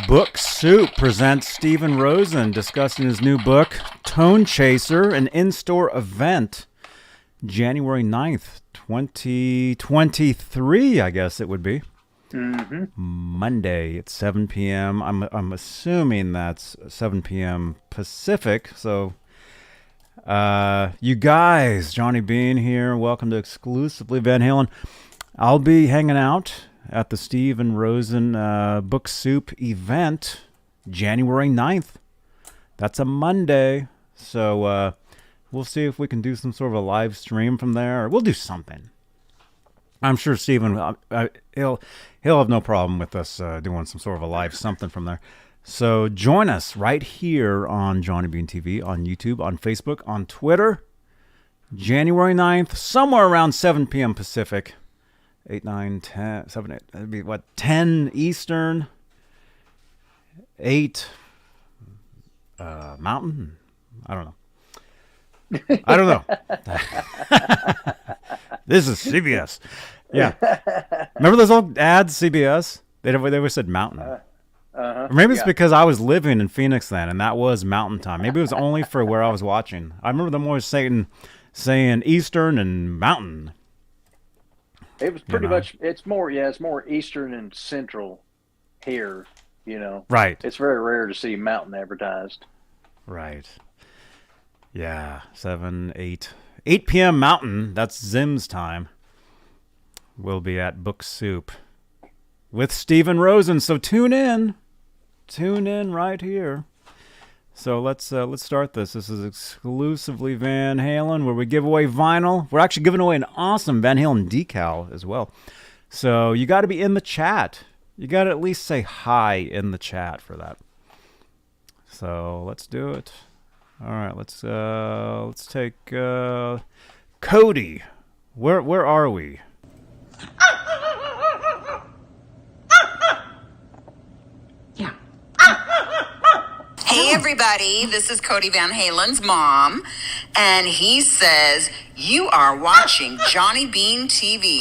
Book Soup presents Stephen Rosen discussing his new book, Tone Chaser, an in-store event, January 9th, 2023, I guess it would be. Mm-hmm. Monday at 7 p.m. I'm assuming that's 7 p.m. Pacific. So, you guys, Johnny Beane here. Welcome to Exclusively Van Halen. I'll be hanging out at the Stephen Rosen Book Soup event, January 9th. That's a Monday. So we'll see if we can do some sort of a live stream from there. Or we'll do something. I'm sure Stephen, he'll have no problem with us doing some sort of a live something from there. So join us right here on Johnny Beane TV, on YouTube, on Facebook, on Twitter. January 9th, somewhere around 7 p.m. Pacific. 8, 9, 10, 7, 8, that'd be what, 10 Eastern, 8 Mountain? I don't know. This is CBS. Yeah. Remember those old ads, CBS? They always said Mountain. Or maybe it's because I was living in Phoenix then, and that was Mountain Time. Maybe it was only for where I was watching. I remember them always saying Eastern and Mountain. It was pretty much, it's more Eastern and Central here, Right. It's very rare to see Mountain advertised. Right. Yeah, 7, 8 p.m. Mountain, that's Zimm's time. We'll be at Book Soup with Stephen Rosen, so tune in right here. So let's start this. This is Exclusively Van Halen, where we give away vinyl. We're actually giving away an awesome Van Halen decal as well. So you got to be in the chat. You got to at least say hi in the chat for that. So let's do it. All right, let's take Cody. Where are we? Hey everybody, this is Cody Van Halen's mom, and he says you are watching Johnny Beane TV.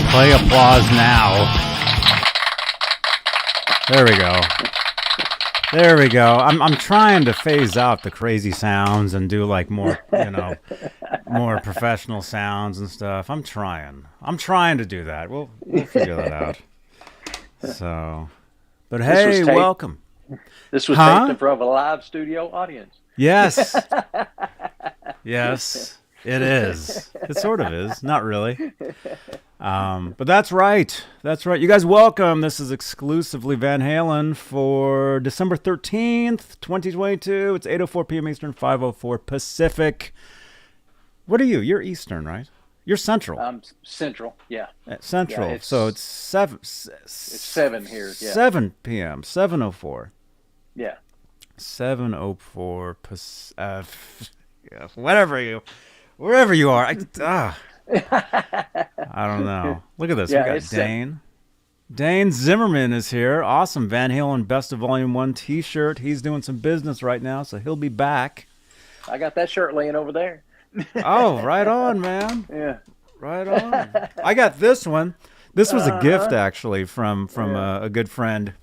Play applause now. There we go. I'm trying to phase out the crazy sounds and do like more, more professional sounds and stuff. I'm trying to do that. We'll figure that out. So, but hey, welcome. This was taped in front of a live studio audience. Yes. Yes, it is. It sort of is. Not really. But that's right. You guys, welcome. This is Exclusively Van Halen for December 13th, 2022. It's 8:04 p.m. Eastern, 5:04 Pacific. What are you? You're Eastern, right? You're Central. Central, yeah. Central. Yeah, so it's 7. It's 7 here, yeah. 7 p.m. 7:04. Yeah. 7:04 wherever you are. I don't know. Look at this. Yeah, we got Dane. Dane Zimmerman is here. Awesome Van Halen Best of Volume 1 t-shirt. He's doing some business right now, so he'll be back. I got that shirt laying over there. Oh, right on, man. Yeah. Right on. I got this one. This was a gift, actually, from a good friend,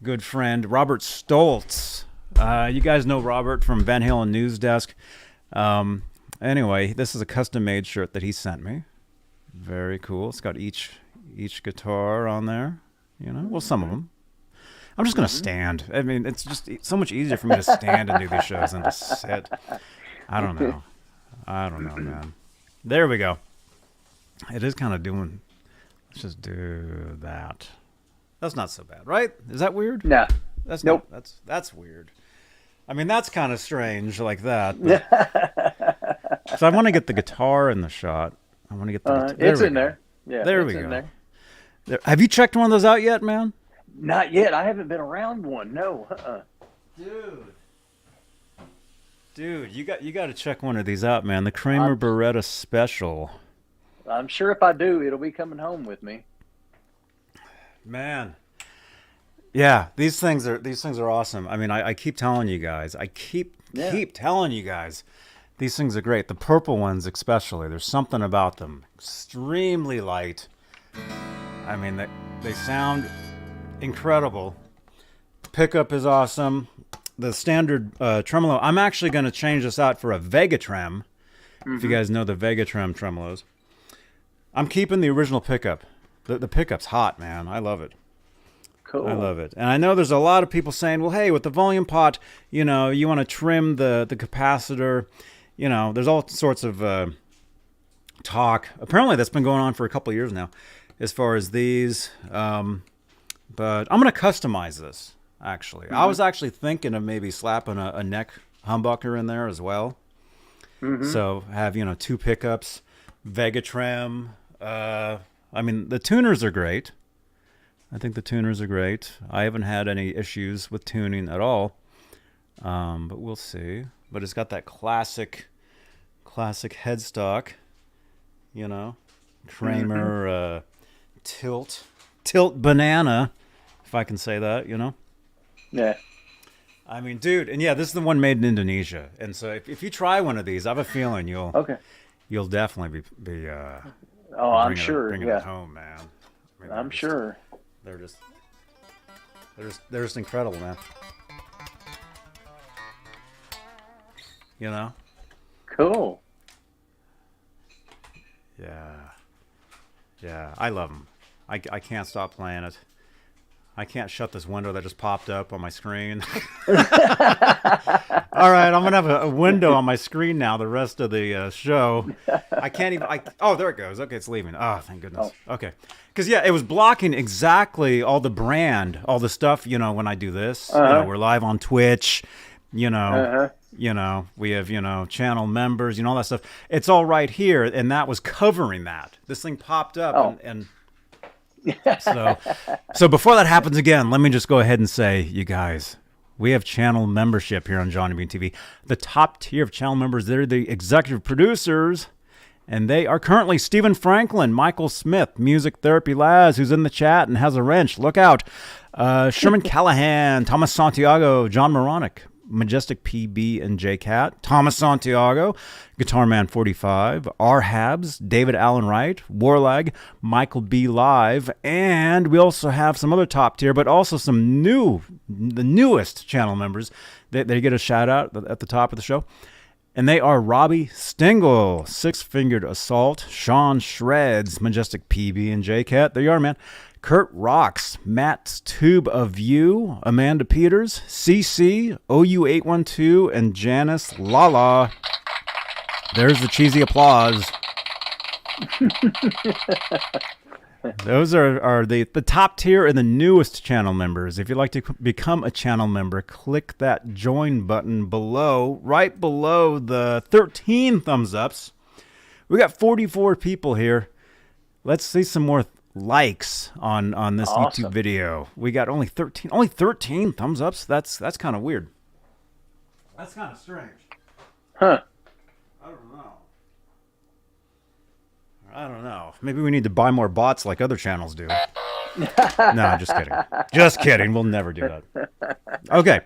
Robert Stoltz. You guys know Robert from Van Halen News Desk. Anyway, this is a custom-made shirt that he sent me. Very cool. It's got each guitar on there. Well, some of them. I'm just gonna stand. I mean, it's just so much easier for me to stand and do these shows than to sit. I don't know, man. There we go. It is kind of doing. Let's just do that. That's not so bad, right? Is that weird? No. That's nope. That's weird. I mean, that's kind of strange, like that. But... So I want to get the guitar in the shot. I want to get the. It's in there. Yeah, there it's we in go. there. Have you checked one of those out yet, man? Not yet. I haven't been around one. No. Dude, you got to check one of these out, man. The Kramer Beretta Special. I'm sure if I do, it'll be coming home with me. Man. Yeah, these things are awesome. I mean, I keep telling you guys. I keep telling you guys. These things are great. The purple ones especially. There's something about them. Extremely light. I mean, they sound incredible. Pickup is awesome. The standard tremolo. I'm actually going to change this out for a Vega Trem. If you guys know the Vega Trem tremolos. I'm keeping the original pickup. The pickup's hot, man. I love it. Cool. I love it. And I know there's a lot of people saying, well, hey, with the volume pot, you want to trim the capacitor. There's all sorts of talk. Apparently that's been going on for a couple of years now as far as these. But I'm going to customize this, actually. I was actually thinking of maybe slapping a neck humbucker in there as well. So have, 2 pickups, Vega Trem. I mean, the tuners are great. I think the tuners are great. I haven't had any issues with tuning at all. But we'll see. But it's got that classic headstock, Kramer tilt banana, if I can say that, Yeah. I mean, dude, and yeah, this is the one made in Indonesia. And so if you try one of these, I have a feeling you'll definitely be I'm sure. Bringing it home, man. I mean, I'm sure. They're just incredible, man. Cool. Yeah, I love them. I can't stop playing it. I can't shut this window that just popped up on my screen. All right, I'm gonna have a window on my screen now the rest of the show. I can't even. Oh, there it goes. Okay, it's leaving. Oh, thank goodness. Okay, because it was blocking exactly all the brand, all the stuff. When I do this, we're live on Twitch. We have channel members, all that stuff. It's all right here, and that was covering that. This thing popped up, and so before that happens again, let me just go ahead and say, you guys, we have channel membership here on Johnny Beane TV. The top tier of channel members, they're the executive producers, and they are currently Stephen Franklin, Michael Smith, Music Therapy Laz, who's in the chat and has a wrench. Look out. Sherman Callahan, Thomas Santiago, John Moronic, Majestic PB and J Cat, Thomas Santiago, Guitar Man 45, R Habs, David Allen Wright, Warlag, Michael B Live, and we also have some other top tier, but also some the newest channel members. They get a shout out at the top of the show. And they are Robbie Stingle, Six Fingered Assault, Sean Shreds, Majestic PB and J Cat. There you are, man. Kurt Rocks, Matt's Tube of You, Amanda Peters, CC, OU812, and Janice Lala. There's the cheesy applause. Those are the top tier and the newest channel members. If you'd like to become a channel member, click that join button below, right below the 13 thumbs ups. We got 44 people here. Let's see some more likes on this Awesome. YouTube video. We got only 13 thumbs ups. That's kind of weird. That's kind of strange. Huh. I don't know. Maybe we need to buy more bots like other channels do. No, just kidding. Just kidding. We'll never do that. Okay.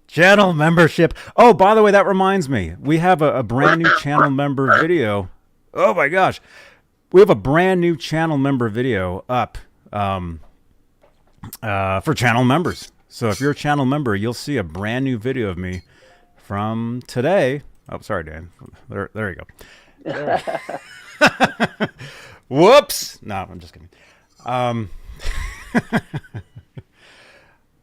Channel membership. Oh, by the way, that reminds me. We have a brand new channel member video. Oh my gosh. We have a brand new channel member video up for channel members. So if you're a channel member, you'll see a brand new video of me from today. Oh, sorry, Dan. There you go. There. Whoops. No, I'm just kidding.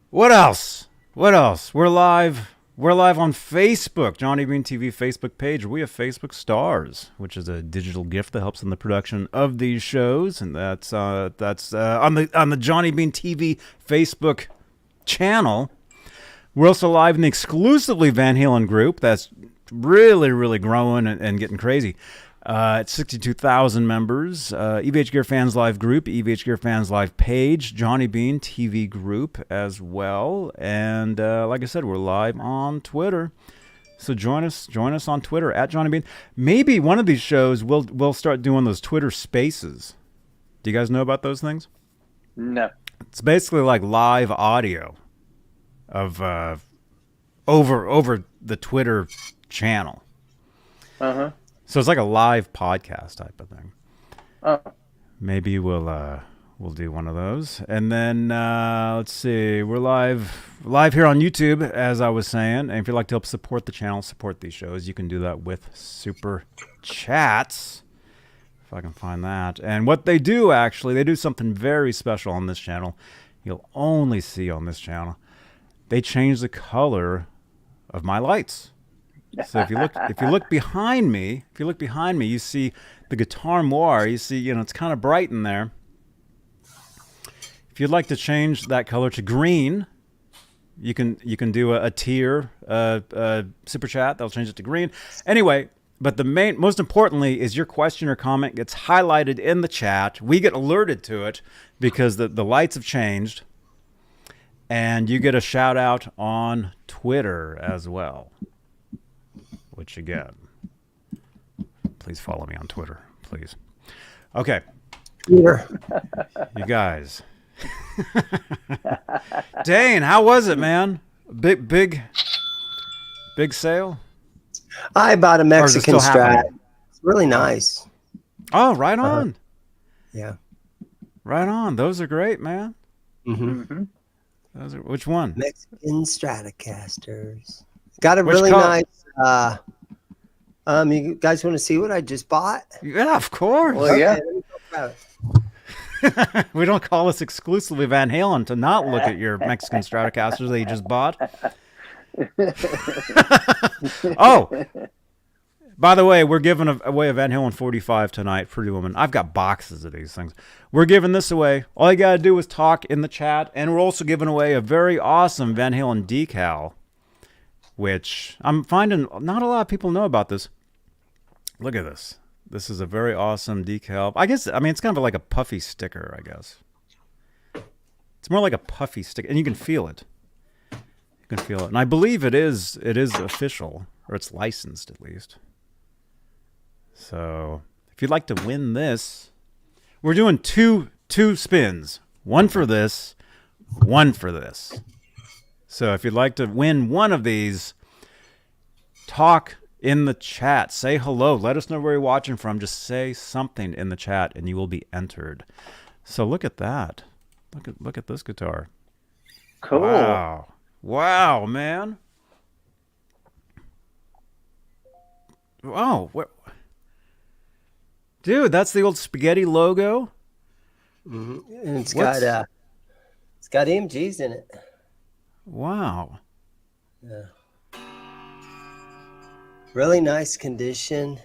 What else? We're live. We're live on Facebook, Johnny Beane TV Facebook page. We have Facebook Stars, which is a digital gift that helps in the production of these shows, and that's on the Johnny Beane TV Facebook channel. We're also live in the exclusively Van Halen group. That's really, really growing and getting crazy. It's 62,000 members. EVH Gear Fans Live group, EVH Gear Fans Live page, Johnny Beane TV group as well. And like I said, we're live on Twitter. So join us on Twitter at Johnny Beane. Maybe one of these shows we'll start doing those Twitter Spaces. Do you guys know about those things? No. It's basically like live audio of over the Twitter channel. Uh-huh. So it's like a live podcast type of thing. Oh. Maybe we'll do one of those. And then let's see, we're live here on YouTube, as I was saying. And if you'd like to help support the channel, support these shows, you can do that with super chats. If I can find that. And what they do, actually, they do something very special on this channel. You'll only see on this channel. They change the color of my lights. So if you look behind me, you see the guitar moire. You see, it's kind of bright in there. If you'd like to change that color to green, you can do a tier super chat. They'll change it to green. Anyway, but most importantly is your question or comment gets highlighted in the chat. We get alerted to it because the lights have changed, and you get a shout out on Twitter as well. Which again, please follow me on Twitter, please. Okay. Sure. You guys. Dane, how was it, man? Big sale? I bought a Mexican Strat. It's really nice. Oh, right on. Yeah. Right on. Those are great, man. Mm-hmm. Which one? Mexican Stratocasters. Got a really nice. You guys want to see what I just bought? Yeah, of course. Well, yeah. We don't call us exclusively Van Halen to not look at your Mexican Stratocasters that you just bought. Oh, by the way, we're giving away a Van Halen 45 tonight. Pretty Woman. I've got boxes of these things. We're giving this away. All you got to do is talk in the chat. And we're also giving away a very awesome Van Halen decal, which I'm finding not a lot of people know about this. Look at this. This is a very awesome decal. It's kind of like a puffy sticker, I guess. It's more like a puffy sticker, and you can feel it. You can feel it. And I believe it is official, or it's licensed at least. So if you'd like to win this, we're doing two spins. One for this, one for this. So if you'd like to win one of these, talk in the chat. Say hello. Let us know where you're watching from. Just say something in the chat and you will be entered. So look at that. Look at this guitar. Cool. Wow, man. Wow. Dude, that's the old spaghetti logo. Mm-hmm. And it's got EMGs in it. Wow. Yeah. Really nice condition.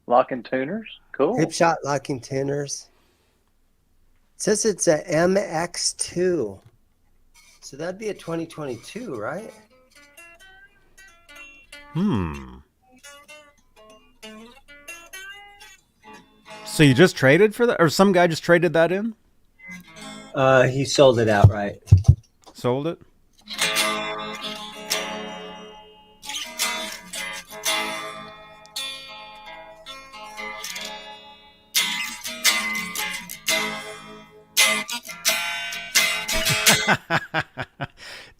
Locking tuners. Cool. Hip shot locking tuners. It says it's a MX2. So that'd be a 2022, right? So you just traded for that? Or some guy just traded that in? He sold it outright. Sold it?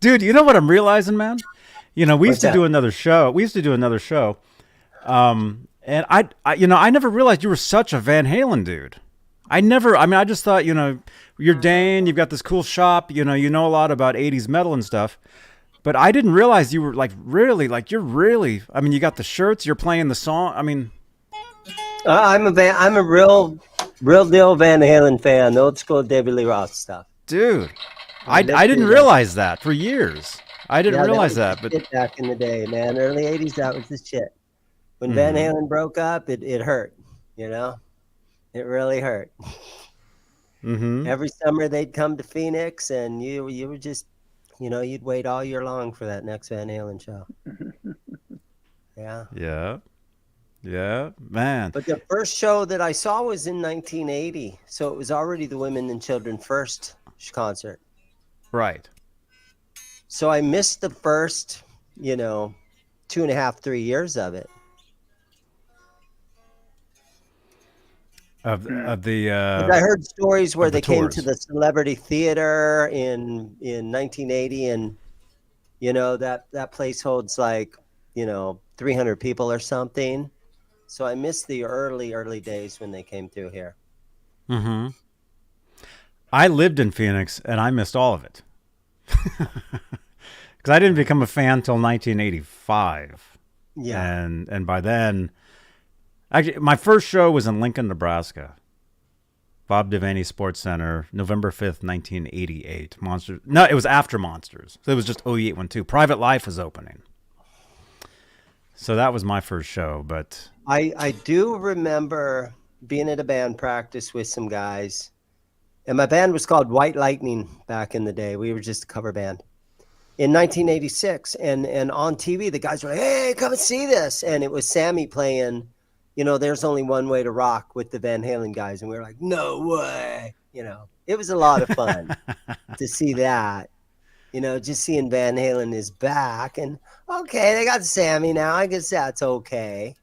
Dude, you know what I'm realizing, man? We used to do another show. And I never realized you were such a Van Halen dude. I just thought, you're Dane, you've got this cool shop, you know a lot about 80s metal and stuff. But I didn't realize you were you're really, you got the shirts, you're playing the song. I'm a real deal Van Halen fan, the old school David Lee Roth stuff. Dude, I didn't realize that for years. I didn't realize that. But back in the day, man, early 80s, that was the shit. When Van Halen broke up, it hurt, It really hurt. Mm-hmm. Every summer they'd come to Phoenix, and you were just, you'd wait all year long for that next Van Halen show. Yeah. Yeah. Yeah, man. But the first show that I saw was in 1980, so it was already the Women and Children First concert. Right. So I missed the first, 2.5, 3 years of it. Of the I heard stories where they came tours. to the Celebrity Theater in 1980, and that place holds like 300 people or something. So I missed the early days when they came through here. Mm-hmm. I lived in Phoenix, and I missed all of it. Because I didn't become a fan until 1985. Yeah. And by then, actually, my first show was in Lincoln, Nebraska. Bob Devaney Sports Center, November 5th, 1988. Monsters. No, it was after Monsters. So it was just 0812. Private Life was opening. So that was my first show, but I do remember being at a band practice with some guys, and my band was called White Lightning back in the day. We were just a cover band in 1986, and on TV the guys were like, "Hey, come and see this!" And it was Sammy playing, "There's Only One Way to Rock" with the Van Halen guys, and we were like, "No way!" It was a lot of fun to see that. Just seeing Van Halen is back, and okay, they got Sammy now. I guess that's okay.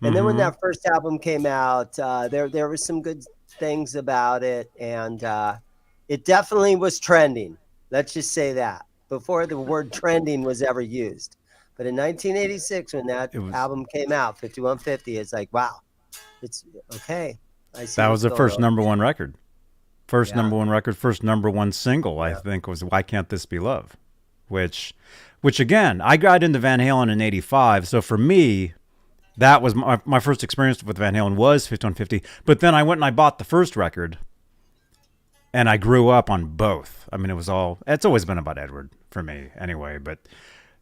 And then when that first album came out, there was some good things about it, and it definitely was trending. Let's just say that before the word trending was ever used. But in 1986, when that album came out, 5150, it's like, wow, it's okay. I see that was the first on. number one record. First number one record, first number one single, I think, was "Why Can't This Be Love?" Which again, I got into Van Halen in 85. So for me, that was my first experience with Van Halen was 5150. But then I went and I bought the first record, and I grew up on both. I mean, it's always been about Edward for me anyway.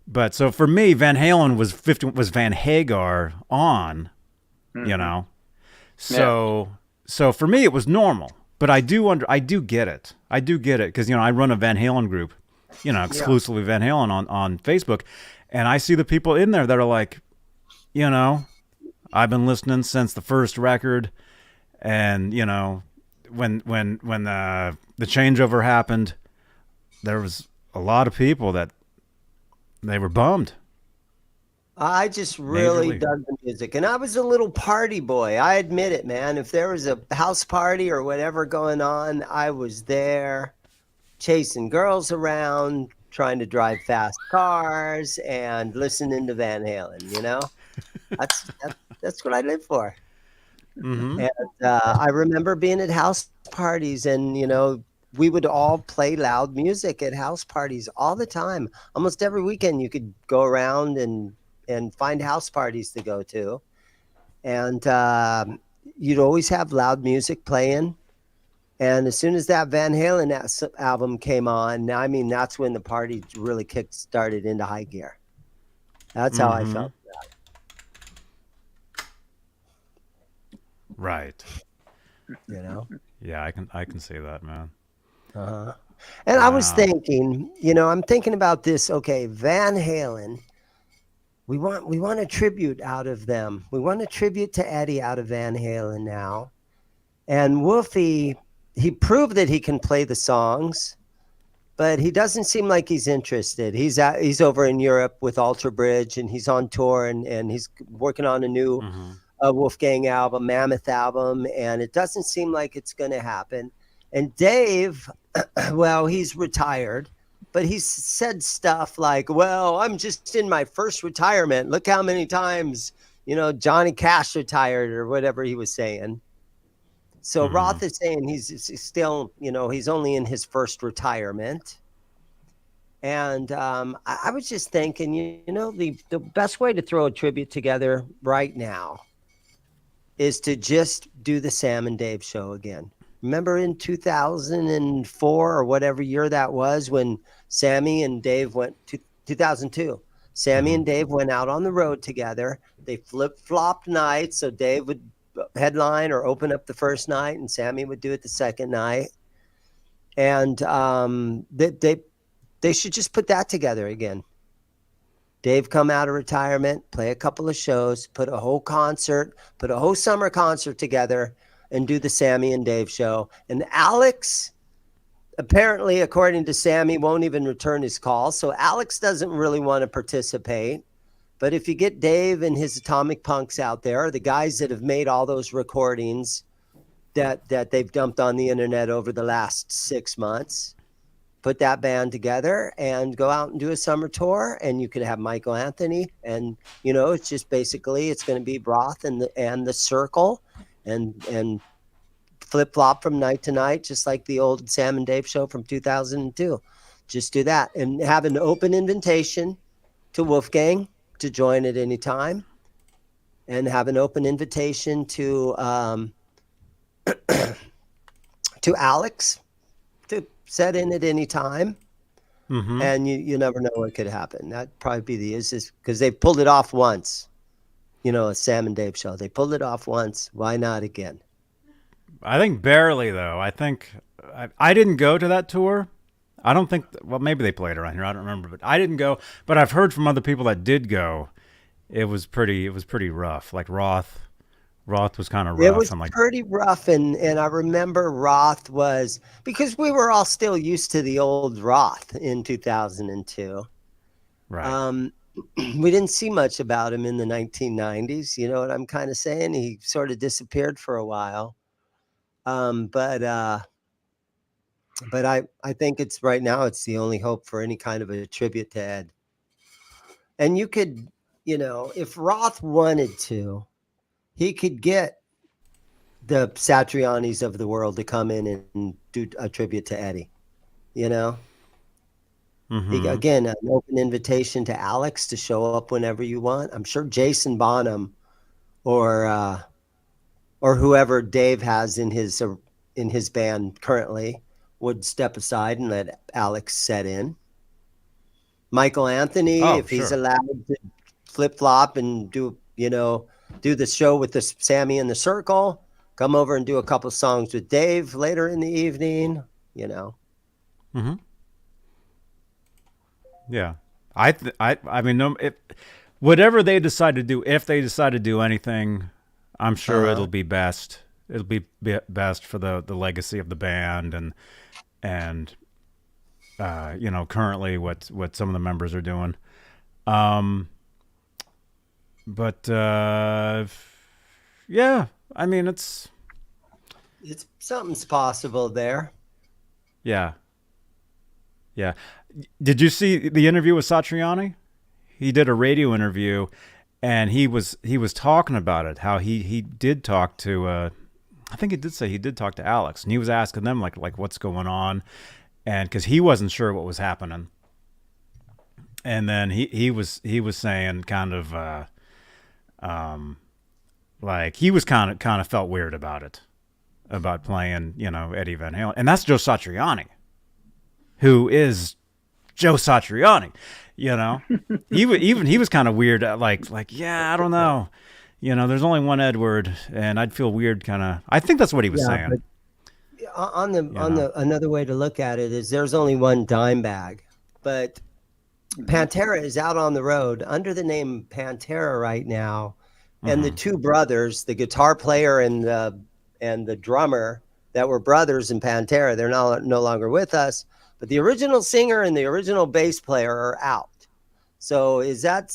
But so for me, Van Halen was Van Hagar on, So for me, it was normal. But I do get it. I do get it because I run a Van Halen group, exclusively Van Halen on Facebook, and I see the people in there that are like, I've been listening since the first record, and when the changeover happened, there was a lot of people that they were bummed. I just really dug the music, and I was a little party boy. I admit it, man. If there was a house party or whatever going on, I was there chasing girls around, trying to drive fast cars and listening to Van Halen, That's what I live for. Mm-hmm. And I remember being at house parties, and, we would all play loud music at house parties all the time. Almost every weekend you could go around and find house parties to go to. And you'd always have loud music playing. And as soon as that Van Halen album came on, I mean, that's when the party really started into high gear. That's how I felt about it. Right. Yeah, I can see that, man. Uh-huh. And I was thinking, I'm thinking about this. Okay, Van Halen. We want a tribute out of them. We want a tribute to Eddie out of Van Halen now. And Wolfie, he proved that he can play the songs, but he doesn't seem like he's interested. He's over in Europe with Alter Bridge, and he's on tour, and he's working on a new Wolfgang album, Mammoth album, and it doesn't seem like it's going to happen. And Dave, well, he's retired. But he's said stuff like, well, I'm just in my first retirement. Look how many times, Johnny Cash retired or whatever he was saying. So Roth is saying he's still, he's only in his first retirement. And I was just thinking, the best way to throw a tribute together right now is to just do the Sam and Dave show again. Remember in 2004 or whatever year that was when Sammy and Dave went to 2002. Sammy and Dave went out on the road together. They flip-flopped nights. So Dave would headline or open up the first night, and Sammy would do it the second night. And they should just put that together again. Dave come out of retirement, play a couple of shows, put a whole summer concert together, and do the Sammy and Dave show. And Alex, apparently, according to Sammy, won't even return his call. So Alex doesn't really want to participate. But if you get Dave and his Atomic Punks out there, the guys that have made all those recordings that they've dumped on the internet over the last 6 months, put that band together and go out and do a summer tour. And you could have Michael Anthony, and it's just basically it's going to be Roth and the Circle, and flip flop from night to night, just like the old Sam and Dave show from 2002. Just do that and have an open invitation to Wolfgang to join at any time, and have an open invitation to to Alex to set in at any time. Mm-hmm. And you never know what could happen. That'd probably be the easiest, because they've pulled it off once. A Sam and Dave show. They pulled it off once. Why not again? I think barely, though. I think I didn't go to that tour. I don't think. Well, maybe they played around here. I don't remember, but I didn't go. But I've heard from other people that did go. It was pretty rough. Like Roth was kind of rough. It was pretty rough, and I remember Roth was, because we were all still used to the old Roth in 2002. Right. We didn't see much about him in the 1990s. You know what I'm kind of saying? He sort of disappeared for a while. But I think it's right now, it's the only hope for any kind of a tribute to Ed. And you could, if Roth wanted to, he could get the Satrianis of the world to come in and do a tribute to Eddie, Mm-hmm. Again, an open invitation to Alex to show up whenever you want. I'm sure Jason Bonham or whoever Dave has in his band currently would step aside and let Alex set in. Michael Anthony, if he's allowed to flip flop and do the show with the Sammy and the Circle, come over and do a couple songs with Dave later in the evening. Mm-hmm. Yeah, I mean, no, whatever they decide to do, if they decide to do anything, I'm sure it'll be best. It'll be best for the legacy of the band and currently what some of the members are doing. But yeah, I mean, it's something's possible there. Yeah. Yeah. Did you see the interview with Satriani? He did a radio interview, and he was talking about it, how he did talk to I think he did say he did talk to Alex, and he was asking them like what's going on, and because he wasn't sure what was happening. And then he was saying kind of like he was kind of felt weird about it, about playing Eddie Van Halen, and that's Joe Satriani, who is Joe Satriani. He was kind of weird, like yeah, I don't know, there's only one Edward, and I'd feel weird kind of. I think that's what he was saying. On the another way to look at it is there's only one Dimebag, but Pantera is out on the road under the name Pantera right now, and the two brothers, the guitar player and the drummer that were brothers in Pantera, they're no longer with us. But the original singer and the original bass player are out. So that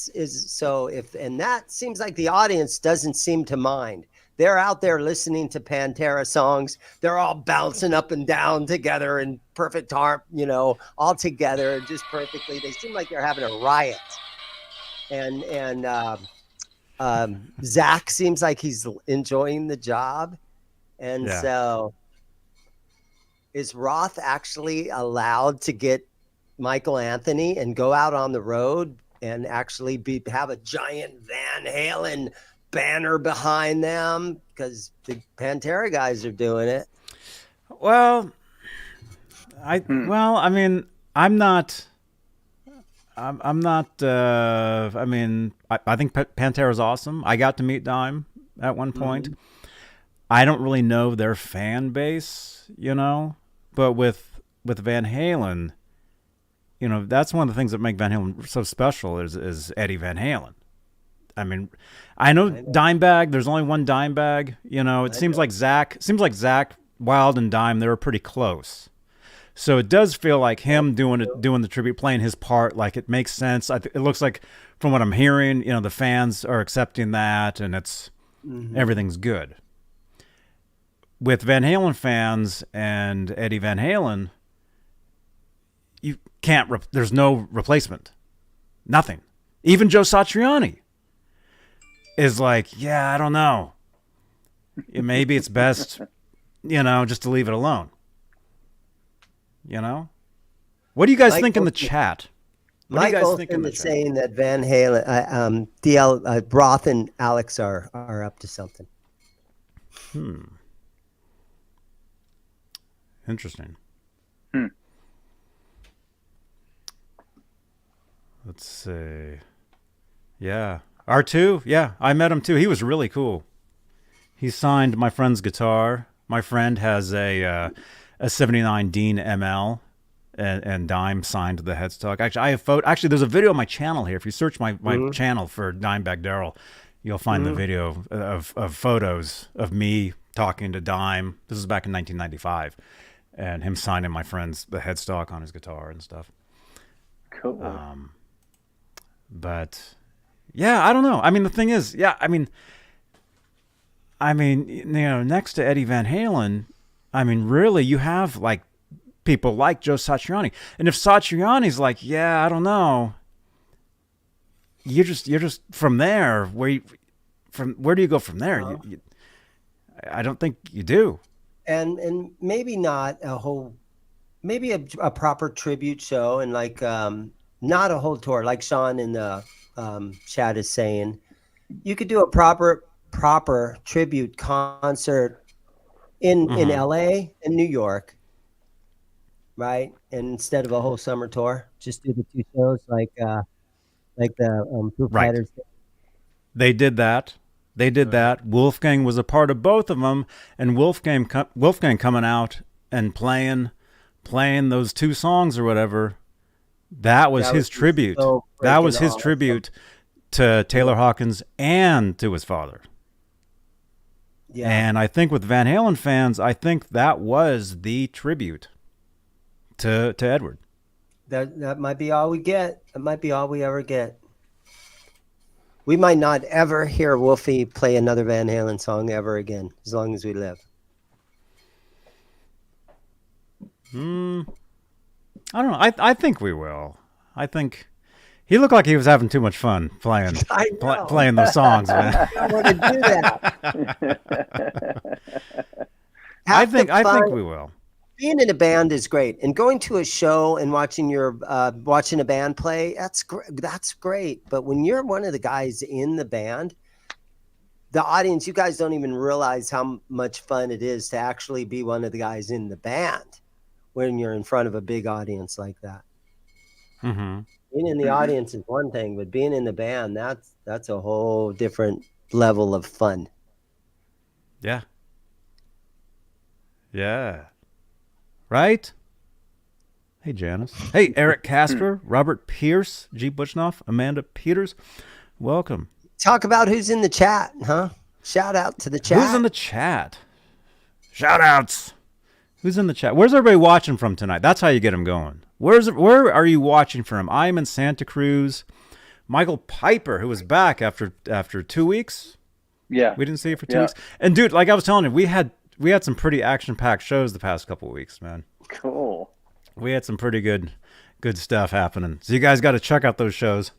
seems like the audience doesn't seem to mind. They're out there listening to Pantera songs. They're all bouncing up and down together in perfect harp, all together just perfectly. They seem like they're having a riot. And Zach seems like he's enjoying the job. And so is Roth actually allowed to get Michael Anthony and go out on the road and actually have a giant Van Halen banner behind them? Because the Pantera guys are doing it. Well, I mean, I'm not. I mean, I think Pantera's awesome. I got to meet Dime at one point. I don't really know their fan base, but with Van Halen, that's one of the things that make Van Halen so special is Eddie Van Halen. I mean, I know Dimebag. There's only one Dimebag. It seems like Zach Wild and Dime, they were pretty close. So it does feel like him doing the tribute, playing his part. Like it makes sense. It looks like, from what I'm hearing, the fans are accepting that, and everything's good. With Van Halen fans and Eddie Van Halen, you can't. There's no replacement. Nothing. Even Joe Satriani is like, yeah, I don't know. Maybe it's best, just to leave it alone. What do you guys think in the chat? Mike Olson is saying that Van Halen, Roth and Alex are up to something. Interesting. Let's see. Yeah. R2? Yeah, I met him too. He was really cool. He signed my friend's guitar. My friend has a 79 Deane ML, and Dime signed the headstock. Actually, I have Actually, there's a video on my channel here. If you search my channel for Dimebag Darrell, you'll find the video of photos of me talking to Dime. This is back in 1995, and him signing my friend's the headstock on his guitar and stuff. Cool. But yeah, I don't know. I mean, the thing is, next to Eddie Van Halen, really, you have like people like Joe Satriani, and if Satriani's like, yeah, I don't know, you're just from there. Where do you go from there? I don't think you do. And maybe not a whole, maybe a proper tribute show, and like not a whole tour, like Sean in the chat is saying. You could do a proper tribute concert in LA and New York, right? And instead of a whole summer tour, just do the two shows like the Foo Fighters. They did that. Wolfgang was a part of both of them, and Wolfgang coming out and playing those two songs or whatever. That was his tribute. That was his tribute to Taylor Hawkins and to his father. Yeah. And I think with Van Halen fans, I think that was the tribute to Edward. That might be all we get. That might be all we ever get. We might not ever hear Wolfie play another Van Halen song ever again, as long as we live. I don't know. I think we will. I think he looked like he was having too much fun playing those songs, man. I want to do that. I think we will. Being in a band is great, and going to a show and watching a band play, that's great. But when you're one of the guys in the band, the audience, you guys don't even realize how much fun it is to actually be one of the guys in the band when you're in front of a big audience like that. Mm-hmm. Being in the audience is one thing, but being in the band, that's a whole different level of fun. Yeah. Yeah. Right? Hey, Janice. Hey, Eric Casper, Robert Pierce, G. Bushnoff, Amanda Peters. Welcome. Talk about who's in the chat, huh? Shout out to the chat. Who's in the chat? Shout outs. Who's in the chat? Where's everybody watching from tonight? That's how you get them going. Where are you watching from? I'm in Santa Cruz. Michael Piper, who was back after 2 weeks. Yeah. We didn't see you for 2 weeks. And dude, like I was telling you, we had some pretty action-packed shows the past couple of weeks, man. Cool. We had some pretty good stuff happening. So you guys got to check out those shows.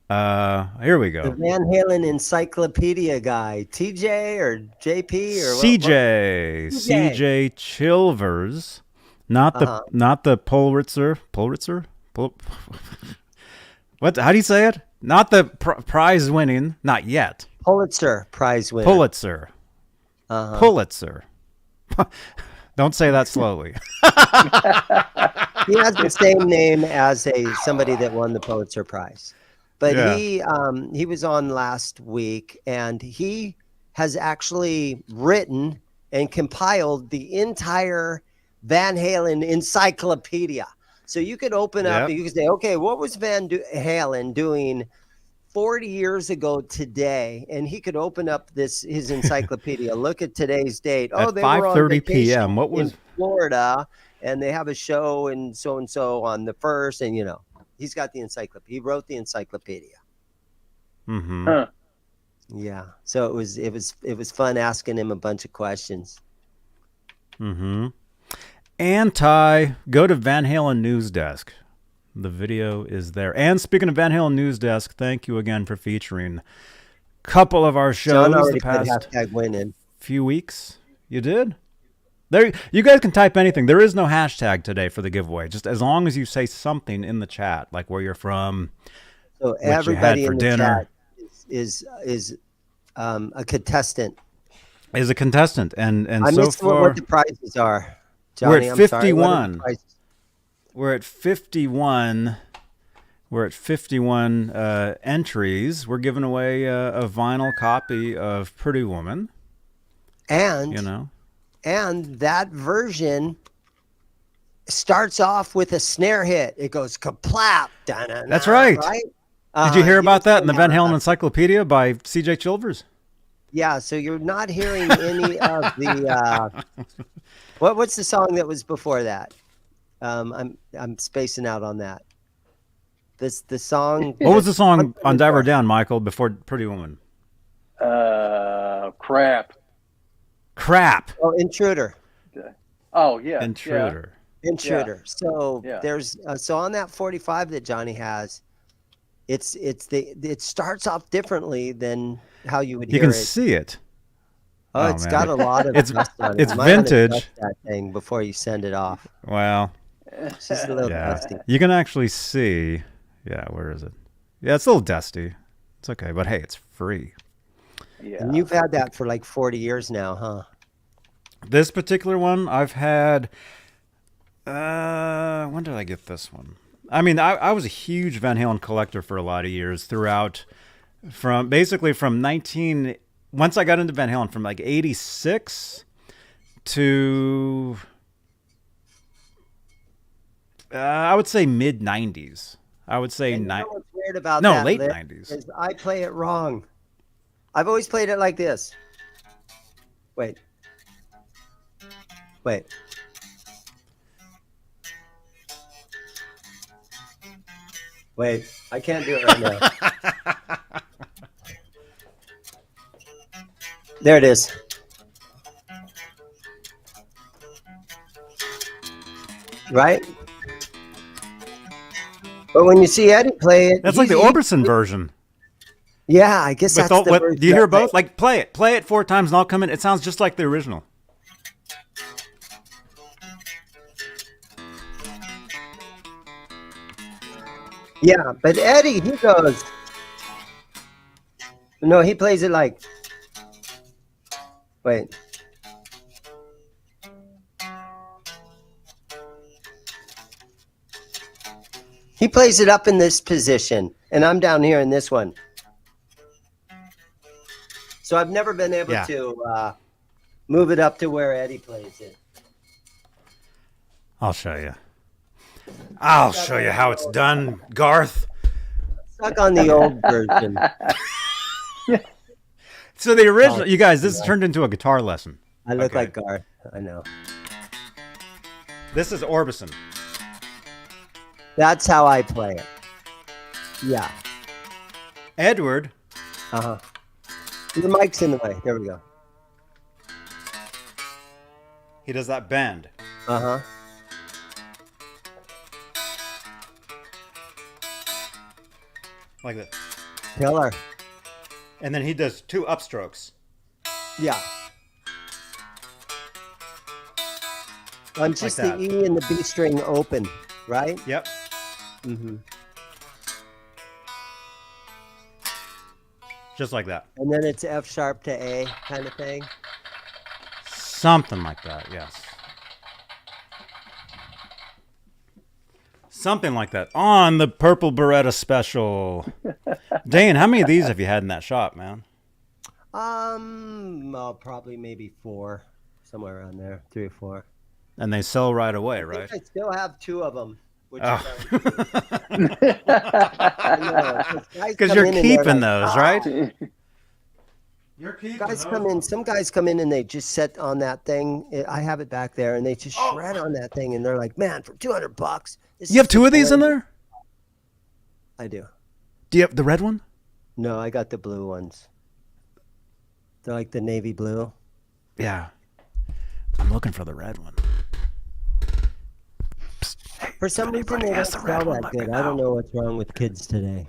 Here we go. The Van Halen Encyclopedia guy, TJ or JP or CJ Chilvers, not the Pulitzer. What? How do you say it? Not the prize winning. Not yet. Pulitzer prize winner. Pulitzer. Pulitzer. Don't say that slowly. He has the same name as somebody that won the Pulitzer Prize. But he was on last week, and he has actually written and compiled the entire Van Halen encyclopedia. So you could open up and you could say, okay, what was Halen doing 40 years ago today? And he could open up his encyclopedia. Look at today's date. At they were on 5:30 vacation p.m. What was in Florida, and they have a show and so on the 1st, and he's got the encyclopedia. He wrote the encyclopedia. Mm-hmm. Huh. Yeah. So it was fun asking him a bunch of questions. Mm-hmm. And Ty, go to Van Halen News Desk. The video is there. And speaking of Van Halen News Desk, thank you again for featuring a couple of our shows the past few weeks. You did? There, you guys can type anything. There is no hashtag today for the giveaway. Just as long as you say something in the chat, like where you're from, so what everybody you had for in dinner. The chat is a contestant. Is a contestant, and I so missed far what the prizes are. Johnny, we're at I'm sorry, 51. We're at 51. We're at 51 entries. We're giving away a vinyl copy of Pretty Woman. And and that version starts off with a snare hit. It goes kaplap. That's right. Did you hear about that in the Van Halen Encyclopedia by C.J. Chilvers? Yeah, so you're not hearing any of the what's the song that was before that? I'm spacing out on that. The song. What was the song on Diver Down, Michael, before Pretty Woman? Crap. Oh, Intruder. Oh yeah. Intruder. Yeah. So there's so on that 45 that Johnny has, it starts off differently than how you would hear it. You can see it. Oh, it's got a lot of dust on it. It's vintage. That thing before you send it off. Well, it's just a little dusty. You can actually see. Yeah, where is it? Yeah, it's a little dusty. It's okay, but hey, it's free. Yeah. And you've had that for like 40 years now, huh? This particular one I've had. When did I get this one? I mean, I was a huge Van Halen collector for a lot of years throughout, from 19. Once I got into Van Halen, from like 86 to I would say mid 90s. I would say what's weird about no, that late list 90s. is I play it wrong. I've always played it like this. Wait. I can't do it right now. There it is. Right? But when you see Eddie play it, that's like the Orbison version. Yeah, I guess that's the version. Do you hear both? Like, play it 4 times, and I'll come in. It sounds just like the original. Yeah, but Eddie, he goes. No, he plays it like. Wait. He plays it up in this position, and I'm down here in this one. So I've never been able to move it up to where Eddie plays it. I'll show you. I'll show you how it's done, Garth. Stuck on the old version. So the original, you guys, this has turned into a guitar lesson. I look like Garth. I know. This is Orbison. That's how I play it. Yeah. Edward. Uh-huh. The mic's in the way. There we go. He does that bend. Uh-huh. Like that. Killer. And then he does 2 upstrokes. Yeah. On just like the E and the B string open, right? Yep. Mm-hmm. Just like that. And then it's F sharp to A kind of thing. Something like that, yes. Something like that. On the Purple Beretta special. Dane, how many of these have you had in that shop, man? Probably maybe 4, somewhere around there, 3 or 4. And they sell right away, I right? think I still have 2 of them, which Oh. is I know, 'cause guys Because come you're in and they're keeping like, those, "Oh." right? You're keeping Guys those come in. ones. Some guys come in and they just sit on that thing. I have it back there, and they just shred on that thing, and they're like, "Man, for $200, this You have is 2 of these in the there? I do. Do you have the red one? No, I got the blue ones. They're like the navy blue. Yeah. I'm looking for the red one. Psst. Hey, For some reason, anybody they don't has the red sell one, that let me good. I don't know. know what's wrong with kids today.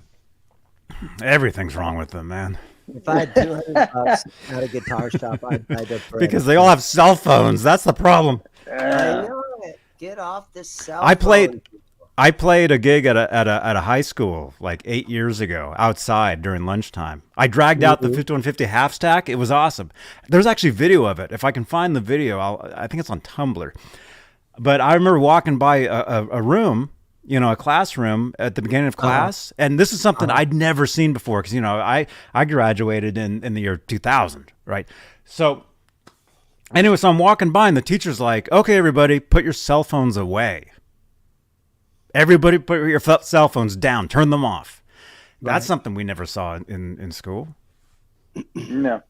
Everything's wrong with them, man. If I had $200 at a guitar shop, I'd buy the red. Because they all have cell phones. That's the problem. I know it. Get off the cell I played- phone. I played a gig at a high school like 8 years ago outside during lunchtime. I dragged out the 5150 half stack. It was awesome. There's actually video of it. If I can find the video, I think it's on Tumblr. But I remember walking by a room, you know, a classroom at the beginning of class, and this is something I'd never seen before because, you know, I graduated in the year 2000, right? So anyway, so I'm walking by and the teacher's like, "Okay, everybody, put your cell phones away. Everybody put your cell phones down. Turn them off." That's something we never saw in school. No.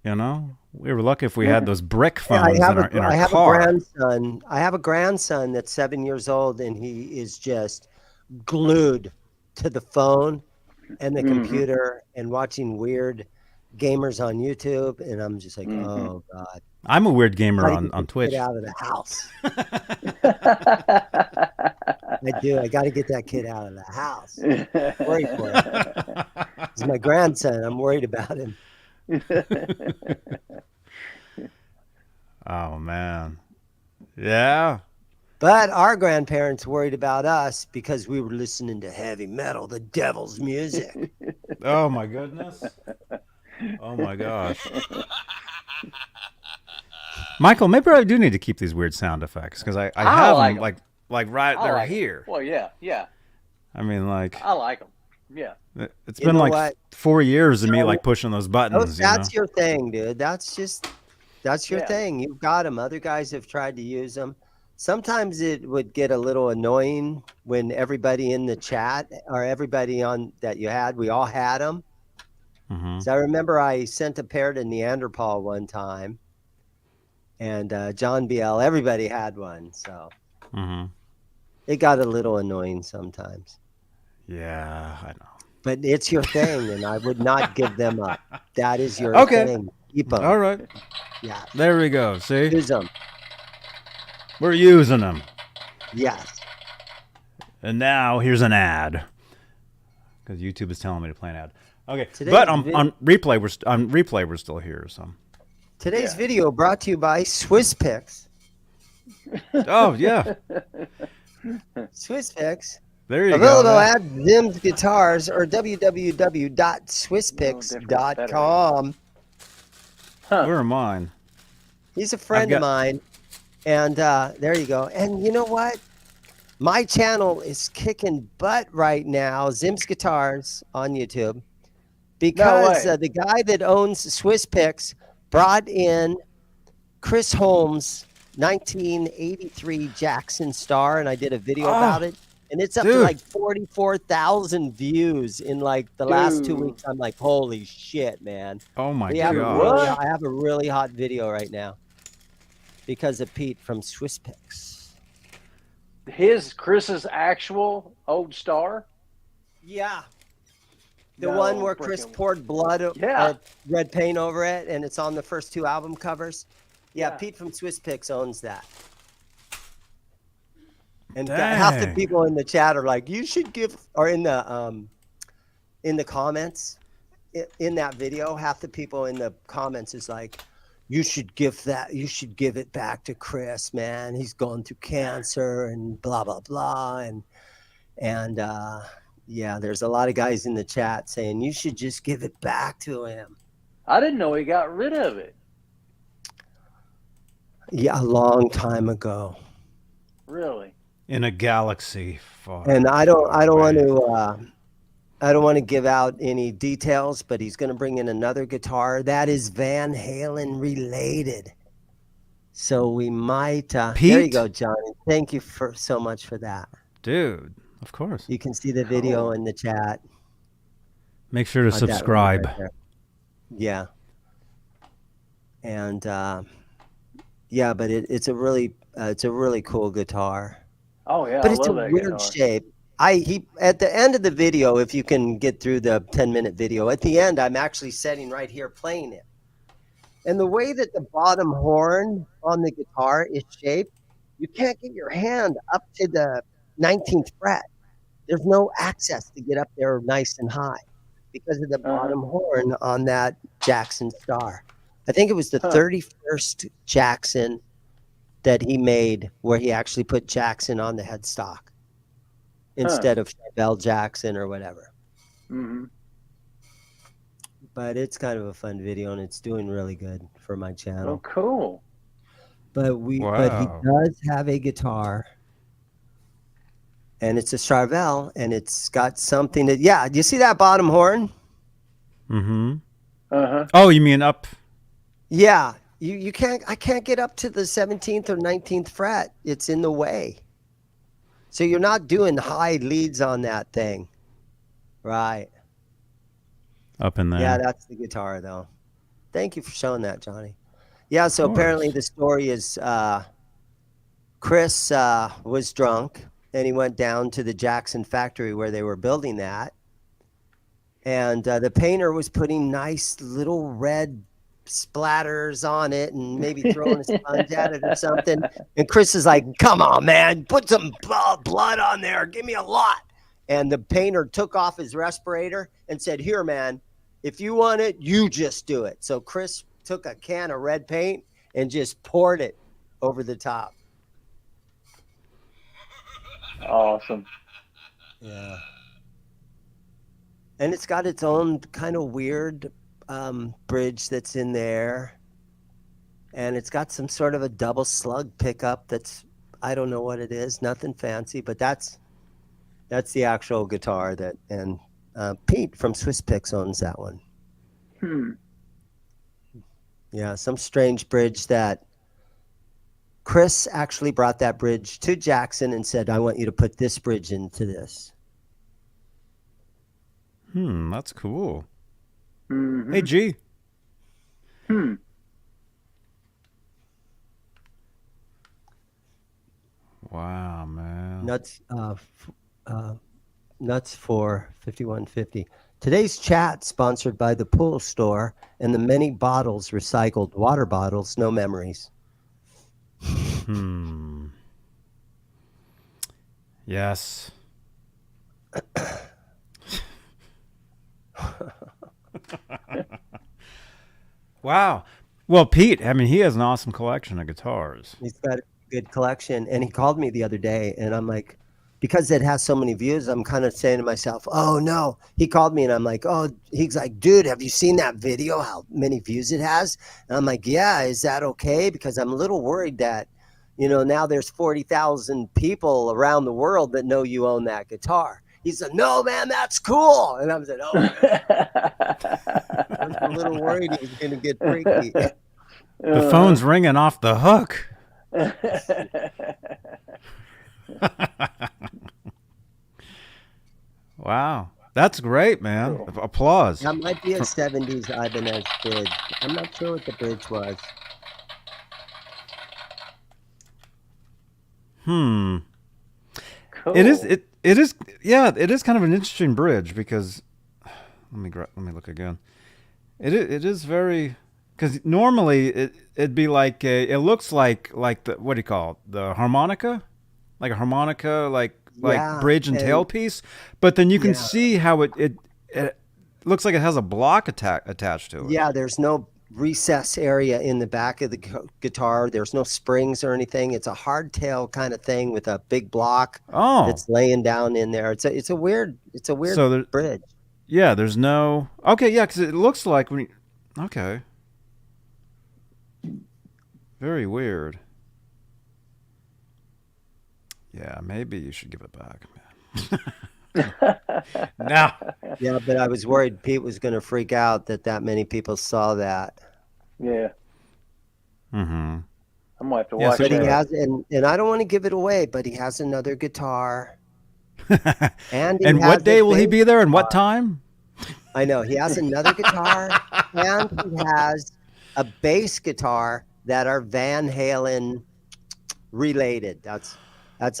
You know, we were lucky if we had those brick Yeah, phones in our I have car. a grandson. I have a grandson that's 7 years old, and he is just glued to the phone and the computer and watching weird gamers on YouTube. And I'm just like, oh God, I'm a weird gamer Gotta on get this Twitch. kid out of the house. I do. I got to get that kid out of the house. I'm worried for him. He's my grandson. I'm worried about him. Oh man, yeah. But our grandparents worried about us because we were listening to heavy metal, the devil's music. Oh my goodness. Oh my gosh. Michael, maybe I do need to keep these weird sound effects because I have like them 'em. like right I they're like 'em. here. Well, yeah. I mean, like I like them. Yeah. it's You been know like what? 4 years of me like pushing those buttons. That's you know? your thing, dude. That's your Yeah. thing. You've got them. Other guys have tried to use them. Sometimes it would get a little annoying when everybody in the chat or everybody on that you had, we all had them. Mm-hmm. So I remember I sent a pair to Neanderthal one time, and John BL, everybody had one. So Mm-hmm. it got a little annoying sometimes. Yeah, I know. But it's your thing, and I would not give them up. That is your Okay. thing. Keep them. All right, Yeah. there we go. See, Use them. we're using them. Yes. And now here's an ad because YouTube is telling me to play an ad. Okay, Today's but on vid- replay we're still here. So Today's video brought to you by Swiss Picks. oh yeah, Swiss Picks. there you Available go. at Zimm's Guitars or www.swisspicks.com. Where are mine? He's a friend of mine. And there you go. And you know what? My channel is kicking butt right now, Zimm's Guitars on YouTube, because way. the guy that owns Swiss Picks brought in Chris Holmes' 1983 Jackson Star, and I did a video about it. And it's up to Dude. like 44,000 views in like the last 2 Dude. weeks. I'm like, holy shit, man. Oh my We have god. I have a really hot video right now because of Pete from Swiss Picks. Chris's actual old star. Yeah. The No one where Chris freaking- poured blood Yeah. or red paint over it, and it's on the first 2 album covers. Yeah, Yeah. Pete from Swiss Picks owns that. And half the Dang. people in the chat are like, you should give, or in the comments, in that video, half the people in the comments is like, you should give it back to Chris, man. He's going through cancer and blah, blah, blah. And yeah, there's a lot of guys in the chat saying you should just give it back to him. I didn't know he got rid of it. Yeah, a long time ago. Really? In a galaxy far. And I don't want to I don't want to give out any details, but he's going to bring in another guitar that is Van Halen related. So we might. There you Pete? go, Johnny. Thank you so much for that. Dude, of course. You can see the video in the chat. Make sure to That one subscribe. right there. Yeah. And yeah, but it's a really cool guitar. Oh yeah, But I it's a love that weird guitar. shape. He at the end of the video, if you can get through the 10-minute video, at the end I'm actually sitting right here playing it. And the way that the bottom horn on the guitar is shaped, you can't get your hand up to the 19th fret. There's no access to get up there nice and high because of the bottom horn on that Jackson Star. I think it was the 31st Jackson that he made where he actually put Jackson on the headstock instead of Bell Jackson or whatever. Mm-hmm. But it's kind of a fun video and it's doing really good for my channel. Oh, cool. But but he does have a guitar, and it's a Charvel, and it's got something that do you see that bottom horn? Mm-hmm. Uh-huh. Oh, you mean up? Yeah. I can't get up to the 17th or 19th fret. It's in the way. So you're not doing high leads on that thing. Right. Up in there. Yeah, that's the guitar though. Thank you for showing that, Johnny. Yeah, so apparently the story is Chris was drunk and he went down to the Jackson factory where they were building that. And the painter was putting nice little red splatters on it and maybe throwing a sponge at it or something. And Chris is like, come on, man, put some blood on there. Give me a lot. And the painter took off his respirator and said, here, man, if you want it, you just do it. So Chris took a can of red paint and just poured it over the top. Awesome. Yeah. And it's got its own kind of weird bridge that's in there. And it's got some sort of a double slug pickup that's, I don't know what it is, nothing fancy, but that's the actual guitar and Pete from Swiss Picks owns that one. Yeah, some strange bridge that Chris actually brought that bridge to Jackson and said, I want you to put this bridge into this. That's cool. Mm-hmm. Hey, G. Wow, man. Nuts for 5150. Today's chat sponsored by the Pool Store and the many bottles recycled water bottles, no memories. Yes. Wow. Well, Pete, I mean, he has an awesome collection of guitars. He's got a good collection. And he called me the other day and I'm like, because it has so many views, I'm kind of saying to myself, oh no. He called me and I'm like, oh, he's like, dude, have you seen that video, how many views it has? And I'm like, yeah, is that okay? Because I'm a little worried that, now there's 40,000 people around the world that know you own that guitar. He said, no, man, that's cool. And I said, oh, I was a little worried he was going to get freaky. The phone's ringing off the hook. Wow. That's great, man. Cool. Applause. That might be a 70s Ibanez bridge. I'm not sure what the bridge was. Cool. It is kind of an interesting bridge because let me look again. It is very, because normally it'd be like it looks like the, what do you call it, the harmonica, like a harmonica, like bridge and tailpiece, but then you can see how it looks like it has a block attached to it. Yeah, there's no recess area in the back of the guitar. There's no springs or anything. It's a hardtail kind of thing with a big block that's laying down in there. It's a weird bridge. Yeah, there's no because it looks like very weird. Yeah, maybe you should give it back, man. No. Yeah, but I was worried Pete was going to freak out that many people saw that. Yeah. Mm-hmm. I'm gonna have to Yeah, watch so But he that. has, and I don't want to give it away, but he has another guitar, and he And has what day a will he bass be there and what guitar. time? I know he has another guitar, and he has a bass guitar that are Van Halen related. That's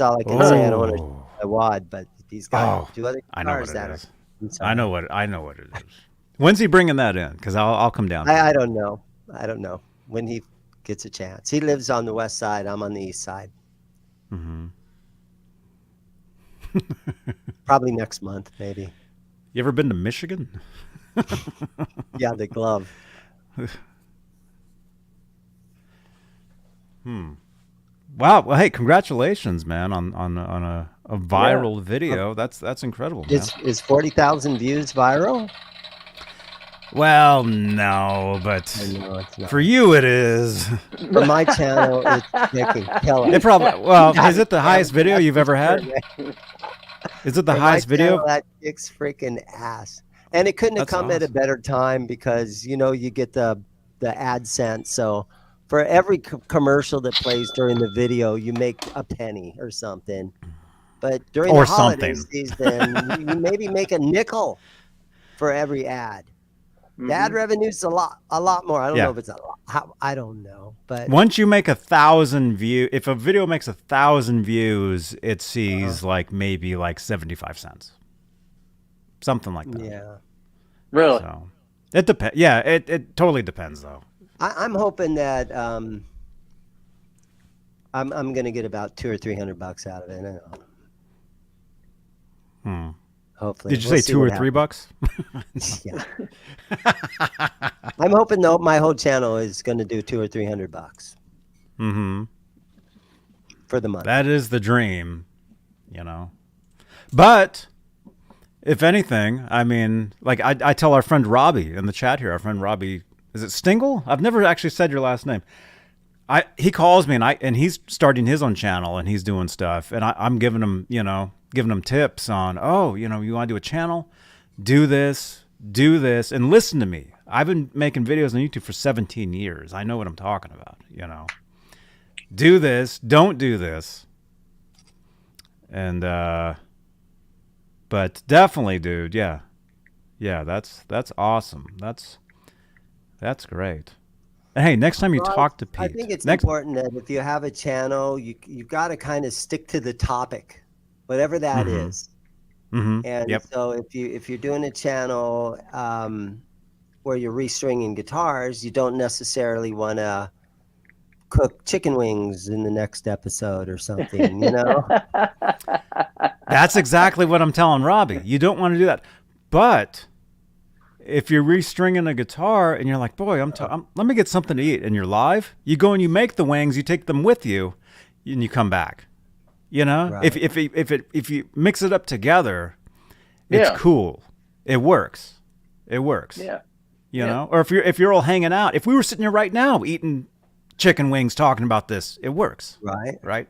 all I can say. I don't want to Oh. I wad, but he's got Oh, 2 other I know what guitars it that are is. inside. I know what it is. When's he bringing that in? Because I'll come down. I don't know. I don't know when he gets a chance. He lives on the west side. I'm on the east side. Mm-hmm. Probably next month, maybe. You ever been to Michigan? Yeah, the glove. Wow. Well, hey, congratulations, man, on a viral video. That's incredible, man. Is 40,000 views viral? Well, no, but I know it's not. for you it is. For my channel, it's freaking killer. It probably. Well, is it the highest video you've ever had? Is it the For highest my channel, video? that chick's freaking ass. And it couldn't have That's come at a awesome. better time because you get the AdSense. So for every commercial that plays during the video, you make a penny or something. But during Or the holiday something. season, you maybe make a nickel for every ad. The ad revenue's a lot more. I don't Yeah. know if it's a lot. I don't know, but Once you make 1,000 view, if a video makes 1,000 views, it sees like maybe like 75 cents, something like that. yeah. Really? So it depends. Yeah, it totally depends though. I'm hoping that I'm gonna get about $200 or $300 out of it. I don't know. Hopefully. Did you We'll say see $2 or what $3? Yeah. I'm hoping though my whole channel is gonna do $200 or $300 Mm-hmm. for the month. That is the dream, you know. But if anything, I mean, like I tell our friend Robbie in the chat here, our friend Robbie, is it Stingle? I've never actually said your last name. He calls me and he's starting his own channel and he's doing stuff and I'm giving him, giving him tips on, you want to do a channel, do this, and listen to me. I've been making videos on YouTube for 17 years. I know what I'm talking about, Do this, don't do this. And but definitely, dude, yeah, that's awesome. That's great. And hey, next time you talk to Pete, I think it's important that if you have a channel, you've got to kind of stick to the topic, whatever that is. Mm-hmm. And so if you're doing a channel where you're restringing guitars, you don't necessarily want to cook chicken wings in the next episode or something, That's exactly what I'm telling Robbie. You don't want to do that. But if you're restringing a guitar and you're like, boy, let me get something to eat, and you're live, you go and you make the wings, you take them with you, and you come back. Right. If you mix it up together, it's cool. It works. Yeah. You know, or if you're all hanging out, if we were sitting here right now eating chicken wings, talking about this, it works. Right.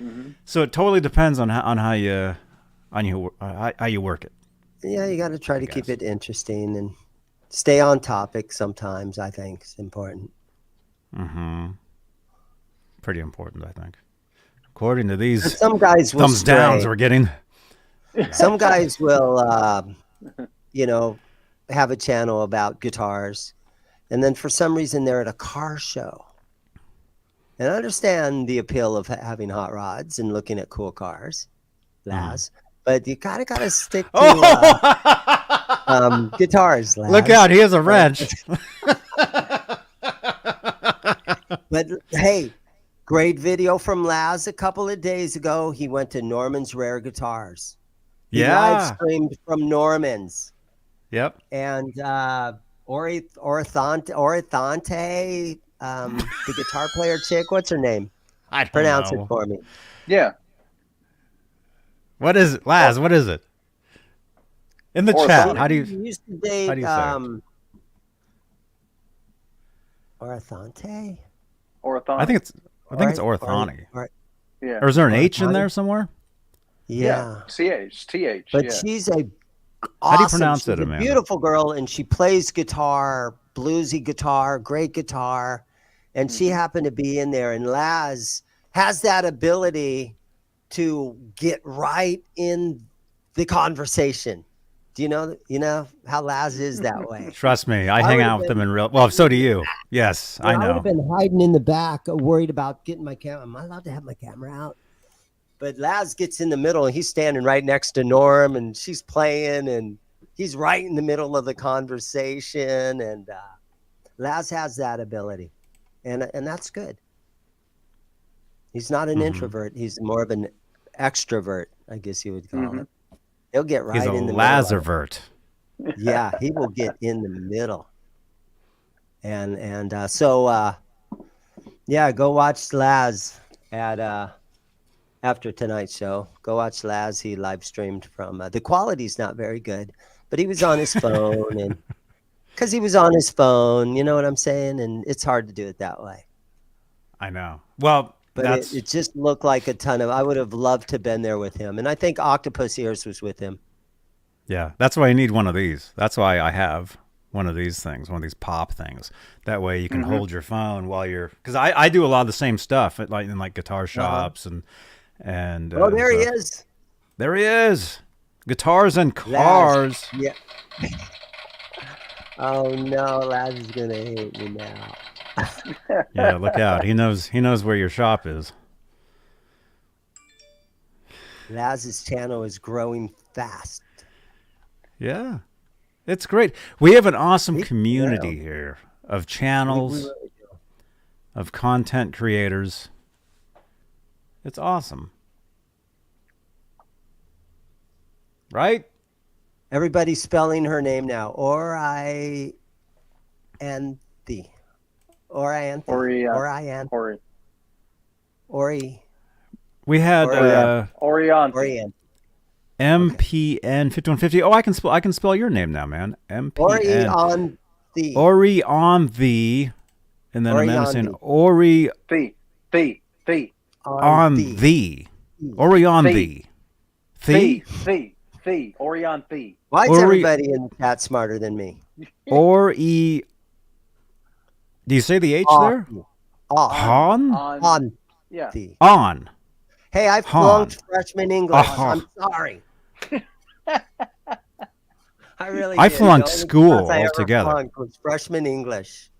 Mm-hmm. So it totally depends on how you work it. Yeah, you got to try to keep it interesting and stay on topic. Sometimes I think it's important. Mm-hmm. Pretty important, I think. According to these some guys will thumbs downs we're getting. Some guys will, have a channel about guitars, and then for some reason they're at a car show. And I understand the appeal of having hot rods and looking at cool cars, Laz. But you gotta stick to guitars, Laz. Look out, he has a wrench. But hey, great video from Laz a couple of days ago. He went to Norman's Rare Guitars. He live streamed from Norman's. Yep. And Orithante, the guitar player chick, what's her name? I don't Pronounce know. it for me. Yeah. What is it, Laz? What is it? In the chat, how do you? Used to date how do you say it? Orithante? Orithante. I think it's Orithante. Yeah. Or is there an H in there somewhere? Yeah. CH. But Yeah. she's a How do you awesome, pronounce she's it, a Amanda? beautiful girl, and she plays guitar, bluesy guitar, great guitar. And she happened to be in there. And Laz has that ability to get right in the conversation. Do you know how Laz is that way? Trust me, I I hang would've out with been- them in real. Well, so do you. Yes, I I would know. have been hiding in the back, worried about getting my camera. Am I allowed to have my camera out? But Laz gets in the middle, and he's standing right next to Norm, and she's playing, and he's right in the middle of the conversation. And Laz has that ability, and that's good. He's not an introvert; he's more of an extrovert, I guess you would call it. He'll get right He's a in the middle. Lazarvert. Yeah, he will get in the middle. And so yeah, go watch Laz at after tonight's show. Go watch Laz. He live streamed from the quality's not very good, but he was on his phone, and because he was on his phone, you know what I'm saying? And it's hard to do it that way. I know. Well, But that's it just looked like a ton of. I would have loved to have been there with him, and I think Octopus Ears was with him. yeah. That's why I need one of these. That's why I have one of these things, one of these pop things. That way you can hold your phone while you're. Because I do a lot of the same stuff at in guitar shops and. Oh, there he stuff. is. There he is. Guitars and cars. Yeah. Oh no, Laz is gonna hate me now. Yeah, look out. He knows where your shop is. Laz's channel is growing fast. Yeah. It's great. We have an awesome community here of We channels, really do. of content creators. It's awesome. Right? Everybody's spelling her name now. Orianthe. Ori. We had Orion. Orient. MPN 5150. Oh, I can spell your name now, man. MPN. Orianthe. Ori on the, and then Amanda saying Ori Fee. on the. Ori on the. Fee. Orion Fee. Why is Ori- everybody in the chat smarter than me? Ori. Do you say the H there? Han? On. Yeah. On. Hey, I flunked freshman English. I'm sorry. I really I did. flunked The only school class I ever altogether. flunked was freshman English.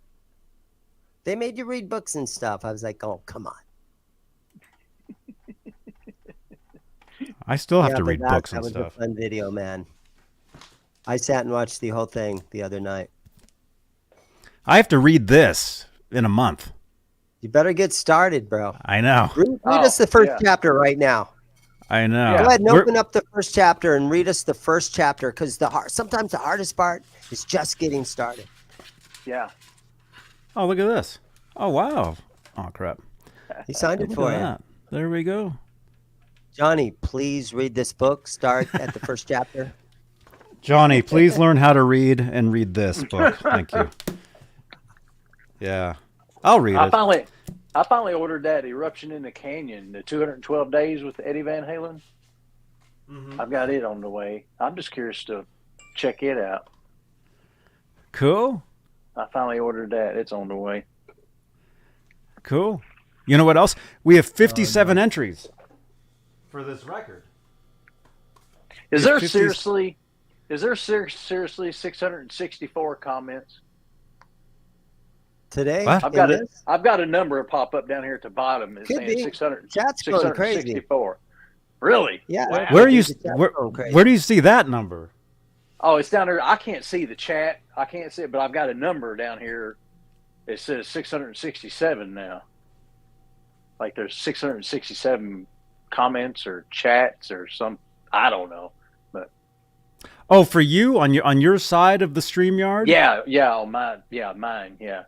They made you read books and stuff. I was like, oh, come on. I still have to but read books and that stuff. was a fun video, man. I sat and watched the whole thing the other night. I have to read this in a month. You better get started, bro. I know. Read us the first chapter right now. I know. Go ahead and open up the first chapter and read us the first chapter, because sometimes the hardest part is just getting started. Yeah. Oh, look at this. Oh, wow. Oh, crap. He signed it Look for at you. that. There we go. Johnny, please read this book. Start at the first chapter. Johnny, please learn how to read and read this book. Thank you. Yeah. I'll read it. I finally ordered that Eruption in the Canyon, the 212 Days with Eddie Van Halen. I've got it on the way. I'm just curious to check it out. Cool. I finally ordered that. It's on the way. Cool. You know what else? We have 57 entries for this record. Is there seriously 664 comments? Today? What? I've got a number pop up down here at the bottom. It's Could saying be. 600, Chat's going crazy. 664. Really? Yeah. Wow. Where do you Chat's going crazy. where do you see that number? Oh, it's down there. I can't see the chat. I can't see it, but I've got a number down here. It says 667 now. Like there's 667 comments or chats or some. I don't know. But Oh, for you on your side of the StreamYard? yeah, on mine. Yeah, mine. Yeah,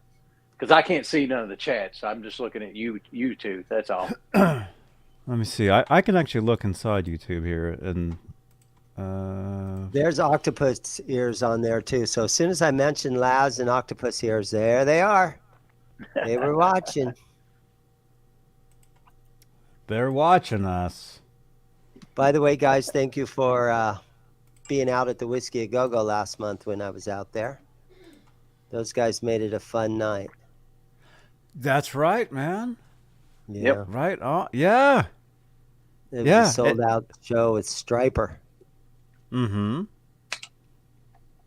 because I can't see none of the chats. I'm just looking at you two. That's all. Let me see. I can actually look inside YouTube here and There's octopus ears on there too. So as soon as I mentioned Laz and octopus ears, there they are. They were watching. they're watching us. By the way, guys, thank you for being out at the Whiskey A Go-Go last month when I was out there. Those guys made it a fun night. That's right, man. Yeah. Yep. Right. Oh, yeah. It was Yeah, a sold-out show with Striper. Mm-hmm.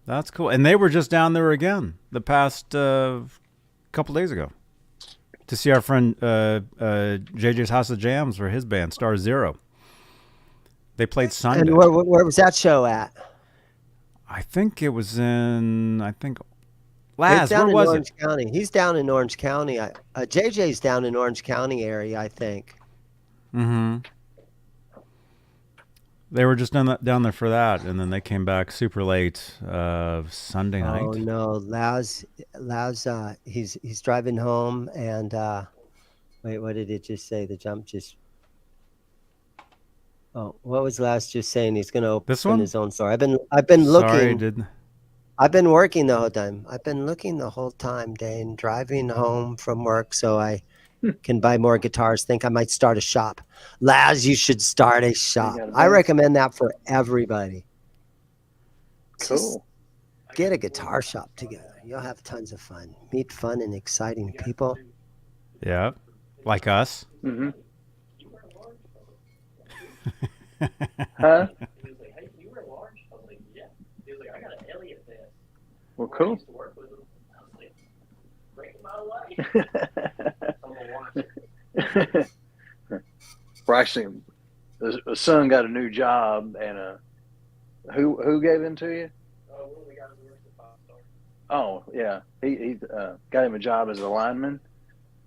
That's cool. And they were just down there again the past couple days ago to see our friend JJ's House of Jams for his band, Star Zero. They played Sunday. And where was that show at? I think it was in, It's Laz, down where in was Orange it? County. He's down in Orange County. JJ's down in Orange County area, I think. Mm-hmm. They were just down there for that, and then they came back super late Sunday night. Oh no, Laz, he's driving home, and wait, what did it just say? The jump just. Oh, what was Laz just saying? He's going to open This one? his own store. I've been looking. Sorry, I've been working the whole time. I've been looking the whole time, Dane, driving home from work so I can buy more guitars. Think I might start a shop. Laz, you should start a shop. I recommend that for everybody. Just Cool. get a guitar shop together. You'll have tons of fun. Meet fun and exciting people. Yeah, like us. Mm-hmm. Huh? Well, cool. Well, actually, the son got a new job, and who gave him to you? Oh, yeah, he got him a job as a lineman.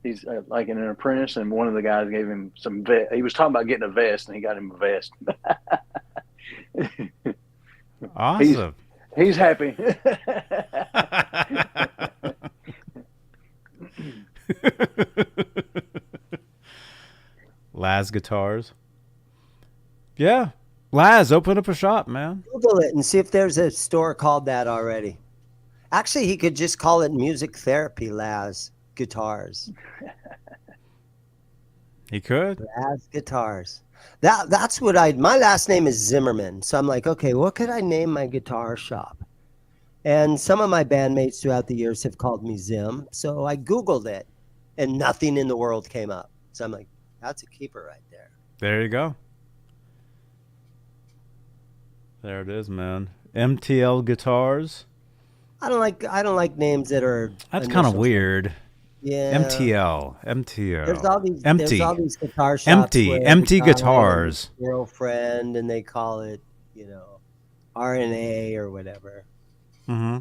He's like an apprentice, and one of the guys gave him some vest. He was talking about getting a vest, and he got him a vest. Awesome. He's happy. Laz Guitars. Yeah. Laz, open up a shop, man. Google it and see if there's a store called that already. Actually, he could just call it Music Therapy Laz Guitars. He could. Laz Guitars. That's what my last name is Zimmerman. So I'm like, okay, what could I name my guitar shop? And some of my bandmates throughout the years have called me Zimm. So I Googled it and nothing in the world came up. So I'm like, that's a keeper right there. There you go. There it is, man. MTL Guitars. I don't like names that are That's kind of initials. weird. Yeah. MTL. There's all these Empty. There's all these guitar shops. Empty. where Empty the guy guitars. has a girlfriend, and they call it, RNA or whatever. Mm-hmm.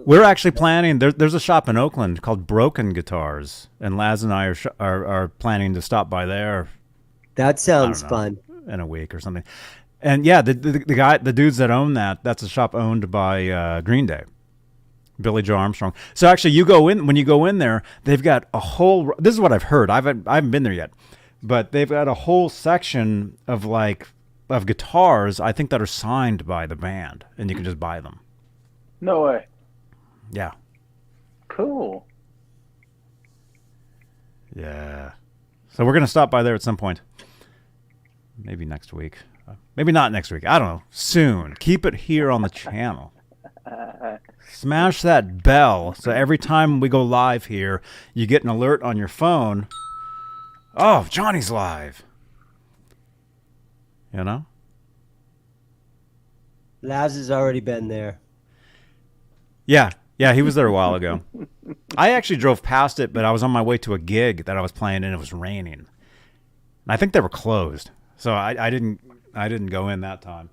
We're actually planning. There's a shop in Oakland called Broken Guitars, and Laz and I are planning to stop by there. That sounds know. fun. In a week or something. And yeah, the dudes that own that's a shop owned by Green Day. Billy Joe Armstrong. So actually, when you go in there, they've got a whole. This is what I've heard. I haven't been there yet, but they've got a whole section of guitars. I think that are signed by the band, and you can just buy them. No way. Yeah. Cool. Yeah. So we're gonna stop by there at some point. Maybe next week. Maybe not next week. I don't know. Soon. Keep it here on the channel. Smash that bell so every time we go live here, you get an alert on your phone. Oh, Johnny's live. You know? Laz has already been there. Yeah, he was there a while ago. I actually drove past it, but I was on my way to a gig that I was playing, and it was raining. And I think they were closed, so I didn't go in that time.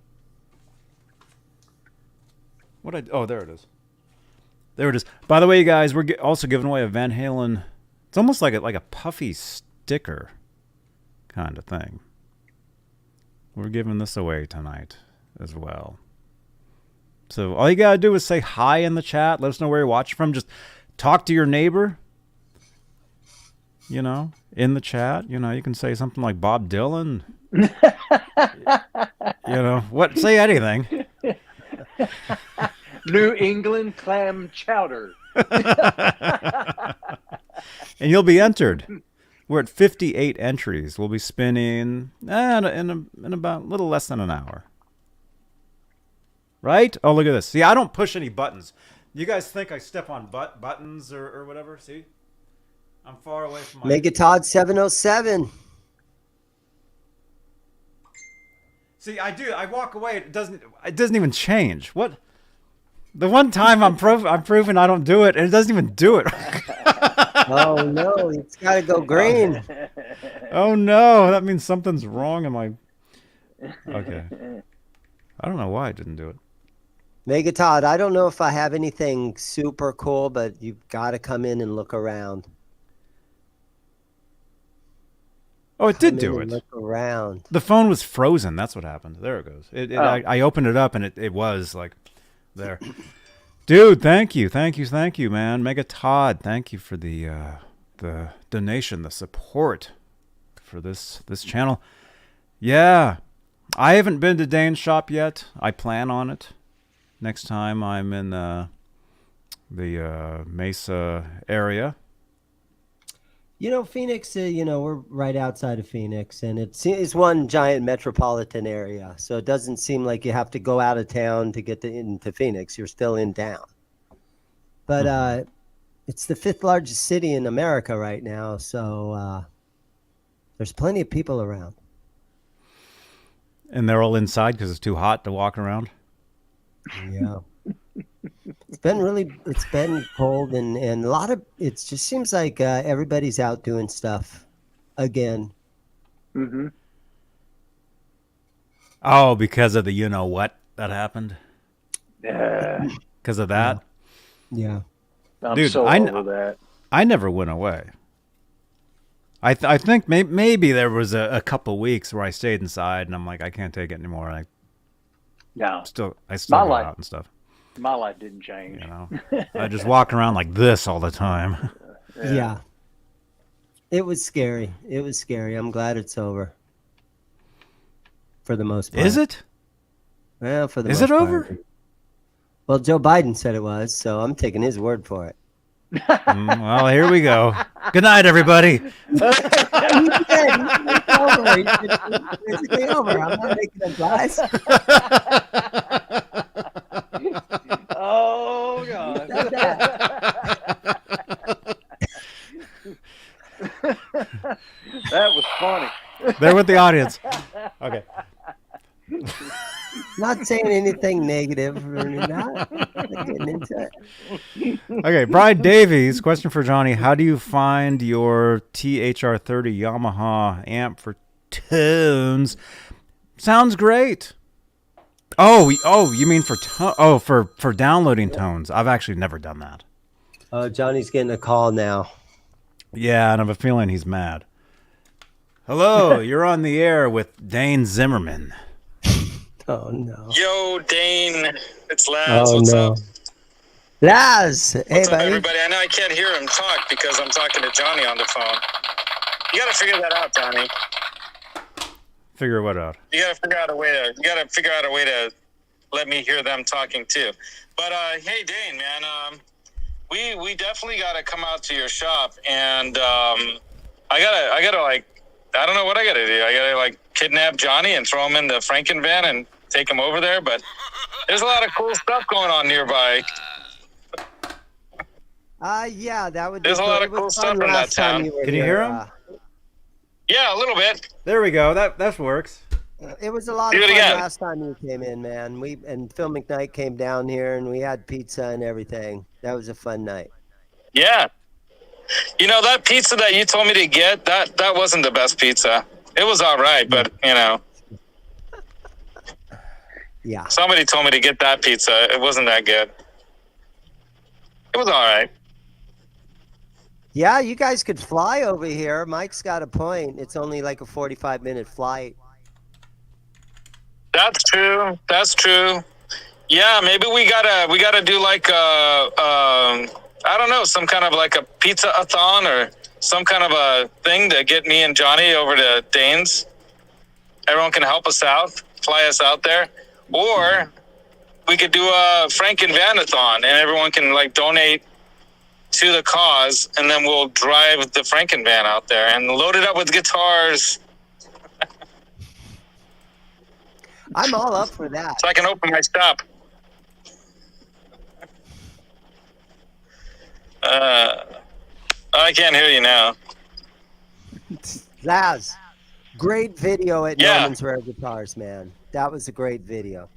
Oh, there it is. There it is. By the way, you guys, we're also giving away a Van Halen. It's almost like a puffy sticker kind of thing. We're giving this away tonight as well. So all you got to do is say hi in the chat. Let us know where you're watching from. Just talk to your neighbor, in the chat. You can say something like Bob Dylan. What? Say anything. New England clam chowder. And you'll be entered. We're at 58 entries. We'll be spinning in about a little less than an hour. Right? Oh, look at this. See, I don't push any buttons. You guys think I step on buttons or whatever? See? I'm far away from my... Megatod 707. See, I do. I walk away. It doesn't even change. What? The one time I'm proving I don't do it, and it doesn't even do it. Oh no, it's got to go green. Oh no, that means something's wrong in my... Okay. I don't know why I didn't do it. Megatod, I don't know if I have anything super cool, but you've got to come in and look around. Oh, it did do it. Look around. The phone was frozen. That's what happened. There it goes. I opened it up, and it was like there. Dude, thank you, man. Mega Todd, thank you for the donation, the support for this channel. Yeah, I haven't been to Dane's shop yet. I plan on it. Next time I'm in the Mesa area. You know, Phoenix, we're right outside of Phoenix, and it's one giant metropolitan area. So it doesn't seem like you have to go out of town to get into Phoenix. You're still in town. But it's the 5th largest city in America right now. So there's plenty of people around. And they're all inside because it's too hot to walk around? Yeah. It's been cold and a lot of, it just seems like everybody's out doing stuff again. Mm-hmm. Oh, because of the you-know-what that happened? Yeah. Because of that? Yeah. I'm Dude, so over that. I never went away. I think maybe there was a couple weeks where I stayed inside and I'm like, I can't take it anymore. And I still go out and stuff. My life didn't change. You know, I just walk around like this all the time. Yeah. It was scary. I'm glad it's over. For the most part. Is it? Well, for the most part. Is it over? Well, Joe Biden said it was, so I'm taking his word for it. Well, here we go. Good night, everybody. It's over. I'm not making them guys. Oh, God. That was funny. They're with the audience. Okay. Not saying anything negative. Not getting into it. Okay, Brian Davies, question for Johnny. How do you find your THR30 Yamaha amp for tunes? Sounds great. Oh, you mean for downloading tones? I've actually never done that. Oh, Johnny's getting a call now. Yeah, and I have a feeling he's mad. Hello, you're on the air with Dane Zimmerman. Oh no. Yo, Dane, it's Laz. Oh, What's no. up? Laz, hey What's up, buddy. everybody? I know I can't hear him talk because I'm talking to Johnny on the phone. You got to figure that out, Johnny. Figure what out? You got to figure out a way to let me hear them talking too. But hey, Dane, man, we definitely got to come out to your shop, and I gotta like, I don't know what I gotta do. I gotta like kidnap Johnny and throw him in the Franken van and take him over there. But there's a lot of cool stuff going on nearby. Yeah, that would. There's a lot of cool stuff in that town. Can you hear him? Yeah, a little bit. There we go. That works. It was a lot of fun last time you came in, man. And Phil McKnight came down here, and we had pizza and everything. That was a fun night. Yeah. You know, that pizza that you told me to get, that wasn't the best pizza. It was all right, but, you know. Yeah. Somebody told me to get that pizza. It wasn't that good. It was all right. Yeah, you guys could fly over here. Mike's got a point. It's only like a 45-minute flight. That's true. Yeah, maybe we gotta do like I don't know, some kind of like a pizza-a-thon or some kind of a thing to get me and Johnny over to Dane's. Everyone can help us out, fly us out there. Or we could do a Franken Van-a-thon and everyone can like donate to the cause, and then we'll drive the Franken van out there and load it up with guitars. I'm all up for that. So I can open my shop. I can't hear you now. Laz, great video at Yeah. Norman's Rare Guitars, man. That was a great video.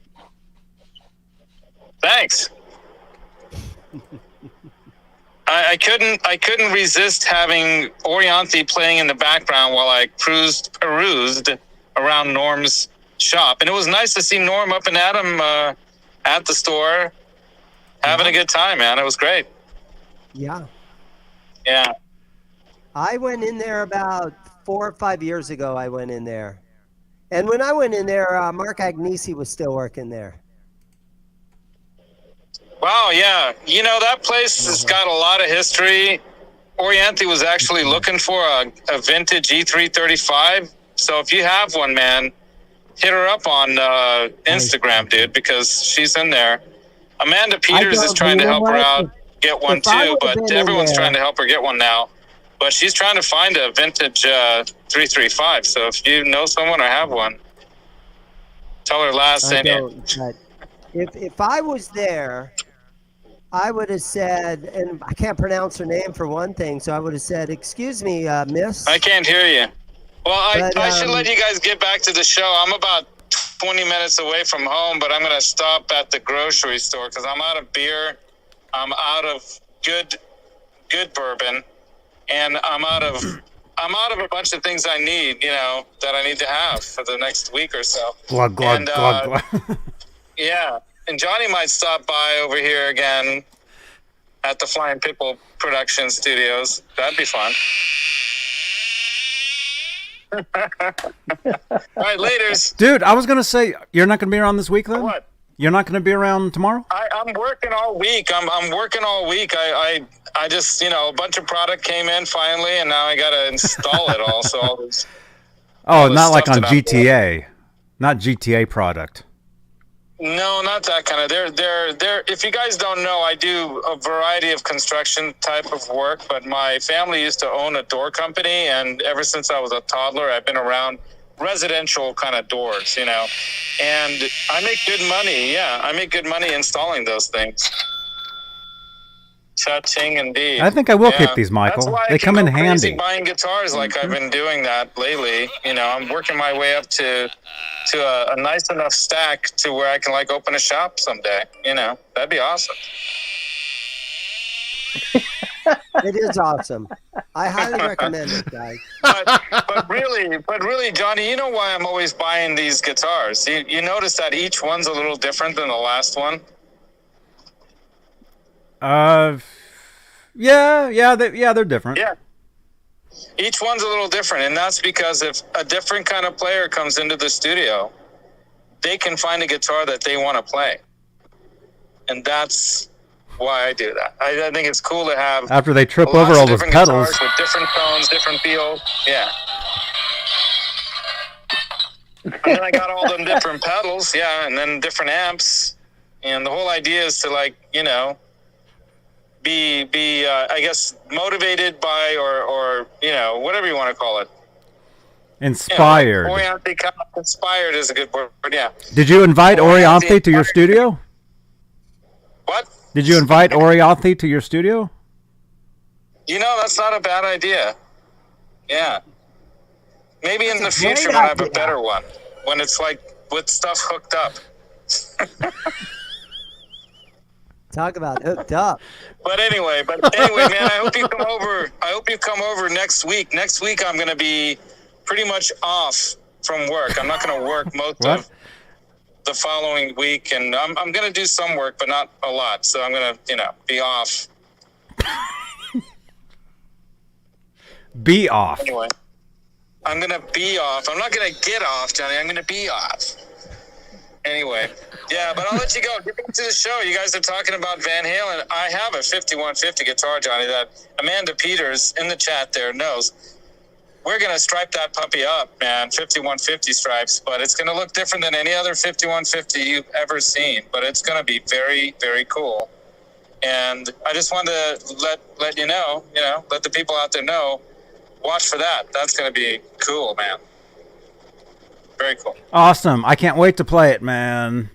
Thanks. I couldn't resist having Orianthi playing in the background while I perused around Norm's shop, and it was nice to see Norm up and at him at the store, having a good time, man. It was great. Yeah. Yeah. I went in there about 4 or 5 years ago. I went in there. And when I went in there, Mark Agnesi was still working there. Wow, yeah. You know, that place has got a lot of history. Orianthi was actually looking for a vintage E335. So if you have one, man, hit her up on Instagram, dude, because she's in there. Amanda Peters is trying to help her out get one too, but everyone's trying to help her get one now. But she's trying to find a vintage 335. So if you know someone or have one, tell her last I in it. don't, but if I was there, I would have said, and I can't pronounce her name for one thing, so I would have said, "Excuse me, miss." I can't hear you. Well, I should let um, you guys get back to the show. I'm about 20 minutes away from home, but I'm going to stop at the grocery store because I'm out of beer. I'm out of good bourbon, and I'm out of a bunch of things I need, you know, that I need to have for the next week or so. Glug, glug, And, glug, glug. Yeah, and Johnny might stop by over here again at the Flying Pitbull Production Studios. That'd be fun. All right, laters. Dude, I was going to say, you're not going to be around this week, then? What? You're not going to be around tomorrow? I'm working all week. I'm working all week. I just, you know, a bunch of product came in finally, and now I got to install it all. So all this, Oh, the not like stuff on that I'm GTA. Not GTA product. no, not that kind of. They're. If you guys don't know, I do a variety of construction type of work. But my family used to own a door company, and ever since I was a toddler, I've been around residential kind of doors, you know. And I make good money. Yeah, I make good money installing those things. Cha-ching indeed. I think I will Yeah. keep these, Michael. That's why I They can come in go crazy handy. buying guitars like I've been doing that lately. You know, I'm working my way up to a nice enough stack to where I can like open a shop someday. You know, that'd be awesome. It is awesome. I highly recommend it, guys. But really, Johnny, you know why I'm always buying these guitars? You notice that each one's a little different than the last one. They're different. Yeah. Each one's a little different, and that's because if a different kind of player comes into the studio, they can find a guitar that they want to play. And that's why I do that. I think it's cool to have After they trip lots over of all those different pedals. guitars with different tones, different feels. Yeah. And then I got all them different pedals, yeah, and then different amps. And the whole idea is to, like, you know, be I guess motivated by or you know, whatever you want to call it. Inspired. You know, Orianthi, kind of inspired is a good word, yeah. Did you invite Orianthi Orianthi to your studio? What? Did you invite Orianthi to your studio? You know, that's not a bad idea. Yeah. Maybe in the That's a great future when I have a idea. better one. When it's like with stuff hooked up. Talk about hooked up. But anyway, man, I hope you come over. I hope you come over next week. Next week I'm going to be pretty much off from work. I'm not going to work most What? of the following week, and I'm going to do some work, but not a lot. So I'm going to, you know, be off. Be off. Anyway, I'm going to be off. I'm not going to get off, Johnny. I'm going to be off. Anyway, yeah, but I'll let you go. Get back to the show. You guys are talking about Van Halen. I have a 5150 guitar, Johnny, that Amanda Peters in the chat there knows. We're going to stripe that puppy up, man, 5150 stripes, but it's going to look different than any other 5150 you've ever seen, but it's going to be very, very cool. And I just wanted to let you know, let the people out there know, watch for that. That's going to be cool, man. Very cool. Awesome. I can't wait to play it, man.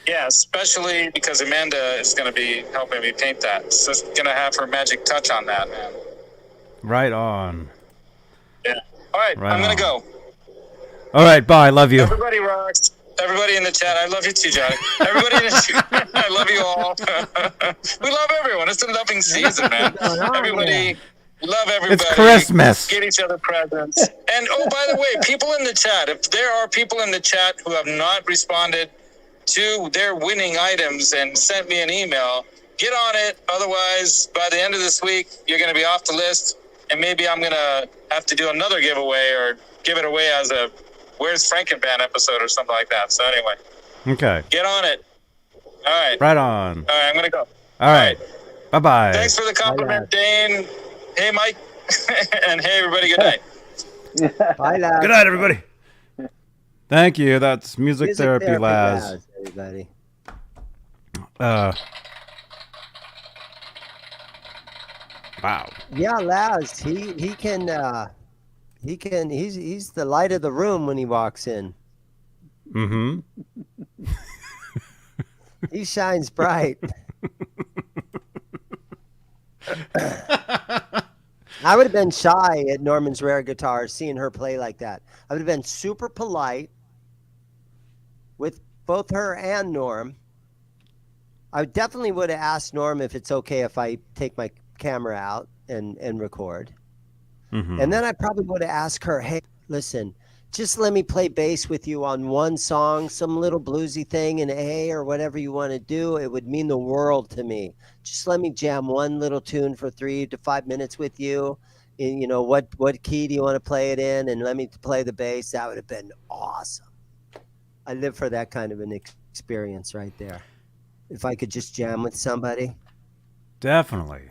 Yeah, especially because Amanda is going to be helping me paint that. So it's going to have her magic touch on that, man. Right on. Yeah. All right, Right I'm going on. to go. All right, bye. Love you. Everybody rocks. Everybody in the chat, I love you too, Johnny. Everybody in the chat, I love you all. We love everyone. It's a loving season, man. Everybody, love everybody. It's Christmas. Get each other presents. And, oh, by the way, people in the chat, if there are people in the chat who have not responded to their winning items and sent me an email, get on it. Otherwise, by the end of this week, you're going to be off the list. And maybe I'm going to have to do another giveaway or give it away as a Where's Frankenband episode or something like that. So anyway, Okay. get on it. All right. Right on. All right, I'm going to go. All right. Bye-bye. Thanks for the compliment, Dane. Hey, Mike. And hey, everybody, good night. Bye, Laz. Good night, everybody. Thank you. That's Music Therapy Laz. Everybody. Wow. Yeah, Laz. He can. He's the light of the room when he walks in. Mm-hmm. He shines bright. I would have been shy at Norman's Rare Guitar seeing her play like that. I would have been super polite with both her and Norm. I definitely would have asked Norm if it's okay if I take my camera out and record. Mm-hmm. And then I probably would have asked her, hey, listen, just let me play bass with you on one song, some little bluesy thing in A or whatever you want to do. It would mean the world to me. Just let me jam one little tune for 3 to 5 minutes with you. And, you know, what key do you want to play it in? And let me play the bass. That would have been awesome. I live for that kind of an experience right there. If I could just jam with somebody. Definitely.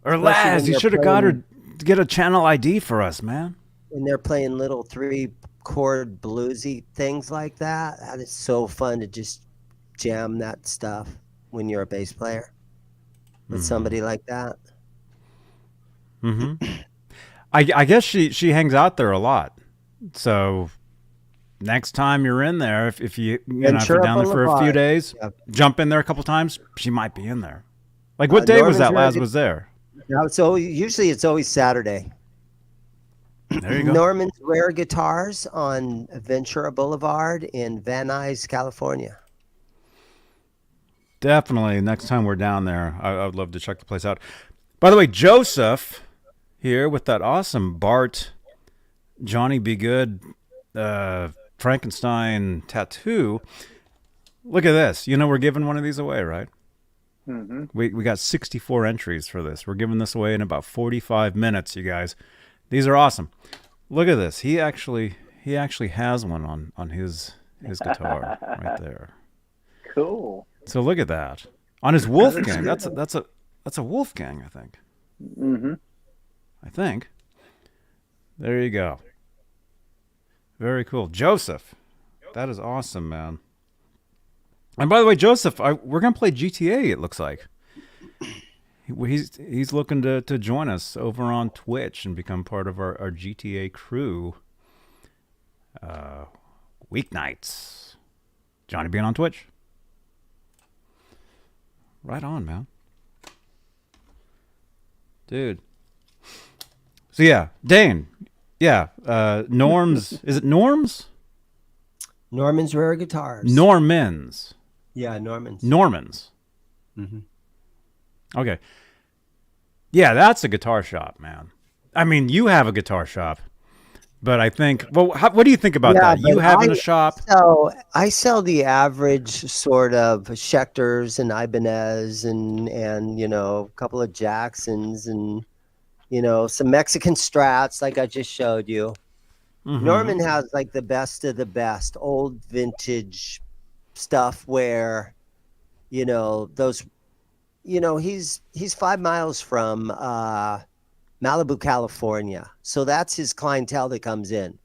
Or Especially Laz, when you you're should have got her playing- to get a channel ID for us, man. And they're playing little 3-chord bluesy things like that. That is so fun to just jam that stuff when you're a bass player with somebody like that. Mm-hmm. I guess she hangs out there a lot. So next time you're in there, if you know, if you're down there for a few days, jump in there a couple times, she might be in there. Like what day was that Laz was there? No, so usually it's always Saturday. There you go. Norman's Rare Guitars on Ventura Boulevard in Van Nuys, California. Definitely. Next time we're down there, I would love to check the place out. By the way, Joseph here with that awesome Bart, Johnny Be Good, Frankenstein tattoo. Look at this. You know we're giving one of these away, right? Mm-hmm. We got 64 entries for this. We're giving this away in about 45 minutes, you guys. These are awesome. Look at this. He actually has one on his guitar right there. Cool. So look at that. On his Wolfgang. That's a Wolfgang, I think. Mm-hmm. I think. There you go. Very cool. Joseph. That is awesome, man. And by the way, Joseph, we're going to play GTA, it looks like. He's looking to join us over on Twitch and become part of our GTA crew. Weeknights. Johnny being on Twitch. Right on, man. Dude. So yeah, Dane. Yeah, Norm's. Is it Norm's? Norman's Rare Guitars. Norman's. Yeah, Norman's. Normans. Mm-hmm. Okay. Yeah, that's a guitar shop, man. I mean, you have a guitar shop, but I think. Well, what do you think about that? You having a shop? So I sell the average sort of Schecters and Ibanez and you know a couple of Jacksons and you know some Mexican Strats like I just showed you. Mm-hmm. Norman has like the best of the best old vintage stuff where, you know, those, you know, he's 5 miles from Malibu, California. So that's his clientele that comes in.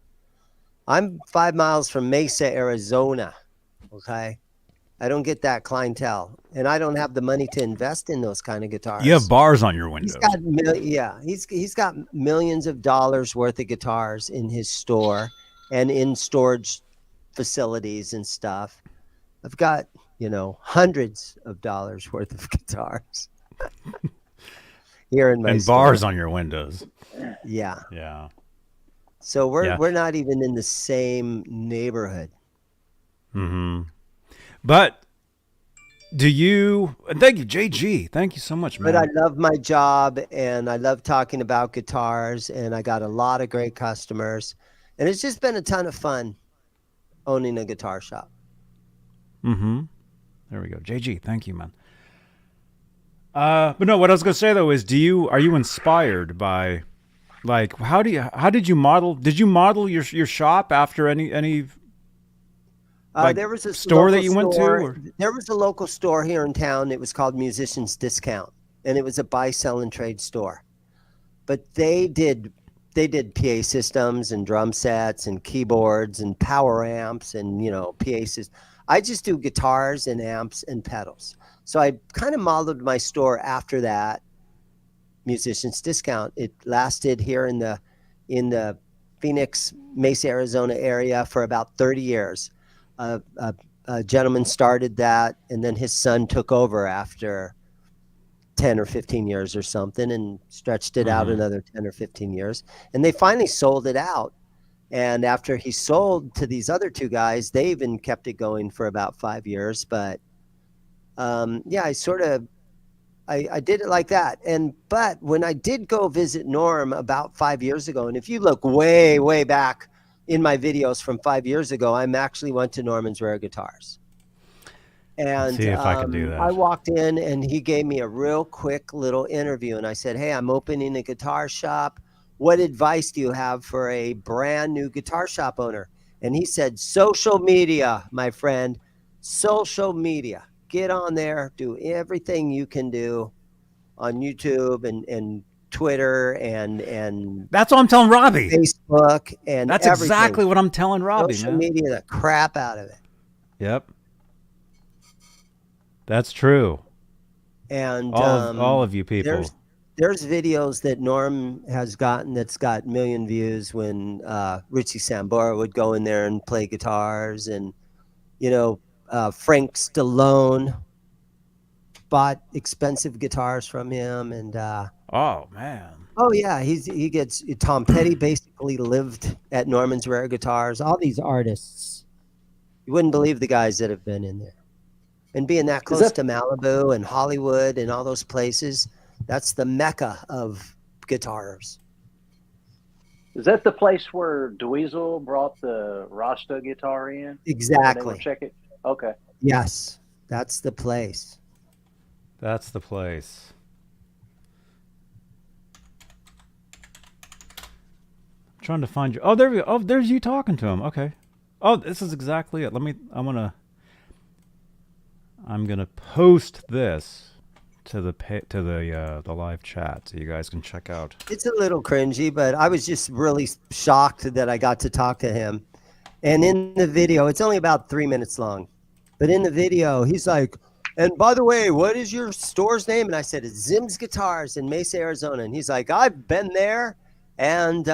I'm 5 miles from Mesa, Arizona. Okay. I don't get that clientele, and I don't have the money to invest in those kind of guitars. You have bars on your windows. He's got millions of dollars worth of guitars in his store and in storage facilities and stuff. I've got, hundreds of dollars worth of guitars here in my and store. bars on your windows. Yeah. Yeah. So we're not even in the same neighborhood. Mm-hmm. But do you? And thank you, JG. Thank you so much, man. But I love my job, and I love talking about guitars, and I got a lot of great customers, and it's just been a ton of fun owning a guitar shop. Mm-hmm. There we go, JG. Thank you, man. But no, what I was gonna say though is, are you inspired by, like, how did you model? Did you model your shop after any? Like, there was a store that you went to? Or? There was a local store here in town. It was called Musicians Discount, and it was a buy, sell, and trade store. But they did PA systems and drum sets and keyboards and power amps and PA systems. I just do guitars and amps and pedals. So I kind of modeled my store after that. Musicians Discount. It lasted here in the Phoenix, Mesa, Arizona area for about 30 years. A gentleman started that, and then his son took over after 10 or 15 years or something, and stretched it out another 10 or 15 years. And they finally sold it out. And after he sold to these other two guys, they even kept it going for about 5 years. But I did it like that. But when I did go visit Norm about 5 years ago, and if you look way, way back in my videos from 5 years ago, I actually went to Norman's Rare Guitars. And see if I can do that. I walked in, and he gave me a real quick little interview, and I said, "Hey, I'm opening a guitar shop. What advice do you have for a brand new guitar shop owner?" And he said, "Social media, my friend, social media. Get on there, do everything you can do on YouTube and Twitter and that's what I'm telling Robbie. Facebook and that's everything. Exactly what I'm telling Robbie. Social man. media the crap out of it. Yep, that's true. And all of you people. There's videos that Norm has gotten that's got million views when Richie Sambora would go in there and play guitars, and Frank Stallone bought expensive guitars from him, and oh man. Oh yeah, he gets Tom Petty basically lived at Norman's Rare Guitars. All these artists, you wouldn't believe the guys that have been in there, and being that close to Malibu and Hollywood and all those places, that's the mecca of guitars. Is that the place where Dweezil brought the Rasta guitar in? Exactly. Check it. Okay. Yes, that's the place. That's the place. I'm trying to find you. Oh, there we go. Oh, there's you talking to him. Okay. Oh, this is exactly it. I'm gonna post this to the live chat so you guys can check out. It's a little cringy, but I was just really shocked that I got to talk to him. And in the video, it's only about 3 minutes long, but in the video, he's like, "And by the way, what is your store's name?" And I said, "It's Zimm's Guitars in Mesa, Arizona." And he's like, "I've been there. And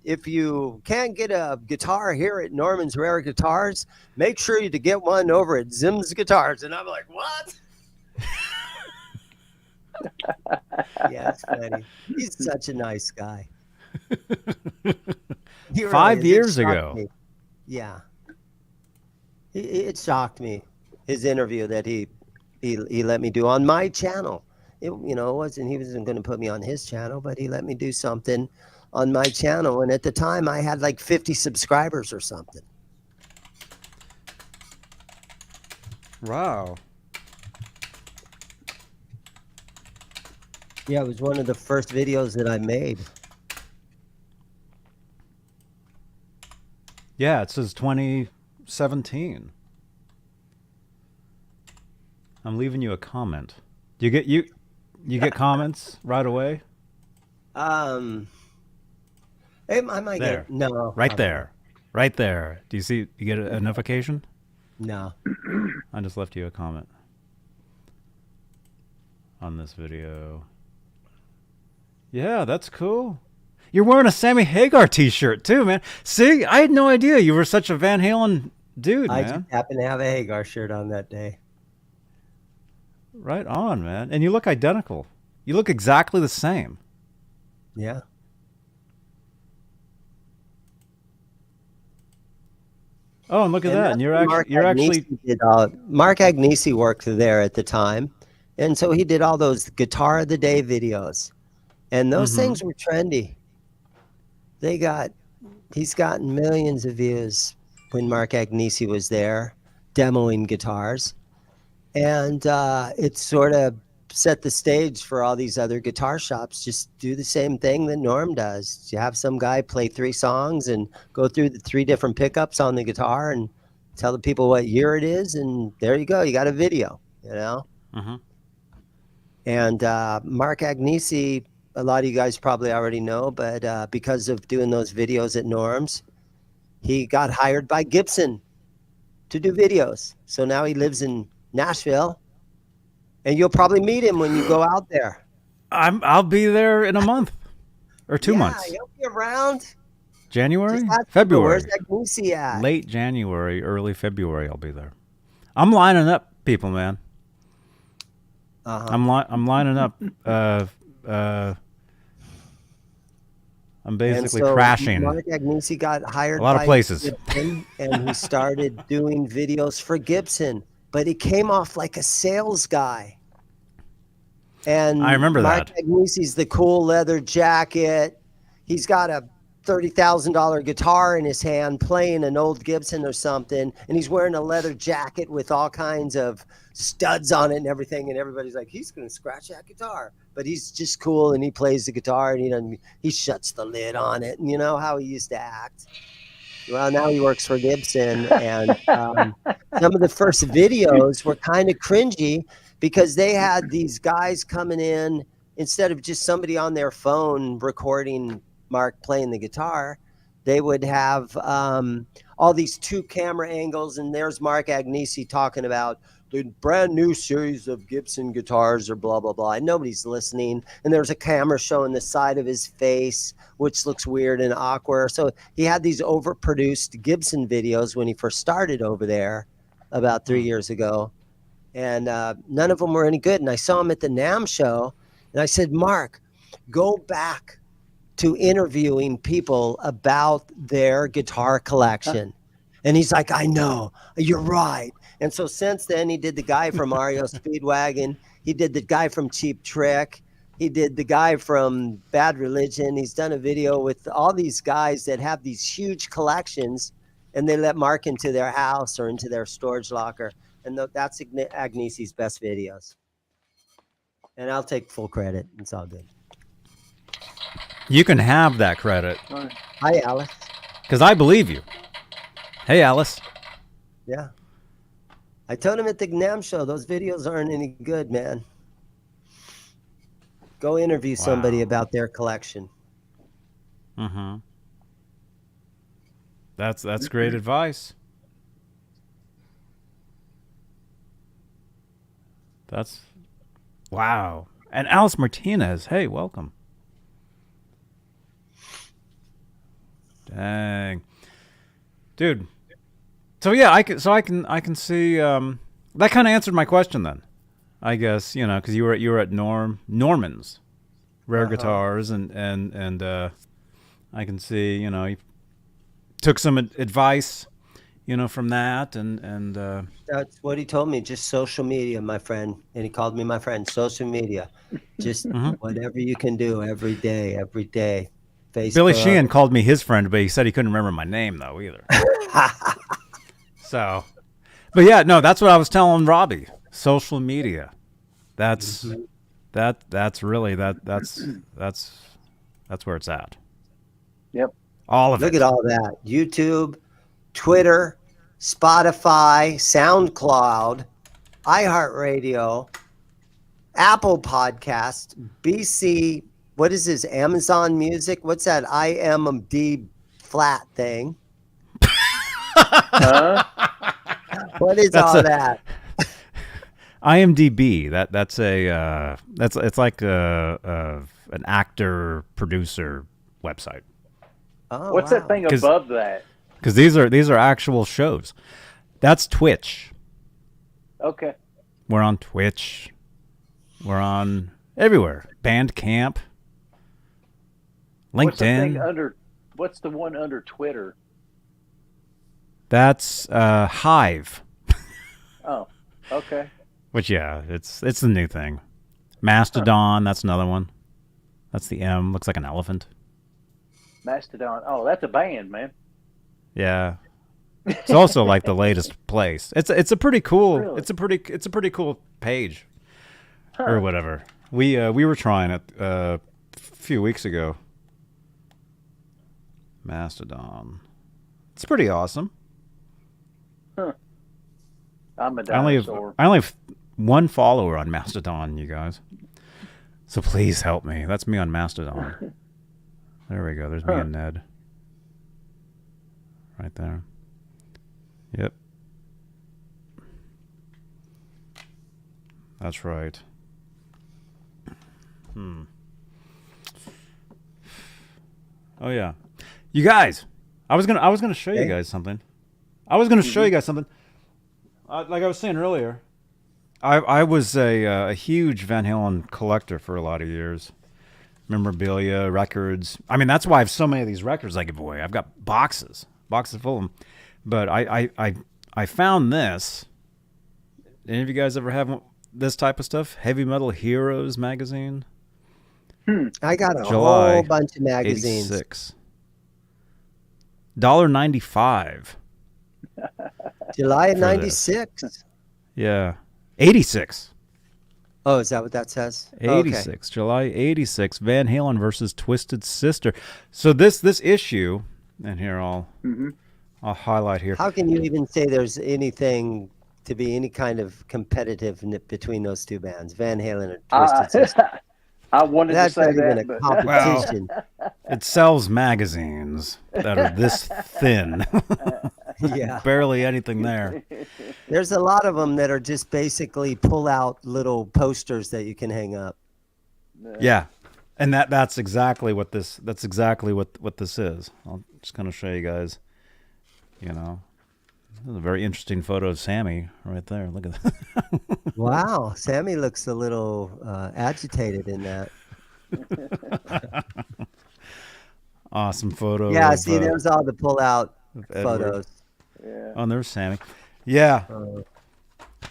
if you can't get a guitar here at Norman's Rare Guitars, make sure you to get one over at Zimm's Guitars." And I'm like, "What?" Yeah, it's funny. He's such a nice guy. 5 years ago. Me. Yeah. It shocked me, his interview that he let me do on my channel. He wasn't going to put me on his channel, but he let me do something on my channel. And at the time, I had like 50 subscribers or something. Wow. Yeah, it was one of the first videos that I made. Yeah, it says 2017. I'm leaving you a comment. Do you get comments right away? I might there. get no. Right there. Right there. Do you see? You get a notification? No. I just left you a comment on this video. Yeah, that's cool. You're wearing a Sammy Hagar t-shirt too, man. See, I had no idea you were such a Van Halen dude, I man. just happened to have a Hagar shirt on that day. Right on, man. And you look identical. You look exactly the same. Yeah. Oh, and look at that. And you're actually Mark Agnesi worked there at the time. And so he did all those Guitar of the Day videos. And those things were trendy. He's gotten millions of views when Mark Agnesi was there demoing guitars. And it sort of set the stage for all these other guitar shops. Just do the same thing that Norm does. You have some guy play 3 songs and go through the 3 different pickups on the guitar and tell the people what year it is. And there you go. You got a video, you know? And Mark Agnesi, a lot of you guys probably already know, but because of doing those videos at Norm's, he got hired by Gibson to do videos. So now he lives in Nashville, and you'll probably meet him when you go out there. I'll be there in a month or 2 months. He'll be around. January? February. Where's Agnesi at? Late January, early February, I'll be there. I'm lining up, people, man. I'm lining up. I'm basically crashing. Mark Agnesi got hired a lot of places, Gibson, and he started doing videos for Gibson. But he came off like a sales guy. And I remember Mark that. Agnesi's the cool leather jacket. He's got a $30,000 guitar in his hand playing an old Gibson or something, and he's wearing a leather jacket with all kinds of studs on it and everything, and everybody's like, he's going to scratch that guitar. But he's just cool, and he plays the guitar, and he shuts the lid on it, and you know how he used to act. Well, now he works for Gibson, and some of the first videos were kind of cringy because they had these guys coming in instead of just somebody on their phone recording Mark playing the guitar. They would have all these 2 camera angles, and there's Mark Agnesi talking about the brand new series of Gibson guitars or blah, blah, blah. And nobody's listening. And there's a camera showing the side of his face, which looks weird and awkward. So he had these overproduced Gibson videos when he first started over there about 3 years ago. And none of them were any good. And I saw him at the NAMM show, and I said, Mark, go back to interviewing people about their guitar collection. And he's like, I know, you're right. And so since then, he did the guy from REO Speedwagon. He did the guy from Cheap Trick. He did the guy from Bad Religion. He's done a video with all these guys that have these huge collections, and they let Mark into their house or into their storage locker. And that's Agnesi's best videos. And I'll take full credit. It's all good. You can have that credit. Hi, Alice. Because I believe you. Hey, Alice. Yeah. I told him at the NAMM show, those videos aren't any good, man. Go interview somebody about their collection. That's great advice. That's wow. And Alice Martinez, hey, welcome. Dang, dude. So yeah, I can see that kind of answered my question then. I guess because you were at Norman's Rare Guitars and I can see you took some advice from that and that's what he told me. Just social media, my friend, and he called me my friend. Social media, just whatever you can do every day. Facebook. Billy Sheehan called me his friend, but he said he couldn't remember my name though either. So, but yeah, no, that's what I was telling Robbie. Social media, that's really that's where it's at. Yep. All of it. Look at all that. YouTube, Twitter, Spotify, SoundCloud, iHeartRadio, Apple Podcast, BC. What is this? Amazon Music? What's that? IMD flat thing? What is all that? IMDb. It's like an actor producer website. Oh, What's wow. that thing above that? Because these are actual shows. That's Twitch. Okay. We're on Twitch. We're on everywhere. Bandcamp. LinkedIn. What's the one under Twitter? That's Hive. Oh, okay. Which it's the new thing. Mastodon. That's another one. That's the M. Looks like an elephant. Mastodon. Oh, that's a band, man. Yeah. It's also like the latest place. It's a pretty cool. Really? It's a pretty cool page, Huh. or whatever. We were trying it a few weeks ago. Mastodon. It's pretty awesome. Huh. I'm a I only dinosaur. have one follower on Mastodon, you guys. So please help me. That's me on Mastodon. There we go. There's me and Ned. Right there. Yep. That's right. Oh yeah. You guys, I was gonna show you guys something. Like I was saying earlier, I was a huge Van Halen collector for a lot of years. Memorabilia, records. I mean, that's why I have so many of these records I give away. I've got boxes full of them. But I found this. Any of you guys ever have this type of stuff? Heavy Metal Heroes magazine. I got a July whole bunch of magazines. 86. $1.95. July of For '96. Yeah. 86. Oh, is that what that says? 86. July 86. Van Halen versus Twisted Sister. So this issue, and here I'll highlight here. How can you even say there's anything to be any kind of competitive between those two bands, Van Halen and Twisted Sister? I wanted That's to say not even that, a but competition. It sells magazines that are this thin. Yeah. Barely anything there. There's a lot of them that are just basically pull out little posters that you can hang up. Yeah. And that's exactly what this is. I'm just going to show you guys, This is a very interesting photo of Sammy right there. Look at that. Wow, Sammy looks a little agitated in that. Awesome photo. Yeah, of, see, there's all the pull-out Edward. photos. yeah. Oh, there's Sammy. Yeah.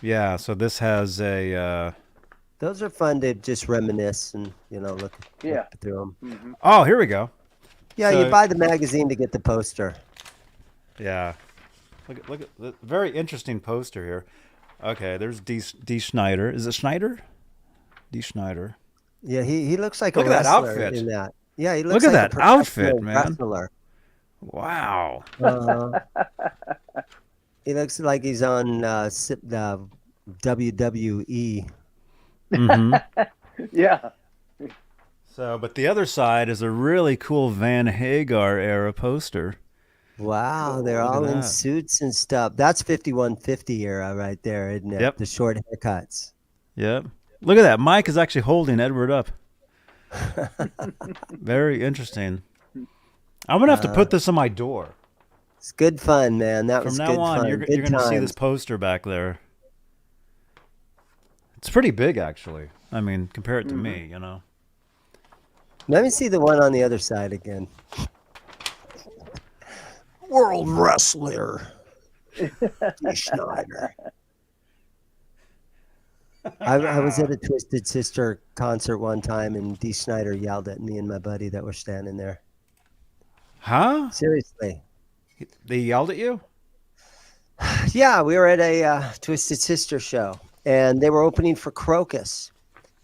Yeah, so this has a... Those are fun to just reminisce and, look through them. Oh, here we go. Yeah, So- you buy the magazine to get the poster. Yeah. Look at the very interesting poster here. Okay, there's D. Schneider. Is it Schneider? D. Schneider. Yeah, he looks like Look a at that wrestler outfit. in that. Yeah, he Look looks at like that a outfit, professional man. wrestler. Wow. He looks like he's on the WWE. Yeah. So, but the other side is a really cool Van Hagar era poster. Wow, they're Look at all in that. suits and stuff. That's 5150 era right there, isn't it? Yep. The short haircuts. Yep. Look at that. Mike is actually holding Edward up. Very interesting. I'm going to have to put this on my door. It's good fun, man. That From was now good on, fun. you're Good going to see this times. poster back there. It's pretty big, actually. I mean, compare it to me, Let me see the one on the other side again. World wrestler. D. Schneider. I was at a Twisted Sister concert one time, and D. Schneider yelled at me and my buddy that were standing there. Huh? Seriously. They yelled at you? Yeah, we were at a Twisted Sister show, and they were opening for Crocus,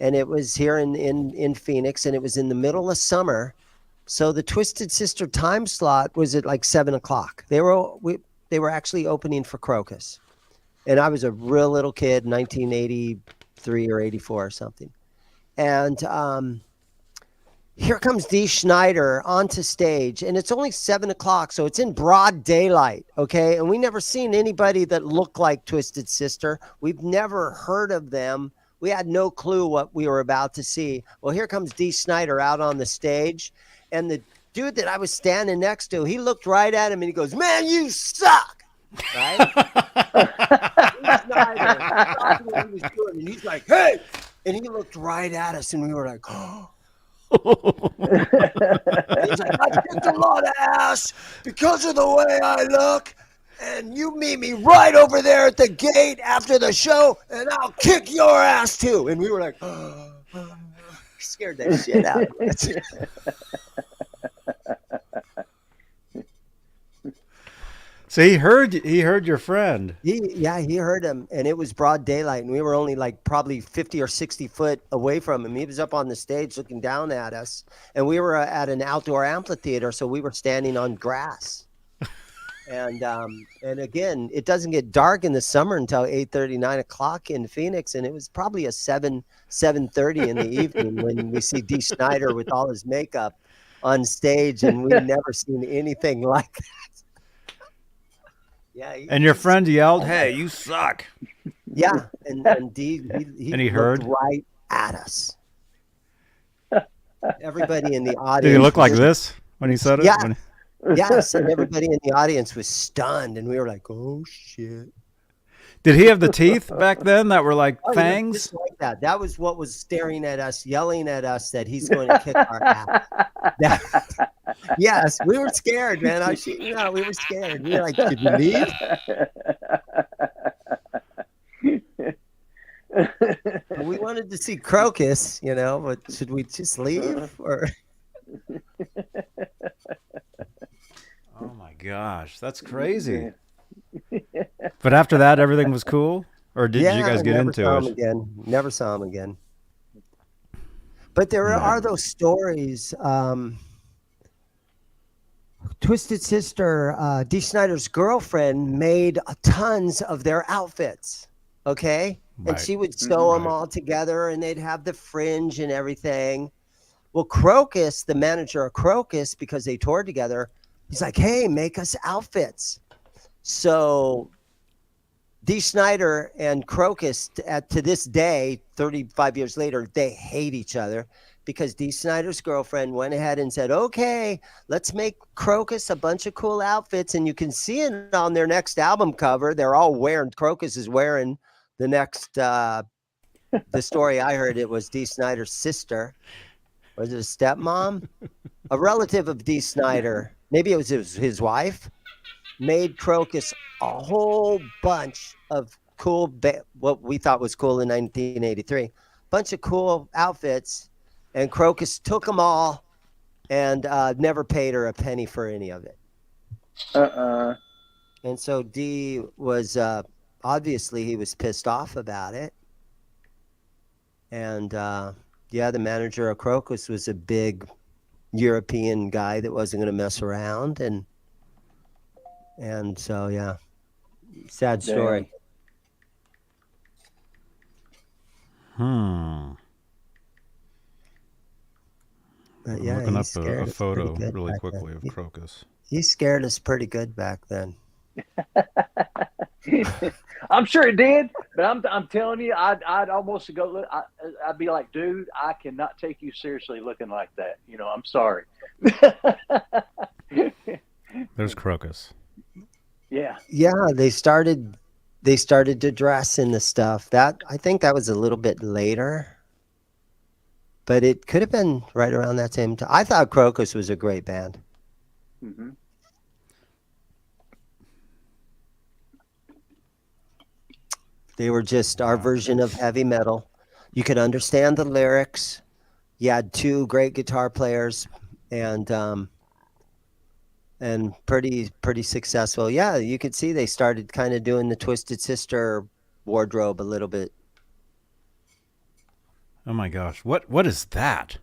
and it was here in Phoenix, and it was in the middle of summer. So the Twisted Sister time slot was at like 7:00. They were actually opening for Crocus, and I was a real little kid, 1983 or 84 or something, and here comes Dee Schneider onto stage, and it's only 7 o'clock, so it's in broad daylight, okay? And we never seen anybody that looked like Twisted Sister. We've never heard of them. We had no clue what we were about to see. Well, here comes Dee Schneider out on the stage, and the dude that I was standing next to, he looked right at him and he goes, "Man, you suck!" Right? Dee Schneider, that's what he was doing, and he's like, "Hey!" And he looked right at us, and we were like, "Oh." He's like, "I kicked a lot of ass because of the way I look, and you meet me right over there at the gate after the show, and I'll kick your ass too." And we were like, scared that shit out of us. So he heard your friend. He heard him, and it was broad daylight, and we were only like probably 50 or 60 foot away from him. He was up on the stage looking down at us, and we were at an outdoor amphitheater, so we were standing on grass. And again, it doesn't get dark in the summer until 8:30, 9 o'clock in Phoenix, and it was probably a 7:30 in the evening when we see Dee Schneider with all his makeup on stage, and we've never seen anything like that. Yeah, And your friend yelled, "Hey, you suck!" Yeah, and Dee, he And he looked heard? right at us. Everybody in the audience. Did he look like was- this when he said it? Yeah. When- Yes, and everybody in the audience was stunned, and we were like, "Oh shit!" Did he have the teeth back then that were like Oh, he looked fangs? just like that. That was what was staring at us, yelling at us that he's going to kick our ass. Yes, we were scared, man. We were scared. We were like, "Did we leave?" We wanted to see Crocus, but should we just leave or? Oh my gosh, that's crazy. But after that, everything was cool? Or did you guys get never into saw it? him again. Never saw him again. But there are those stories. Twisted Sister, Dee Schneider's girlfriend, made tons of their outfits. Okay, and Right. she would sew them all together, and they'd have the fringe and everything. Well, Crocus, the manager of Crocus, because they toured together, he's like, "Hey, make us outfits." So Dee Schneider and Crocus, to this day, 35 years later, they hate each other because Dee Schneider's girlfriend went ahead and said, "Okay, let's make Crocus a bunch of cool outfits." And you can see it on their next album cover. They're all Crocus is wearing the next, the story I heard, it was Dee Schneider's sister. Was it a stepmom? A relative of Dee Schneider. Maybe it was his wife. Made Crocus a whole bunch of cool, what we thought was cool in 1983. Bunch of cool outfits. And Crocus took them all and never paid her a penny for any of it. And so Dee was, obviously he was pissed off about it. And the manager of Crocus was a big European guy that wasn't going to mess around. And so, yeah, sad story. But I'm yeah, looking he up scared a us photo pretty good really back quickly then. of Crocus. He scared us pretty good back then. I'm sure it did, but I'm telling you, I'd almost go look. I'd be like, "Dude, I cannot take you seriously looking like that." I'm sorry. There's Crocus. Yeah. Yeah, they started to dress in the stuff. I think that was a little bit later, but it could have been right around that same time. I thought Crocus was a great band. Mm-hmm. They were just our version of heavy metal. You could understand the lyrics. You had two great guitar players, and pretty successful. Yeah, you could see they started kind of doing the Twisted Sister wardrobe a little bit. Oh my gosh, what is that?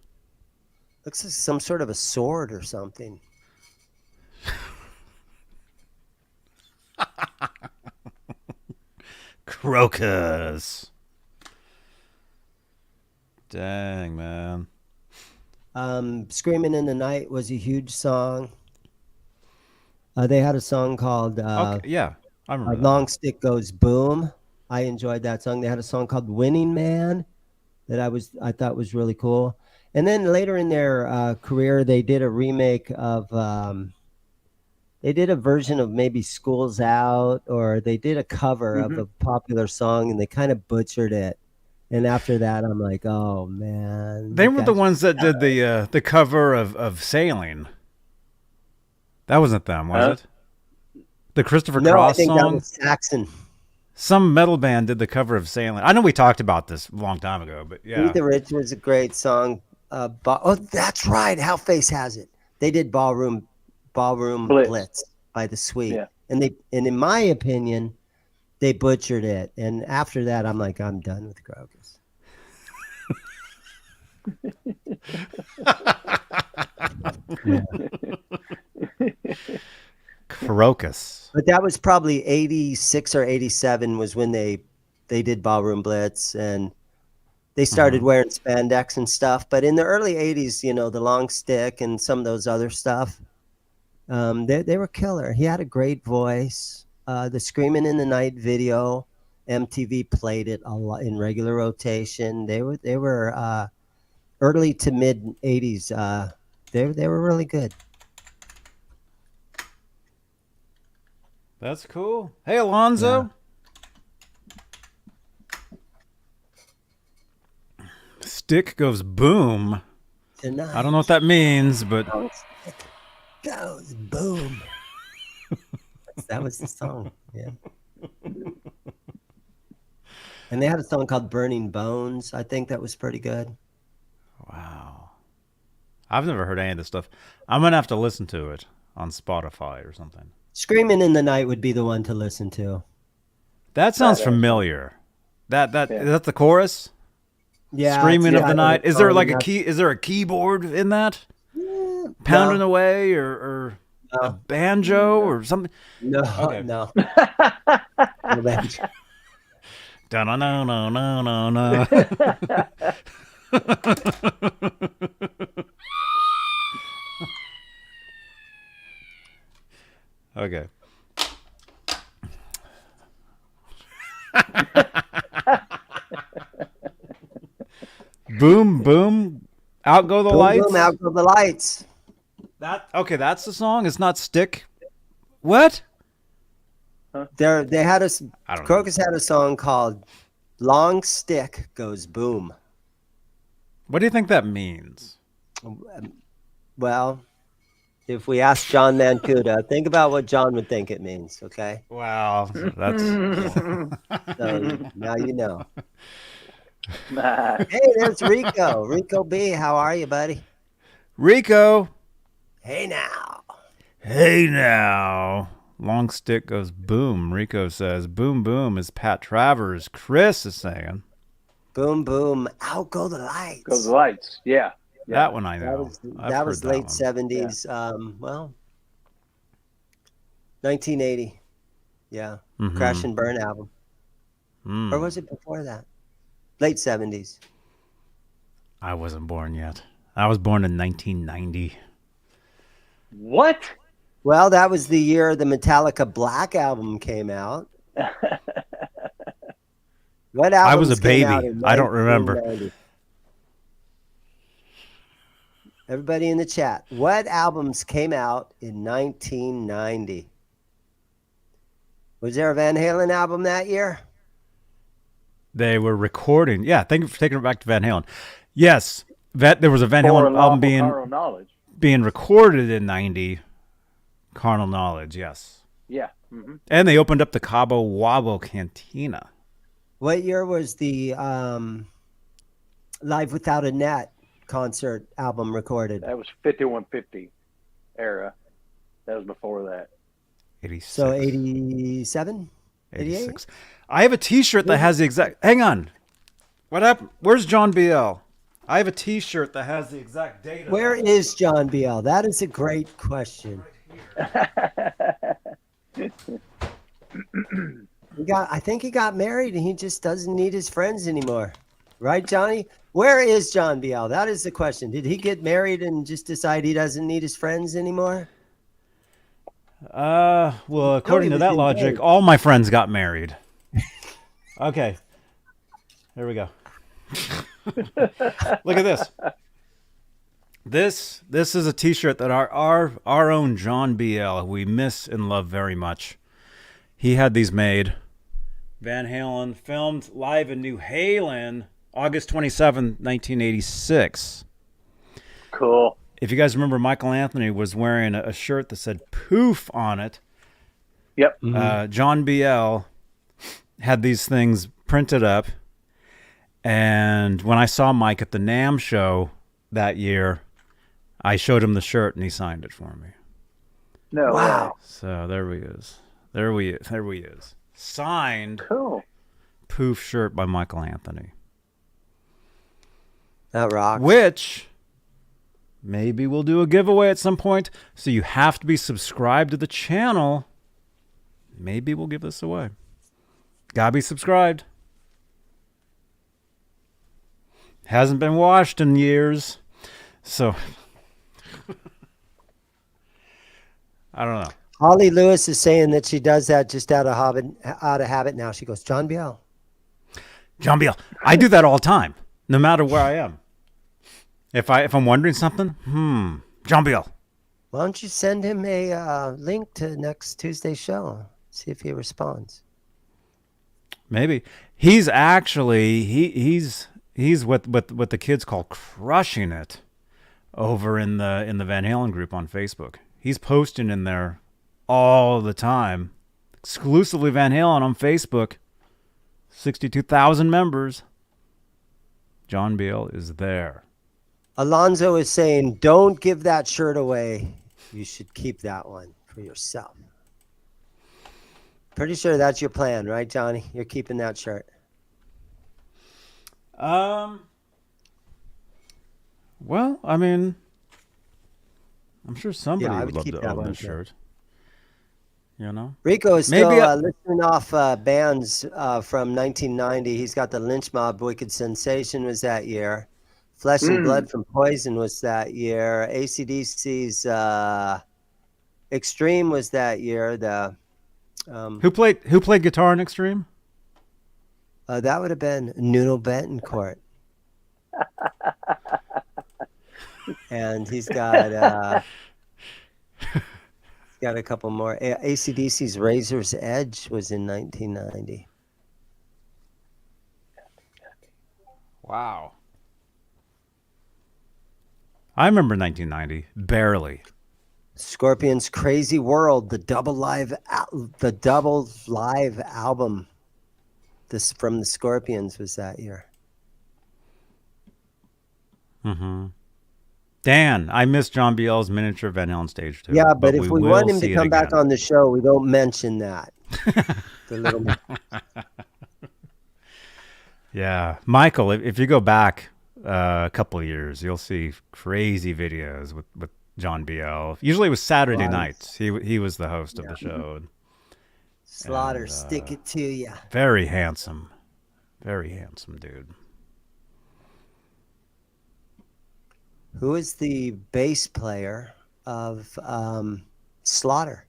Looks like some sort of a sword or something. Crocus. Dang, man. Screaming in the Night was a huge song. They had a song called Okay, yeah, I remember that. Long Stick Goes Boom. I enjoyed that song. They had a song called Winning Man that I thought was really cool. And then later in their career, they did a remake of they did a version of maybe School's Out, or they did a cover of a popular song, and they kind of butchered it. And after that, I'm like, oh man, They you were the guys- ones that did the cover of Sailing. That wasn't them, was it? The Christopher No, I Cross think that song. was Saxon. Some metal band did the cover of Sailing. I know we talked about this a long time ago, but yeah. Be the Rich was a great song. Oh, that's right. How Face Has It. They did Ballroom Blitz by the Sweet. Yeah. And in my opinion, they butchered it. And after that, I'm like, I'm done with Crocus. Crocus. But that was probably 86 or 87 was when they did Ballroom Blitz, and they started wearing spandex and stuff. But in the early 80s, the Long Stick and some of those other stuff, they were killer. He had a great voice. The Screaming in the Night video, MTV played it a lot in regular rotation. They were early to mid 80s. They were really good. That's cool. Hey, Alonzo. Stick goes boom. Tonight I don't know what that means, but goes boom. That was the song. Yeah. And they had a song called Burning Bones. I think that was pretty good. wow. I've never heard any of this stuff. I'm going to have to listen to it on Spotify or something. Screaming in the Night would be the one to listen to. That sounds familiar. Is that the chorus? Yeah. Screaming of the Night. Is there like a is there a keyboard in that? Pounding away or a banjo or something? No, Okay. no. No banjo. Da-na-na-na-na-na-na. Okay. Boom, boom. Out go the Boom, lights. boom, out go the lights. That's the song. It's not Stick. What? They had a I don't know. Crocus had a song called Long Stick Goes Boom. What do you think that means? Well, if we ask John Mancuda, think about what John would think it means, okay? Wow, that's So now you know. Nah. Hey, there's Rico. Rico B, how are you, buddy? Rico. Hey now. Hey now. Long Stick goes boom. Rico says boom boom is Pat Travers. Chris is saying Boom, boom, out go the lights. Goes the lights. Yeah. that one I know. That was late 70s. Well, 1980. Yeah. Mhm. Crash and Burn album. Mm. Or was it before that? Late 70s. I wasn't born yet. I was born in 1990. What? Well, that was the year the Metallica Black album came out. What I was albums a came out baby. in I don't remember. 1990? Everybody in the chat, what albums came out in 1990? Was there a Van Halen album that year? They were recording. Yeah, thank you for taking it back to Van Halen. Yes, there was a Van Halen album Carnal Knowledge. being recorded in 90. Carnal Knowledge, yes. Yeah. Mm-hmm. And they opened up the Cabo Wabo Cantina. What year was the Live Without a Net concert album recorded? That was 5150 era. That was before that. 86. So 87? 86. I have a T-shirt that has the exact. Hang on. What happened? Where's John BL? I have a T-shirt that has the exact date. of Where it. is John BL? That is a great question. I think he got married and he just doesn't need his friends anymore. Right, Johnny? Where is John BL? That is the question. Did he get married and just decide he doesn't need his friends anymore? Well, according he to was that logic, engaged. all my friends got married. Okay. Here we go. Look at this. This is a T-shirt that our own John BL, who we miss and love very much. He had these made. Van Halen filmed live in New Halen, August 27th, 1986. Cool. If you guys remember, Michael Anthony was wearing a shirt that said "Poof" on it. Yep. John BL had these things printed up, and when I saw Mike at the NAMM show that year, I showed him the shirt and he signed it for me. No. Wow. Way. So there he is. There he is. Signed Cool. Poof shirt by Michael Anthony. That rocks. Which maybe we'll do a giveaway at some point. So you have to be subscribed to the channel. Maybe we'll give this away. Gotta be subscribed. Hasn't been washed in years. So I don't know. Holly Lewis is saying that she does that just out of habit now. She goes, John BL. John Beal. I do that all the time, no matter where I am. If I'm wondering something, John Beal. Why don't you send him a link to next Tuesday's show? See if he responds. Maybe he's actually he's what the kids call crushing it over in the Van Halen group on Facebook. He's posting in there all the time, exclusively Van Halen on Facebook. 62,000 members. John Beal is there. Alonzo is saying, don't give that shirt away. You should keep that one for yourself. Pretty sure that's your plan, right, Johnny? You're keeping that shirt. Well, I mean, I'm sure somebody I would would love keep to that own one, this too. shirt. You know? Rico is still Maybe listening off bands from 1990. He's got the Lynch Mob, Wicked Sensation was that year. Flesh and Blood from Poison was that year. AC/DC's Extreme was that year. The who played guitar in Extreme? that would have been Nuno Betancourt. And he's got got a couple more. AC/DC's Razor's Edge was in 1990. Wow. I remember 1990 barely. Scorpions' Crazy World, the double live album. This from the Scorpions was that year. Mm-hmm. Dan, I miss John Biel's miniature Van Halen stage too. Yeah, but if we will want him see to it come back again. on the show, we don't mention that. The little Yeah, Michael, if you go back a couple of years, you'll see crazy videos with John Biel. Usually it was Saturday nights. He was the host of the show. Slaughter, stick it to ya. Very handsome dude. Who is the bass player of Slaughter?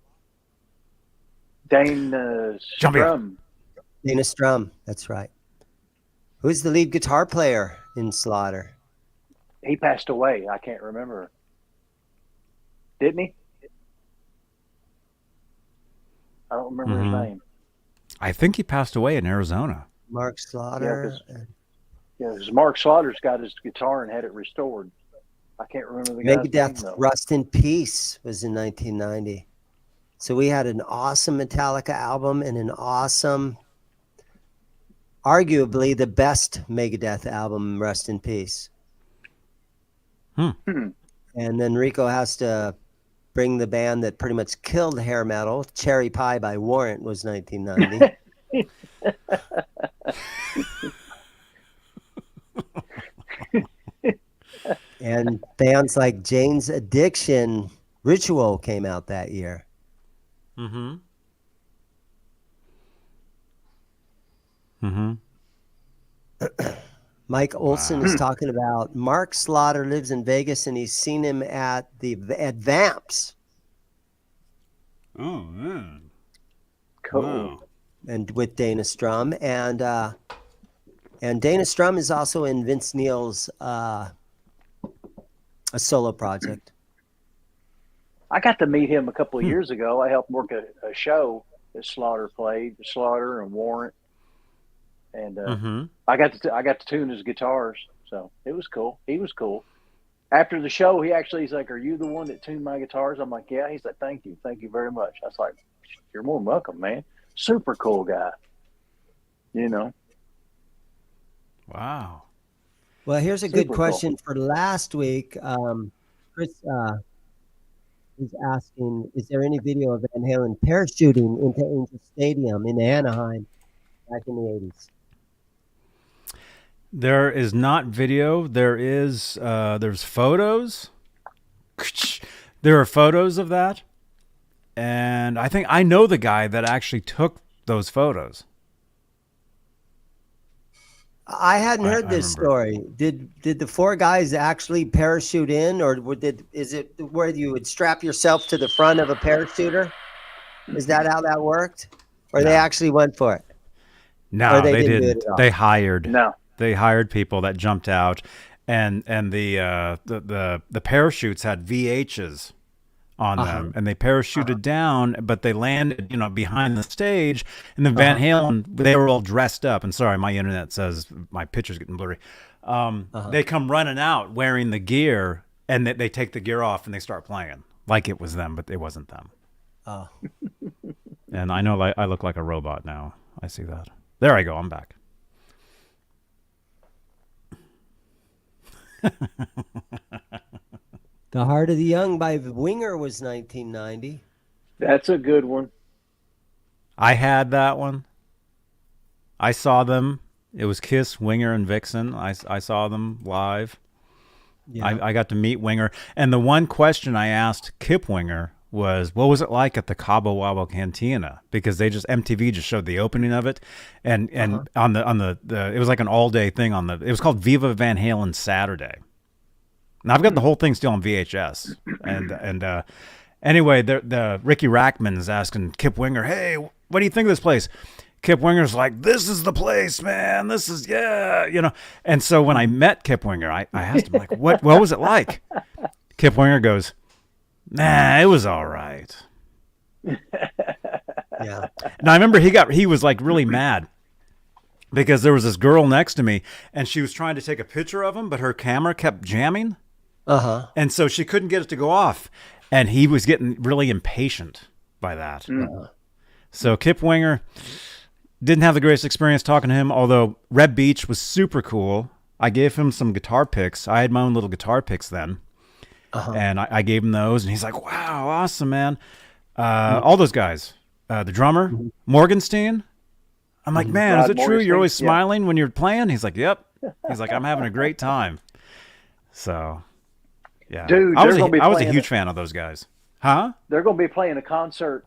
Dane Jump here. Strum. Dana Strum, that's right. Who's the lead guitar player in Slaughter? He passed away. I can't remember. Didn't he? I don't remember his name. I think he passed away in Arizona. Mark Slaughter. Yeah, because Mark Slaughter's got his guitar and had it restored. I can't remember the guy's name, Megadeth, though. Rust in Peace was in 1990. So we had an awesome Metallica album and an awesome, arguably the best Megadeth album, Rust in Peace. And then Rico has to bring the band that pretty much killed hair metal, Cherry Pie by Warrant was 1990. And bands like Jane's Addiction, Ritual came out that year. Mm-hmm. Mm-hmm. Mike Olson is talking about Mark Slaughter lives in Vegas and he's seen him at Vamps. Oh man. Cool. Wow. And with Dana Strum. And Dana Strum is also in Vince Neil's a solo project. I got to meet him a couple of years ago. I helped work a show that Slaughter played, Slaughter and Warrant. And I got to tune his guitars, so it was cool. He was cool. After the show, he's like, "Are you the one that tuned my guitars?" I'm like, "Yeah." He's like, "Thank you very much." I was like, "You're more than welcome, man." Super cool guy, you know. Wow. Well, here's a good question for last week. Chris is asking, "Is there any video of Van Halen parachuting into Angel Stadium in Anaheim back in the '80s?" There is not video. There's photos. There are photos of that. And I think I know the guy that actually took those photos. I hadn't heard this story. Did the four guys actually parachute in, or is it where you would strap yourself to the front of a parachuter? Is that how that worked? Or they actually went for it? No, they didn't. Do it at all? They hired. No. They hired people that jumped out, and the parachutes had VHs on them, and they parachuted down, but they landed, behind the stage. And then Van Halen, they were all dressed up. And sorry, my internet says my picture's getting blurry. They come running out wearing the gear, and they take the gear off and they start playing like it was them, but it wasn't them. Oh. And I know I look like a robot now. I see that. There I go. I'm back. The Heart of the Young by Winger was 1990. That's a good one. I had that one. I saw them. It was Kiss, Winger, and Vixen. I saw them live. Yeah. I got to meet Winger. And the one question I asked Kip Winger was, what was it like at the Cabo Wabo Cantina? Because MTV just showed the opening of it, and on the it was like an all day thing it was called Viva Van Halen Saturday. Now I've got the whole thing still on VHS, and anyway, the Ricky Rackman's asking Kip Winger, "Hey, what do you think of this place?" Kip Winger's like, "This is the place, man. This is And so when I met Kip Winger, I asked him like, what was it like? Kip Winger goes, "Nah, it was all right." Yeah. And I remember he was like really mad because there was this girl next to me and she was trying to take a picture of him, but her camera kept jamming. And so she couldn't get it to go off. And he was getting really impatient by that. So Kip Winger didn't have the greatest experience talking to him, although Red Beach was super cool. I gave him some guitar picks. I had my own little guitar picks then. And I gave him those, and he's like, "Wow, awesome, man." All those guys. The drummer, Morgenstein. I'm like, "Man, Rod is it true? Morgenstein, You're always smiling when you're playing?" He's like, "Yep." He's like, "I'm having a great time." So, yeah. Dude, I was a huge fan of those guys. Huh? They're going to be playing a concert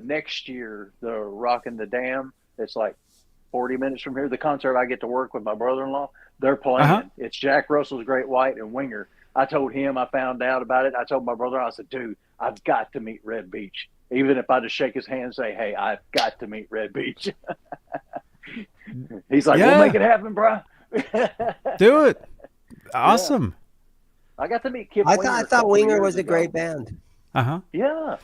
next year, the Rockin' the Dam. It's like 40 minutes from here. The concert I get to work with my brother-in-law, they're playing. It's Jack Russell's Great White and Winger. I told him, I found out about it. I told my brother, I said, "Dude, I've got to meet Red Beach." Even if I just shake his hand and say, "Hey, I've got to meet Red Beach." He's like, "We'll make it happen, bro." Do it. Awesome. Yeah. I got to meet Kip I Winger. I thought Winger was a great band. Yeah.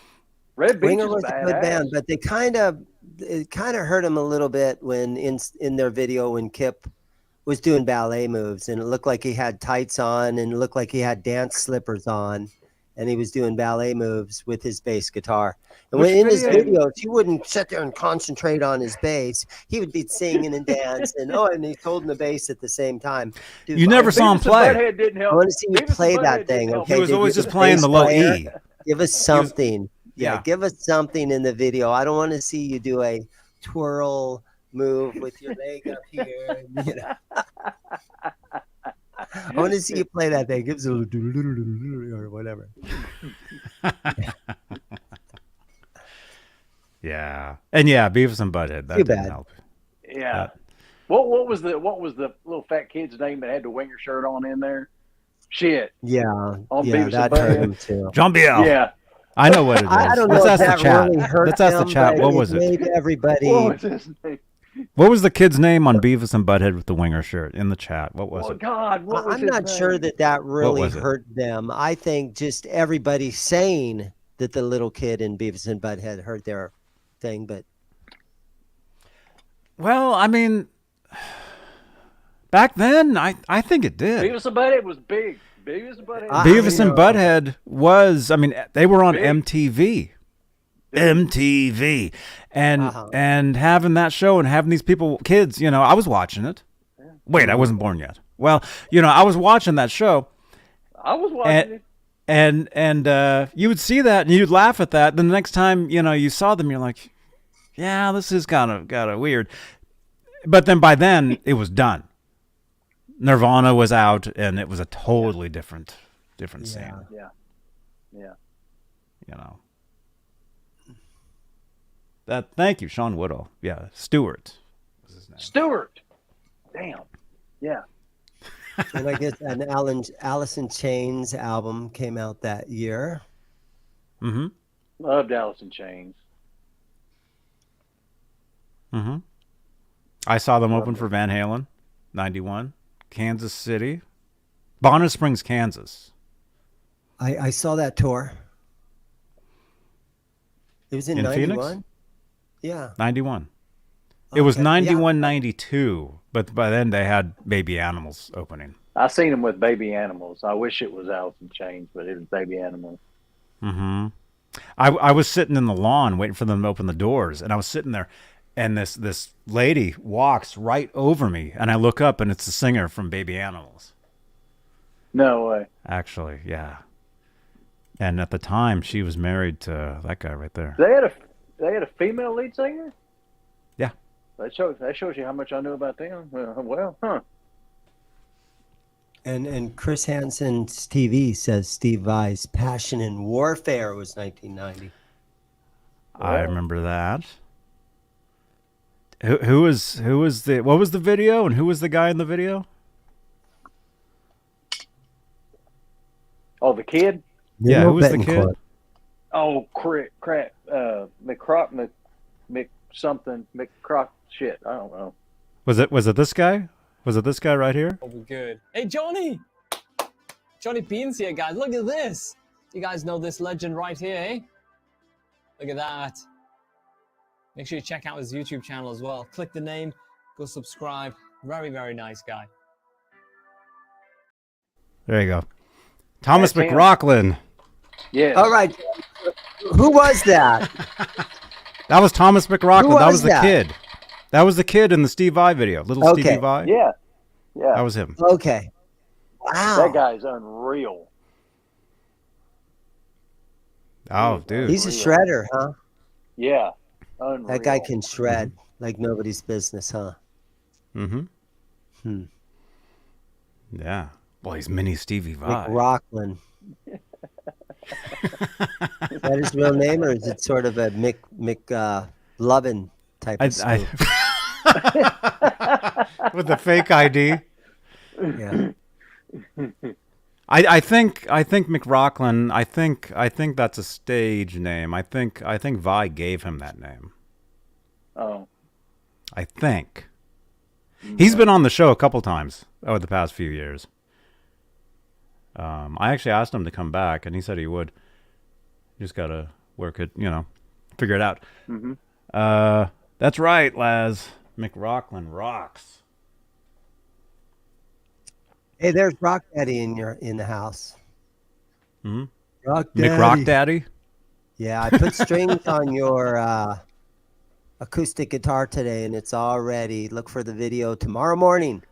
Red Beach Winger was a good band, but it kind of hurt him a little bit when in their video when Kip was doing ballet moves and it looked like he had tights on and it looked like he had dance slippers on and he was doing ballet moves with his bass guitar. And when in his videos, he wouldn't sit there and concentrate on his bass. He would be singing and dancing. And he's holding the bass at the same time. Dude, you never saw him play. I want to see you play that thing. Okay, he was always just playing the low E. Give us something. Give us something in the video. I don't want to see you do a twirl move with your leg up here. I want to see you play that thing. Give us a little or whatever. Yeah. And Beavis and Butthead. That didn't help. Yeah. What was the little fat kid's name that had the winger shirt on in there? Shit. Yeah, On yeah, Beavis that and hurt Butthead. him too. John Biel. Yeah. I know what it is. I don't Let's know if ask the that chat. really hurt Let's ask the them, chat. but What was it? made everybody. What was his name? What was the kid's name on Beavis and Butthead with the winger shirt in the chat? What was Oh it? God, what was I'm his not name? sure that really was it? hurt them. I think just everybody saying that the little kid in Beavis and Butthead hurt their thing, but Well, I mean, back then, I think it did. Beavis and Butthead was big. Beavis and Butthead. Beavis and know. Butthead was, I mean, they were on Big. MTV. MTV. And having that show and having these people, kids, you know, I was watching it. Wait, I wasn't born yet. Well, you know, I was watching that show. I was watching it. And you would see that and you'd laugh at that. Then the next time, you know, you saw them, you're like, yeah, this is kind of weird. But then by then it was done. Nirvana was out and it was a totally different scene. Yeah. You know. Thank you, Sean Woodall. Yeah, Stewart was his name. Stewart. Damn. Yeah. and I guess an Alice in Chains album came out that year. Mm-hmm. Loved Alice in Chains. Mm-hmm. I saw them open for Van Halen, 91. Kansas City. Bonner Springs, Kansas. I saw that tour. It was in 91? Phoenix? Yeah. 91. It was Okay. 91, 92, but by then they had Baby Animals opening. I seen him with Baby Animals. I wish it was Alice in Chains, but it was Baby Animals. Mm-hmm. I was sitting in the lawn waiting for them to open the doors, and I was sitting there, and this lady walks right over me, and I look up, and it's the singer from Baby Animals. No way. Actually, yeah. And at the time, she was married to that guy right there. They had a female lead singer? Yeah. That shows you how much I knew about them. Well, huh. And Chris Hansen's TV says Steve Vai's Passion in Warfare was 1990. I remember that. Who was what was the video and who was the guy in the video? Oh, the kid? Yeah, Nino who was the kid? Bettencourt. Oh, crap. McCroc shit. I don't know. Was it this guy? Was it this guy right here? Oh, we're good. Hey, Johnny! Johnny Beane's here, guys. Look at this. You guys know this legend right here, eh? Look at that. Make sure you check out his YouTube channel as well. Click the name, go subscribe. Very, very nice guy. There you go. Thomas That's him. McLaughlin. Yeah. All right. Who was that? That was Thomas McLaughlin. Who That was was the that? kid. That was the kid in the Steve Vai video. Little Okay. Stevie Vai. Yeah. That was him. Okay. Wow. That guy's unreal. Oh, dude. He's a shredder, huh? Yeah. Unreal. That guy can shred like nobody's business, huh? Mm-hmm. Yeah. Well, he's mini Stevie Vai. McLaughlin. Is that his real name, or is it sort of a Lovin type of spoof? With the fake ID. Yeah. I think McLaughlin. I think that's a stage name. I think Vai gave him that name. Oh. I think. He's been on the show a couple times over the past few years. I actually asked him to come back, and he said he would. You just gotta work it, figure it out. Mm-hmm. That's right, Laz. McLaughlin rocks. Hey, there's Rock Daddy in the house. Hmm? Rock Daddy. McRock Daddy. Yeah, I put strings on your acoustic guitar today, and it's all ready. Look for the video tomorrow morning.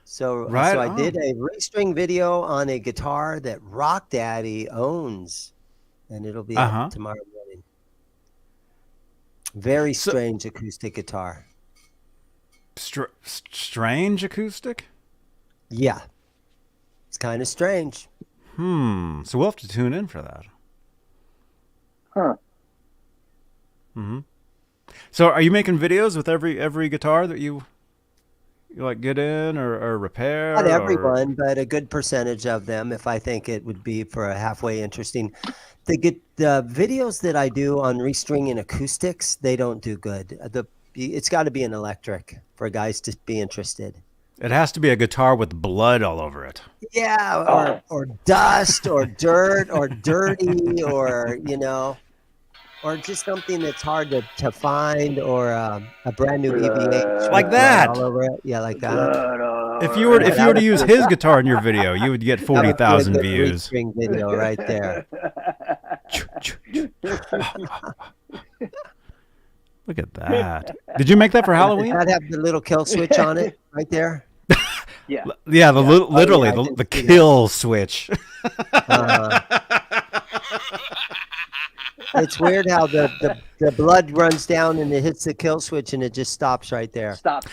So I did a restring video on a guitar that Rock Daddy owns, and it'll be up tomorrow morning. Very strange acoustic guitar. Strange acoustic? Yeah. It's kind of strange. So we'll have to tune in for that. Huh. Mm-hmm. So are you making videos with every guitar that you you like get in or repair? Not or- everyone, but a good percentage of them. If I think it would be for a halfway interesting, the videos that I do on restringing acoustics, they don't do good. It's got to be an electric for guys to be interested. It has to be a guitar with blood all over it. Yeah, or dust, or dirt, or dirty, or or just something that's hard to find, or a brand new EVH Like that. all over it. Yeah, like that. If you were to use his guitar in your video, you would get That would be a 40,000 good views. restring video right there. Look at that. Did you make that for Halloween? Does that have the little kill switch on it right there? Yeah. Yeah, literally I the did see kill switch. It's weird how the blood runs down and it hits the kill switch and it just stops right there. Stop.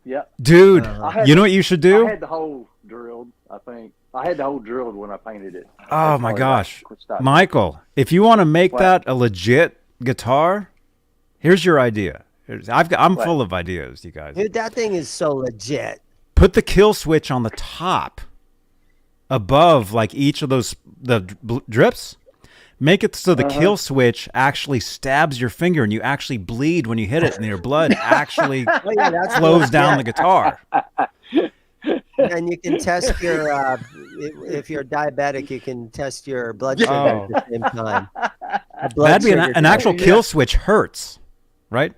Yeah. Dude, I you know what you should do? I had the hole drilled, I think. I had the hole drilled when I painted it. Oh That's my probably gosh. why I stopped. Michael, if you want to make What? that a legit guitar, here's your idea. I'm What? full of ideas, you guys. Dude, that thing is so legit. Put the kill switch on the top above like each of those drips. Make it so the kill switch actually stabs your finger and you actually bleed when you hit it and your blood actually Oh, yeah, that's flows down the guitar. And you can test your if you're diabetic, you can test your blood sugar at the same time. The blood That'd be sugar an actual test. kill switch hurts, right?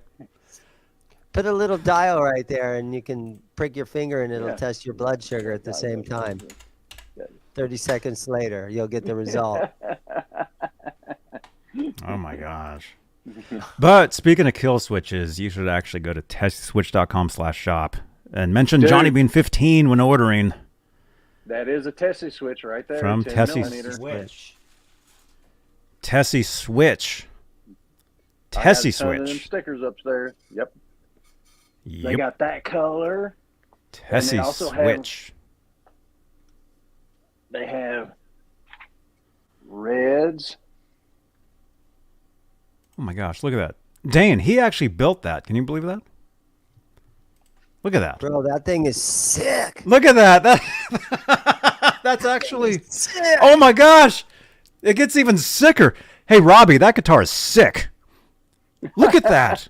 Put a little dial right there and you can prick your finger and it'll Yeah. test your blood sugar at the same time. 30 seconds later, you'll get the result. Oh my gosh. But speaking of kill switches, you should actually go to testswitch.com/shop and mention Dude. Johnny Bean 15 when ordering That is a Tessie switch right there. from 10 Tessie millimeter. Switch. Tessie Switch. I got Tessie a ton of them Switch. stickers up there. Yep. They Yep. got that color. Tessie also have- Switch. They have reds. Oh my gosh, look at that. Dane, he actually built that. Can you believe that? Look at that. Bro, that thing is sick. Look at that. That's actually. Sick. Oh my gosh. It gets even sicker. Hey, Robbie, that guitar is sick. Look at that.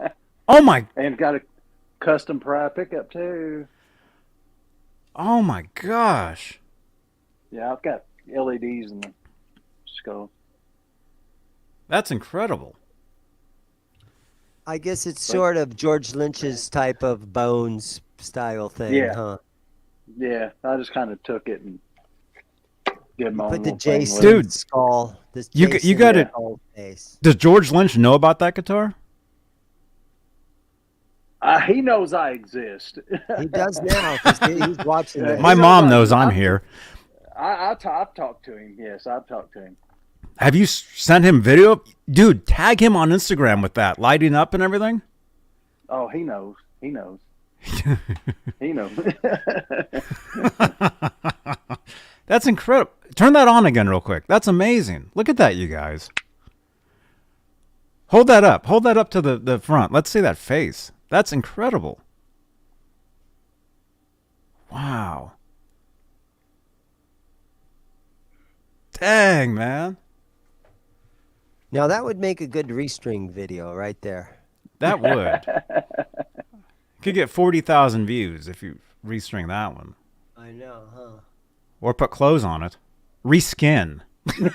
Oh my. And got a custom pry pickup too. Oh my gosh. Yeah, I've got LEDs in the skull. That's incredible. I guess it's sort of George Lynch's type of Bones style thing, Yeah. huh? Yeah, I just kind of took it and did my own Put the little thing with Jason it. Dude, skull. This you Jason got it. skull face. Does George Lynch know about that guitar? He knows I exist. He does now because he's watching this. My knows mom I- knows I'm I- here. I've talked to him. Yes, I've talked to him. Have you sent him video? Dude, tag him on Instagram with that, lighting up and everything. Oh, he knows. He knows. He knows. That's incredible. Turn that on again real quick. That's amazing. Look at that, you guys. Hold that up. Hold that up to the front. Let's see that face. That's incredible. Wow. Dang, man. Now that would make a good restring video right there. That would. Could get 40,000 views if you restring that one. I know, huh? Or put clothes on it. Reskin. Do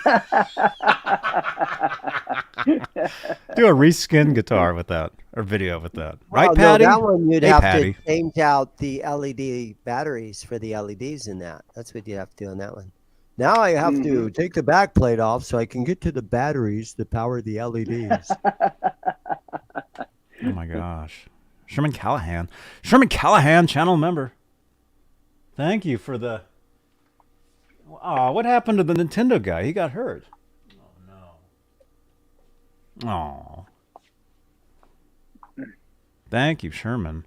a reskin guitar with that, or video with that. Right, Well, Patty? No, that one you'd Hey, have Patty. to change out the LED batteries for the LEDs in that. That's what you have to do on that one. Now I have to take the back plate off so I can get to the batteries that power the LEDs. Oh my gosh. Sherman Callahan. Sherman Callahan, channel member. Thank you for the... Oh, what happened to the Nintendo guy? He got hurt. Oh, no. Oh. Thank you, Sherman.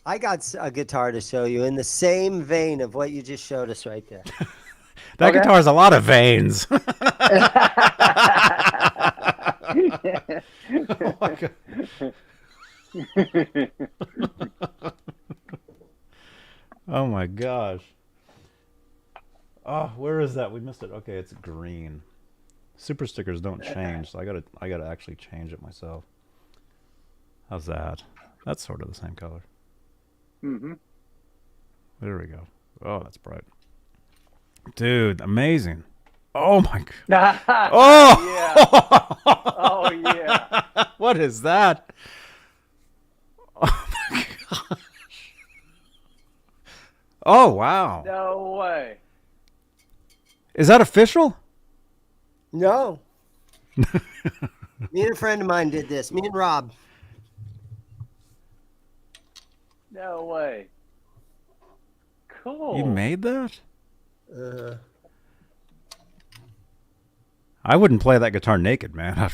I got a guitar to show you in the same vein of what you just showed us right there. That Okay. guitar has a lot of veins. Oh my God. Oh my gosh. Oh, where is that? We missed it. Okay, it's green. Super stickers don't change, so I gotta actually change it myself. How's that? That's sort of the same color. Mm-hmm. There we go. Oh, that's bright. Dude, amazing. Oh my god. Oh! Oh! Yeah. Oh, yeah. What is that? Oh my gosh. Oh, wow. No way. Is that official? No. Me and a friend of mine did this. Me and Rob. No way. Cool. You made that? Uh, I wouldn't play that guitar naked, man.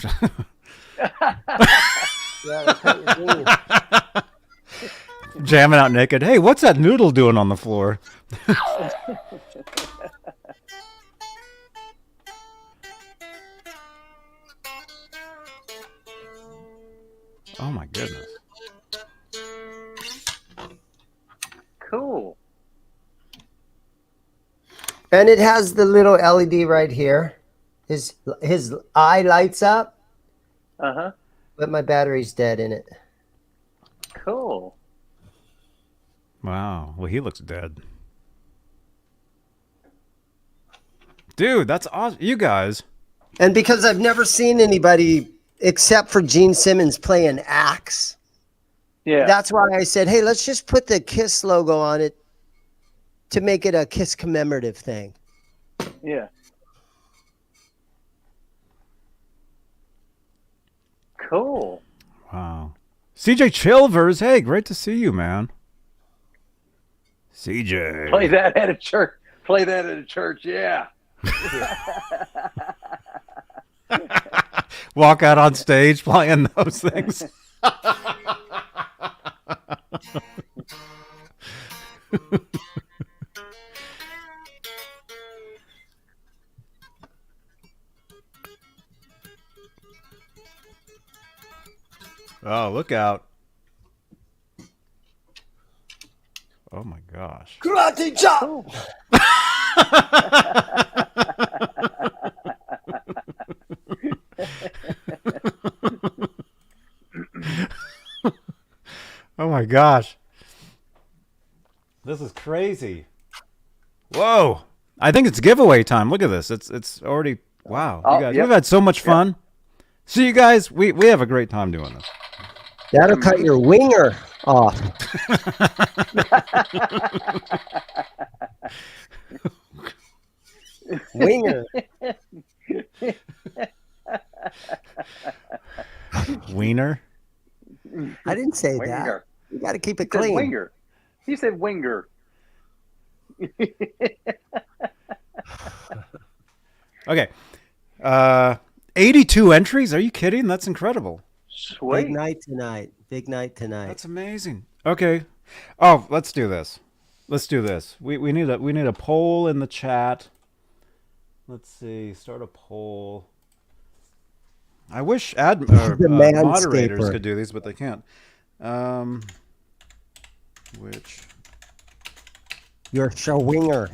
yeah, cut your jeans. Jamming out naked. Hey, what's that noodle doing on the floor? Oh my goodness. Cool. And it has the little LED right here. His eye lights up, Uh-huh. but my battery's dead in it. Cool. Wow. Well, he looks dead. Dude, that's awesome. You guys. And because I've never seen anybody except for Gene Simmons playing axe, Yeah. that's why I said, hey, let's just put the KISS logo on it to make it a KISS commemorative thing. Yeah. Cool. Wow. CJ Chilvers. Hey, great to see you, man. CJ. Play that at a church. Play that at a church. Yeah. Walk out on stage playing those things. Oh, look out. Oh my gosh. Karate chop! Oh my gosh. This is crazy. Whoa. I think it's giveaway time. Look at this. It's already wow. Oh, You guys, yep. we've had so much fun. See you guys, we have a great time doing this. That'll cut your winger off. Winger. Wiener. I didn't say that. Winger. You got to keep it He said clean. winger. He said winger. Okay. 82 entries? Are you kidding? That's incredible. Sweet. Big night tonight. Big night tonight. That's amazing. Okay. Oh, let's do this. Let's do this. We need a poll in the chat. Let's see. Start a poll. I wish moderators manscaper. could do these, but they can't. Which You're a winger.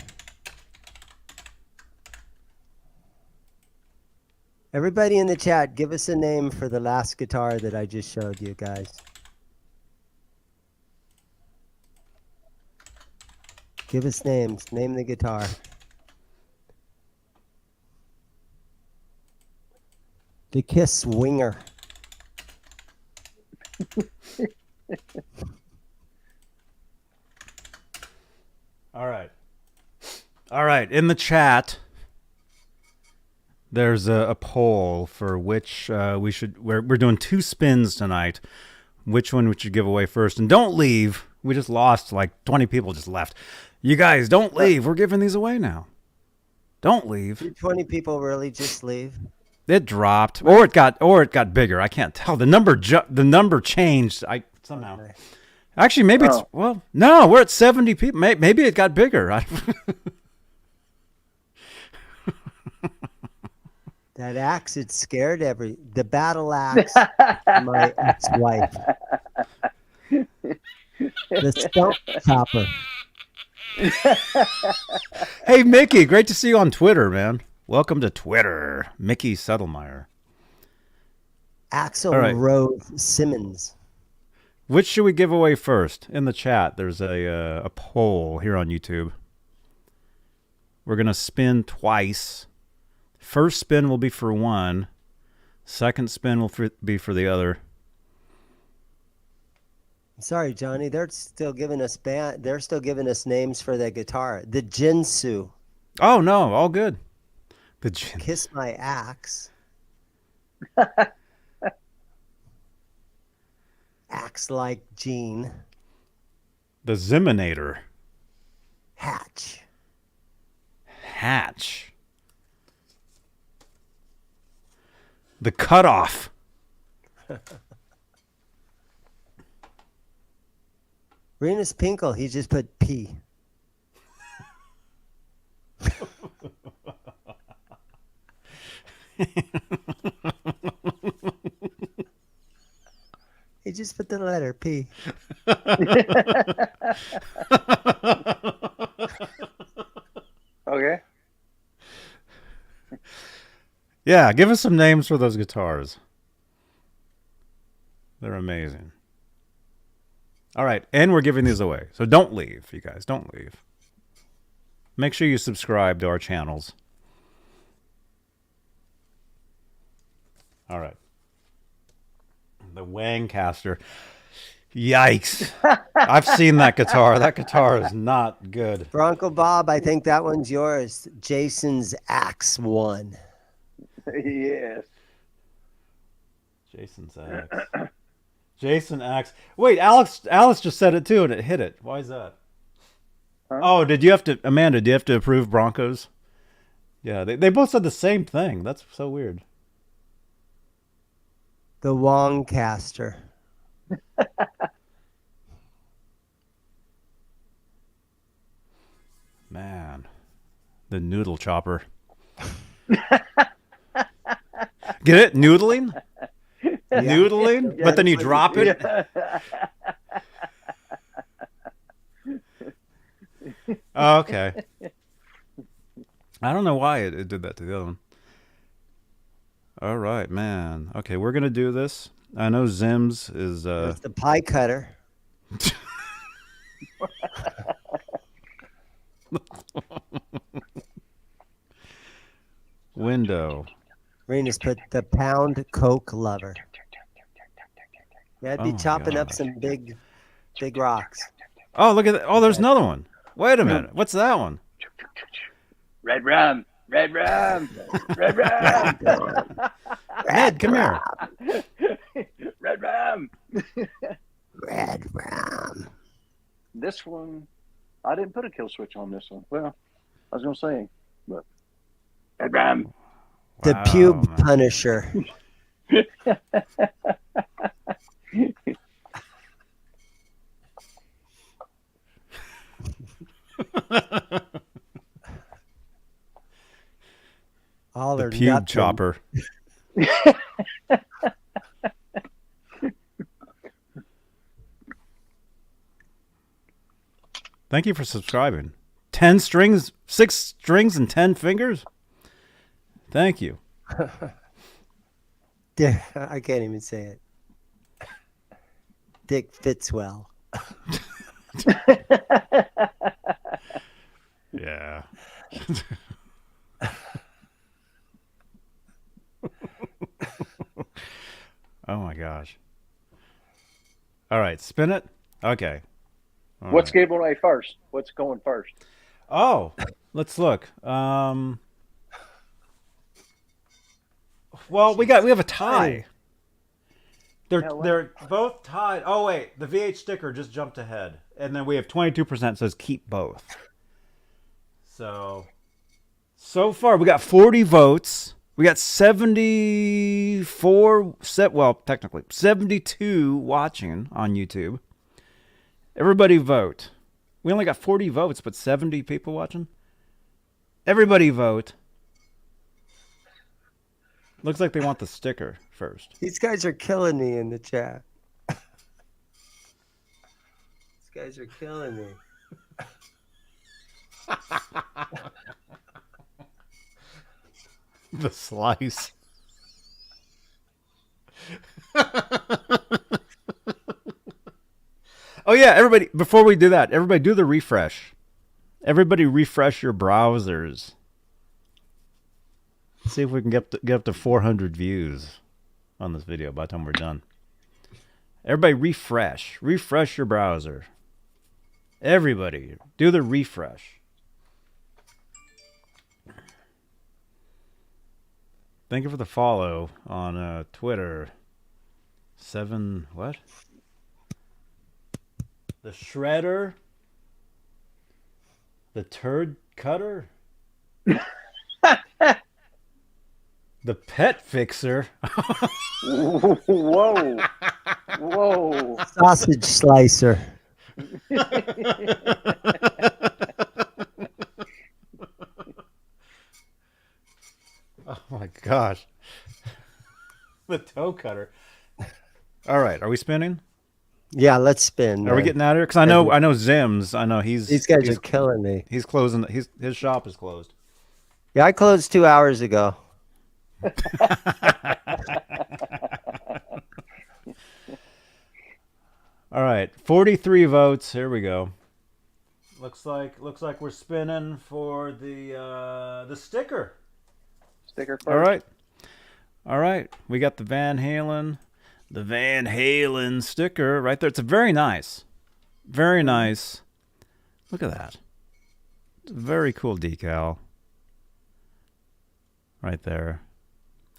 Everybody in the chat, give us a name for the last guitar that I just showed you guys. Give us names. Name the guitar. The KISS Winger. All right. All right. In the chat, there's a poll for which we should. We're doing 2 spins tonight. Which one we should give away first? And don't leave. We just lost like 20 people just left. You guys, don't leave. We're giving these away now. Don't leave. Did 20 people really just leave? It dropped, or it got bigger. I can't tell. The number changed. Somehow. Actually, maybe it's no. We're at 70 people. Maybe it got bigger. That axe, it scared the battle axe, my ex-wife. The stump chopper. Hey, Mickey, great to see you on Twitter, man. Welcome to Twitter, Mickey Settlemeyer. Axel All right. Roth Simmons. Which should we give away first? In the chat, there's a poll here on YouTube. We're going to spin twice. First spin will be for one. Second spin will be for the other. Sorry, Johnny. They're still giving us They're still giving us names for the guitar. The Jinsu. Oh, no. All good. The Kiss My Axe. Axe like Gene. The Zimminator. Hatch. Hatch. The Cutoff. Renus Pinkle, he just put P. He just put the letter P. Okay. Yeah, give us some names for those guitars. They're amazing. All right, and we're giving these away. So don't leave, you guys. Don't leave. Make sure you subscribe to our channels. All right. The Wangcaster. Yikes. I've seen that guitar. That guitar is not good. Bronco Bob, I think that one's yours. Jason's Axe 1. Yes. Jason's Axe. Jason Axe. Wait, Alice just said it too, and it hit it. Why is that? Huh? Oh, did you have to, Amanda, do you have to approve Broncos? Yeah, they both said the same thing. That's so weird. The Wongcaster. Man, the noodle chopper. Get it? Noodling? Noodling? Yeah, But then you that's drop what it? Oh, okay. I don't know why it did that to the other one. All right, man. Okay, we're going to do this. I know Zimm's is... There's the Pie Cutter. Window. Renus put the Pound Coke Lover. Yeah, I'd Oh be my chopping up gosh. some big rocks. Oh, look at that. Oh, there's another one. Wait a minute. What's that one? Red rum. Red rum. Red rum. Ned, come here. Red rum. Red Rum. This one, I didn't put a kill switch on this one. Well, I was going to say, but red rum. The Wow, Pube man. Punisher. All The or pube nothing. chopper. Thank you for subscribing. 10 strings, 6 strings and 10 fingers? Thank you. Yeah, I can't even say it. Dick Fitzwell. Yeah. Oh my gosh. All right, spin it. Okay. All What's right. giving away first? What's going first? Oh, let's look. Well, we have a tie. Hell, They're both tied. Oh wait, the VH sticker just jumped ahead, and then we have 22% says keep both. So far we got 40 votes. We got technically 72 watching on YouTube. Everybody vote. We only got 40 votes, but 70 people watching. Everybody vote. Looks like they want the sticker first. These guys are killing me in the chat. These guys are killing me. The slice. Oh yeah, everybody, before we do that, everybody do the refresh. Everybody refresh your browsers. See if we can get up to 400 views on this video by the time we're done. Everybody refresh. Refresh your browser. Everybody, do the refresh. Thank you for the follow on Twitter. What? The Shredder? The Turd Cutter? The Pet Fixer? Whoa. Whoa. Sausage slicer. Oh my gosh. The Toe Cutter. All right, are we spinning? Yeah, let's spin. Are we getting out of here? Because I know Zimm's. I know these guys are killing me. He's closing. His shop is closed. Yeah, I closed 2 hours ago. All right, 43 votes. Here we go. Looks like we're spinning for the sticker. Sticker first. All right. We got the Van Halen sticker right there. It's a very nice. Look at that. It's a very cool decal. Right there.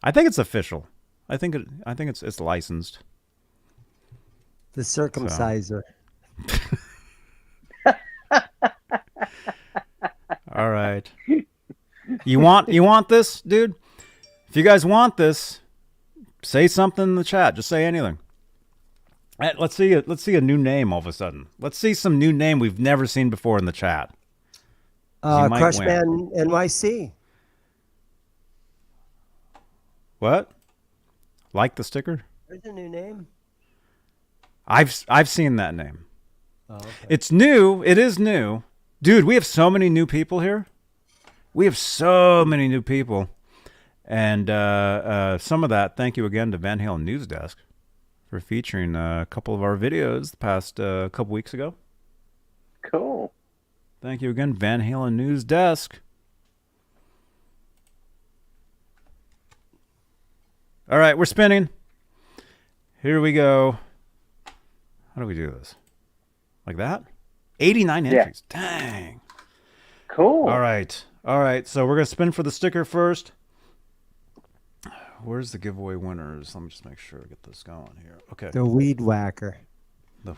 I think it's official. I think it's licensed. The circumciser. All right. You want this, dude? If you guys want this, say something in the chat. Just say anything. Let's see a new name all of a sudden. Let's see some new name we've never seen before in the chat. Crushman NYC. What? Like the sticker? There's a new name. I've seen that name. Oh, okay. It's new. It is new. Dude, we have so many new people here. We have so many new people. And some of that, thank you again to Van Halen News Desk for featuring a couple of our videos the past couple weeks ago. Cool. Thank you again, Van Halen News Desk. All right, we're spinning. Here we go. How do we do this? Like that? 89 entries. Dang. Cool. All right. So we're going to spin for the sticker first. Where's the giveaway winners? Let me just make sure I get this going here. Okay. The weed whacker. The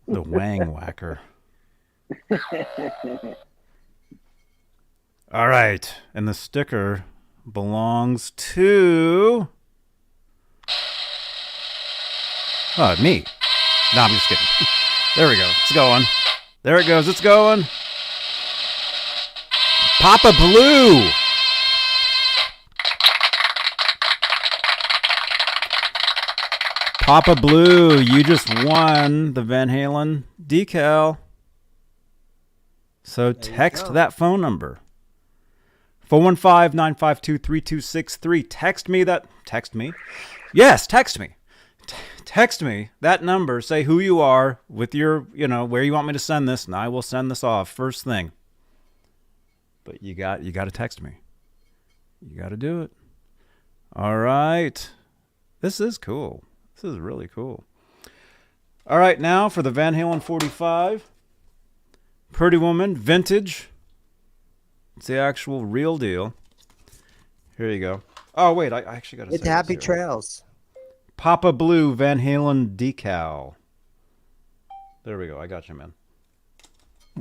wang whacker. All right. And the sticker belongs to... me. No, I'm just kidding. There we go. It's going. There it goes. It's going. Papa Blue. Papa Blue, you just won the Van Halen decal. So text that phone number. 415-952-3263. Text me. Yes, text me. Text me that number. Say who you are with your, where you want me to send this, and I will send this off first thing. But you got to text me. You got to do it. All right. This is cool. This is really cool. All right, now for the Van Halen 45. Pretty Woman, vintage. It's the actual real deal. Here you go. Oh, wait, I actually got to say It's Happy Trails. Papa Blue Van Halen decal. There we go. I got you, man.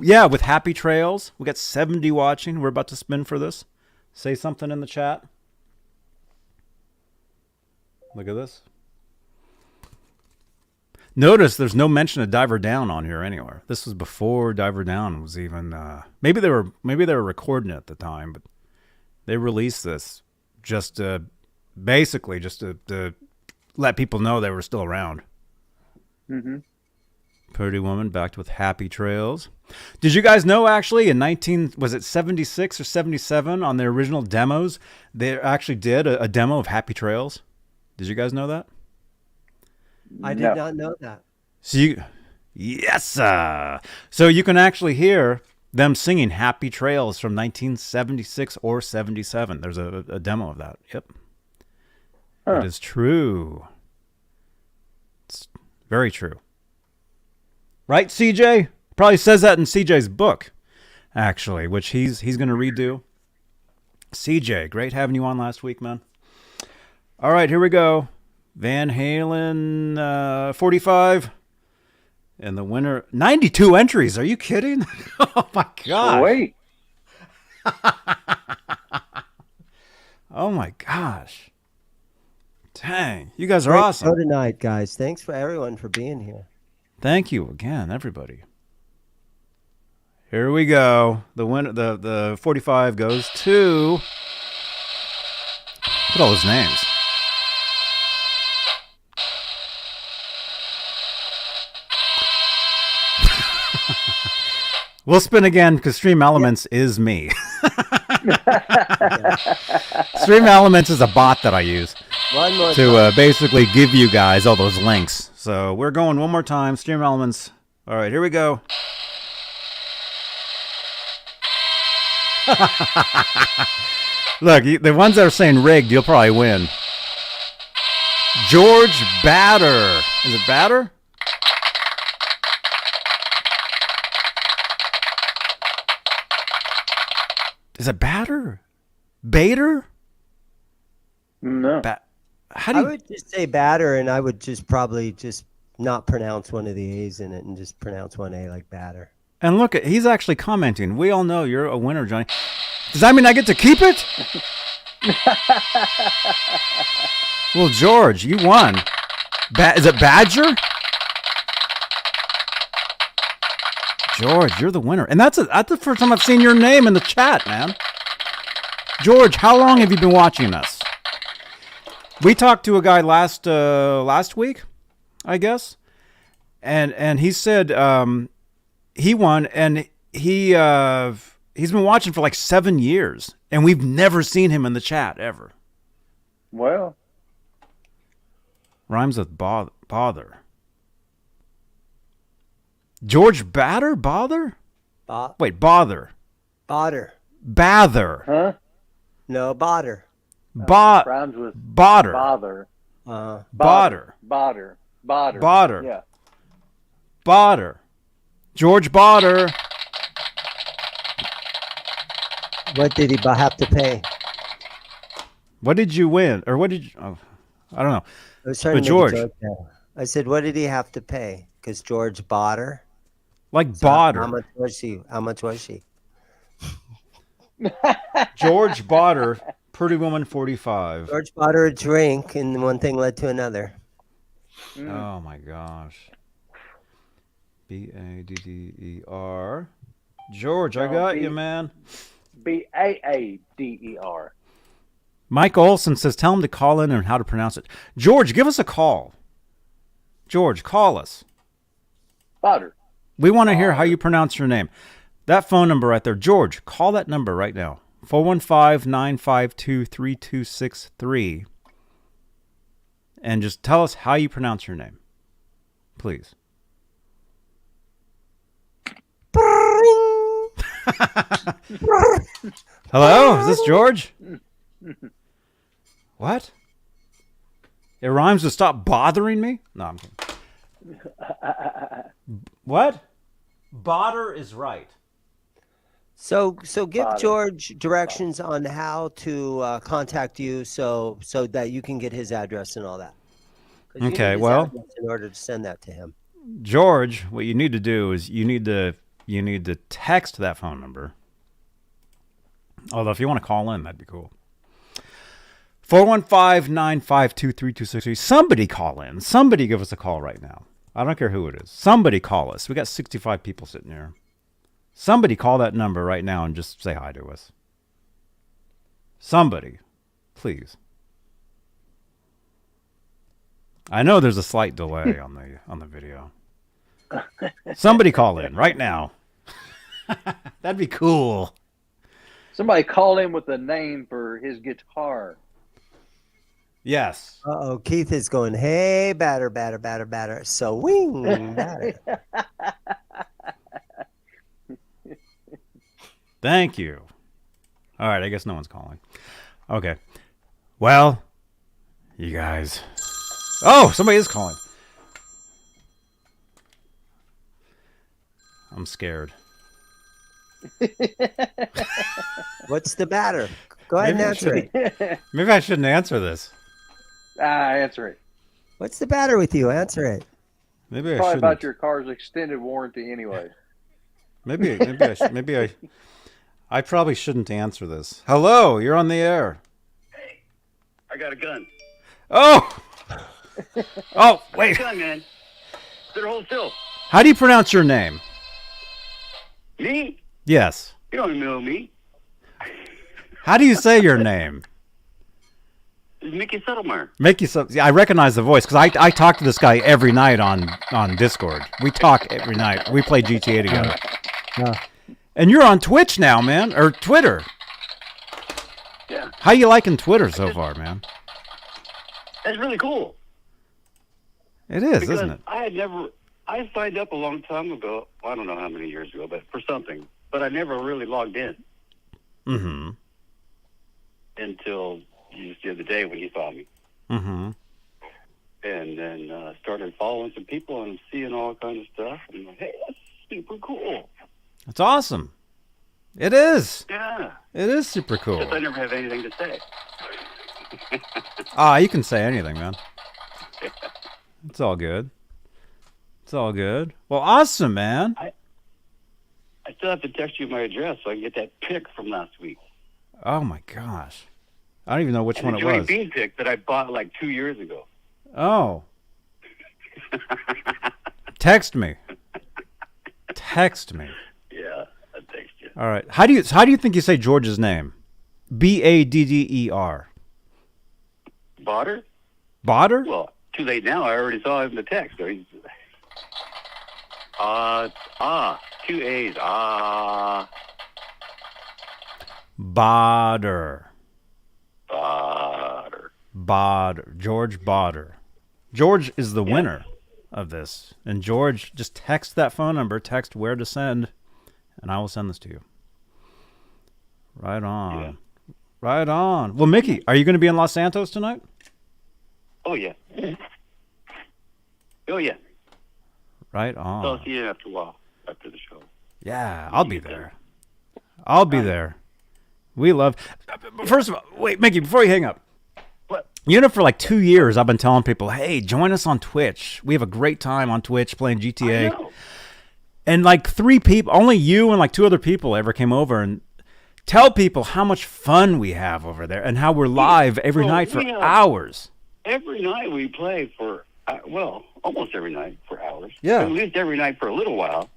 Yeah, with Happy Trails. We got 70 watching. We're about to spin for this. Say something in the chat. Look at this. Notice there's no mention of Diver Down on here anywhere. This was before Diver Down was even. Maybe they were recording it at the time, but they released this just basically to let people know they were still around. Mm-hmm. Pretty Woman backed with Happy Trails. Did you guys know actually in 76 or 77 on their original demos, they actually did a demo of Happy Trails? Did you guys know that? I did not know that. So yes, so you can actually hear them singing Happy Trails from 1976 or 77. There's a demo of that. Yep. Huh. It is true. It's very true. Right, CJ? Probably says that in CJ's book, actually, which he's going to redo. CJ, great having you on last week, man. All right, here we go. Van Halen 45. And the winner, 92 entries. Are you kidding? Oh, my God. Wait. Oh, my gosh. Dang. You guys are awesome. Great show tonight, guys. Thanks for everyone for being here. Thank you again, everybody. Here we go. The winner, the 45 goes to. Look at all those names. We'll spin again because Stream Elements is me. Stream Elements is a bot that I use to basically give you guys all those links. So we're going one more time. Stream Elements. All right, here we go. Look, the ones that are saying rigged, you'll probably win. George Batter. Is it Batter? Is it Batter? Bader? No. How do you... I would just say batter, and I would just probably just not pronounce one of the A's in it and just pronounce one A like batter. And look, he's actually commenting. We all know you're a winner, Johnny. Does that mean I get to keep it? Well, George, you won. Is it Badger? George, you're the winner. And that's the first time I've seen your name in the chat, man. George, how long have you been watching us? We talked to a guy last week, I guess. And he said he won, and he's been watching for like 7 years, and we've never seen him in the chat ever. Well. Rhymes with bother. George Batter? Bother? Wait, bother. Botter. Bather. Huh? No, botter. Rhymes with Botter. bother. Botter. Botter. Botter. Yeah. Botter. George Botter. What did he have to pay? What did you win? Or what did you... Oh, I don't know. I was trying But to George. make a joke there. I said, what did he have to pay? Because George Botter. Like So Botter. How much was she? How much was she? George Botter, Pretty Woman 45. George bought her a drink, and one thing led to another. Oh my gosh. Badder. George, I got you, man. Baader. Mike Olson says, tell him to call in and how to pronounce it. George, give us a call. George, call us. Botter. We want to hear how you pronounce your name. That phone number right there. George, call that number right now. 415-952-3263. And just tell us how you pronounce your name. Please. Hello? Is this George? What? It rhymes with stop bothering me? No, I'm kidding. What? Botter is right. So give Botter. George directions on how to contact you, so that you can get his address and all that. 'Cause you need Okay, his well, address in order to send that to him. George, what you need to do is you need to text that phone number. Although if you want to call in, that'd be cool. 415-952-3263. Somebody call in. Somebody give us a call right now. I don't care who it is. Somebody call us. We got 65 people sitting here. Somebody call that number right now and just say hi to us. Somebody, please. I know there's a slight delay on the video. Somebody call in right now. That'd be cool. Somebody call in with a name for his guitar. Yes. Uh-oh, Keith is going, hey, batter, batter, batter, batter. So wing, batter. Thank you. All right, I guess no one's calling. Okay. Well, you guys. Oh, somebody is calling. I'm scared. What's the batter? Go ahead and answer it. Maybe I shouldn't answer this. Answer it. What's the matter with you? Answer it. Maybe I Probably shouldn't. about your car's extended warranty anyway. Maybe I probably shouldn't answer this. Hello, you're on the air. Hey, I got a gun. Oh! Oh, wait. Gun, man. Better hold still. How do you pronounce your name? Me? Yes. You don't know me. How do you say your name? It's Mickey Settlemeyer. Mickey, yeah, I recognize the voice because I talk to this guy every night on Discord. We talk every night. We play GTA together. And you're on Twitch now, man, or Twitter. Yeah. How you liking Twitter so far, man? That's really cool. It is, Because isn't it? I signed up a long time ago. Well, I don't know how many years ago, but for something. But I never really logged in. Mm-hmm. Until just the other day when you saw me. Mm-hmm. And then started following some people and seeing all kinds of stuff. And I'm like, hey, that's super cool. It's awesome. It is. Yeah. It is super cool. Except I never have anything to say. You can say anything, man. It's all good. It's all good. Well, awesome, man. I still have to text you my address so I can get that pick from last week. Oh, my gosh. I don't even know which And one the it Johnny was. Bean pick that I bought like 2 years ago. Oh. Text me. Text me. Yeah, I text you. All right. How do you think you say George's name? Badder. Botter? Botter? Well, too late now. I already saw him in the text. So he's, 2 A's. Bodder. Botter. Bodder. George Bodder. George is the winner of this. And George, just text that phone number, text where to send, and I will send this to you. Right on. Yeah. Right on. Well, Mickey, are you going to be in Los Santos tonight? Oh, yeah. Oh, yeah. Right So on. I'll see you after a while, after the show. Yeah, I'll be there. I'll be there. We love... First of all, wait, Mickey, before you hang up. What? You know, for like 2 years, I've been telling people, hey, join us on Twitch. We have a great time on Twitch playing GTA. I know. And like 3 people, only you and like 2 other people ever came over and tell people how much fun we have over there and how we're live every night for hours. Every night we play for, almost every night for hours. Yeah. At least every night for a little while.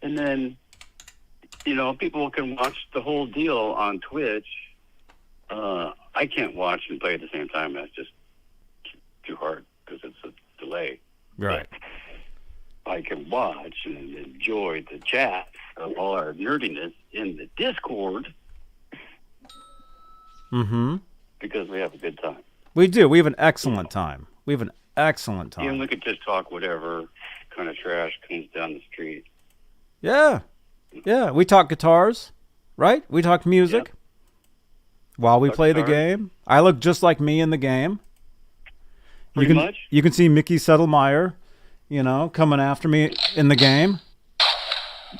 And then, people can watch the whole deal on Twitch. I can't watch and play at the same time. That's just too hard because it's a delay. Right. I can watch and enjoy the chat of all our nerdiness in the Discord Mm-hmm. because we have a good time. We do. We have an excellent time. We have an excellent And time. we could just talk whatever kind of trash comes down the street. Yeah. Yeah. We talk guitars, right? We talk music while we Talk play the guitar. game. I look just like me in the game. Pretty much. You can see Mickey Settlemeyer, coming after me in the game.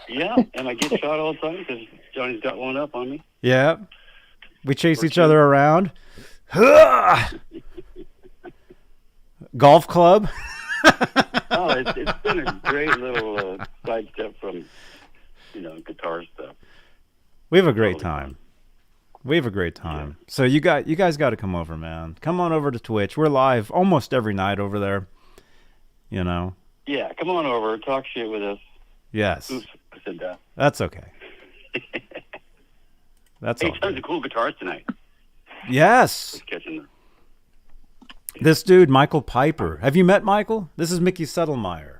Yeah, and I get shot all the time because Johnny's got one up on me. Yeah. We chase For each sure. other around. Golf club. Oh, it's been a great little side step from, guitar stuff. We have a great Totally. time. We have a great time. So you guys got to come over, man. Come on over to Twitch. We're live almost every night over there. Yeah, come on over, talk shit with us. Yes. Oops, I said that. That's okay. That's Hey, all. tons good. of cool guitars tonight. Yes. Catching the This dude, Michael Piper. Have you met Michael? This is Mickey Settlemeyer.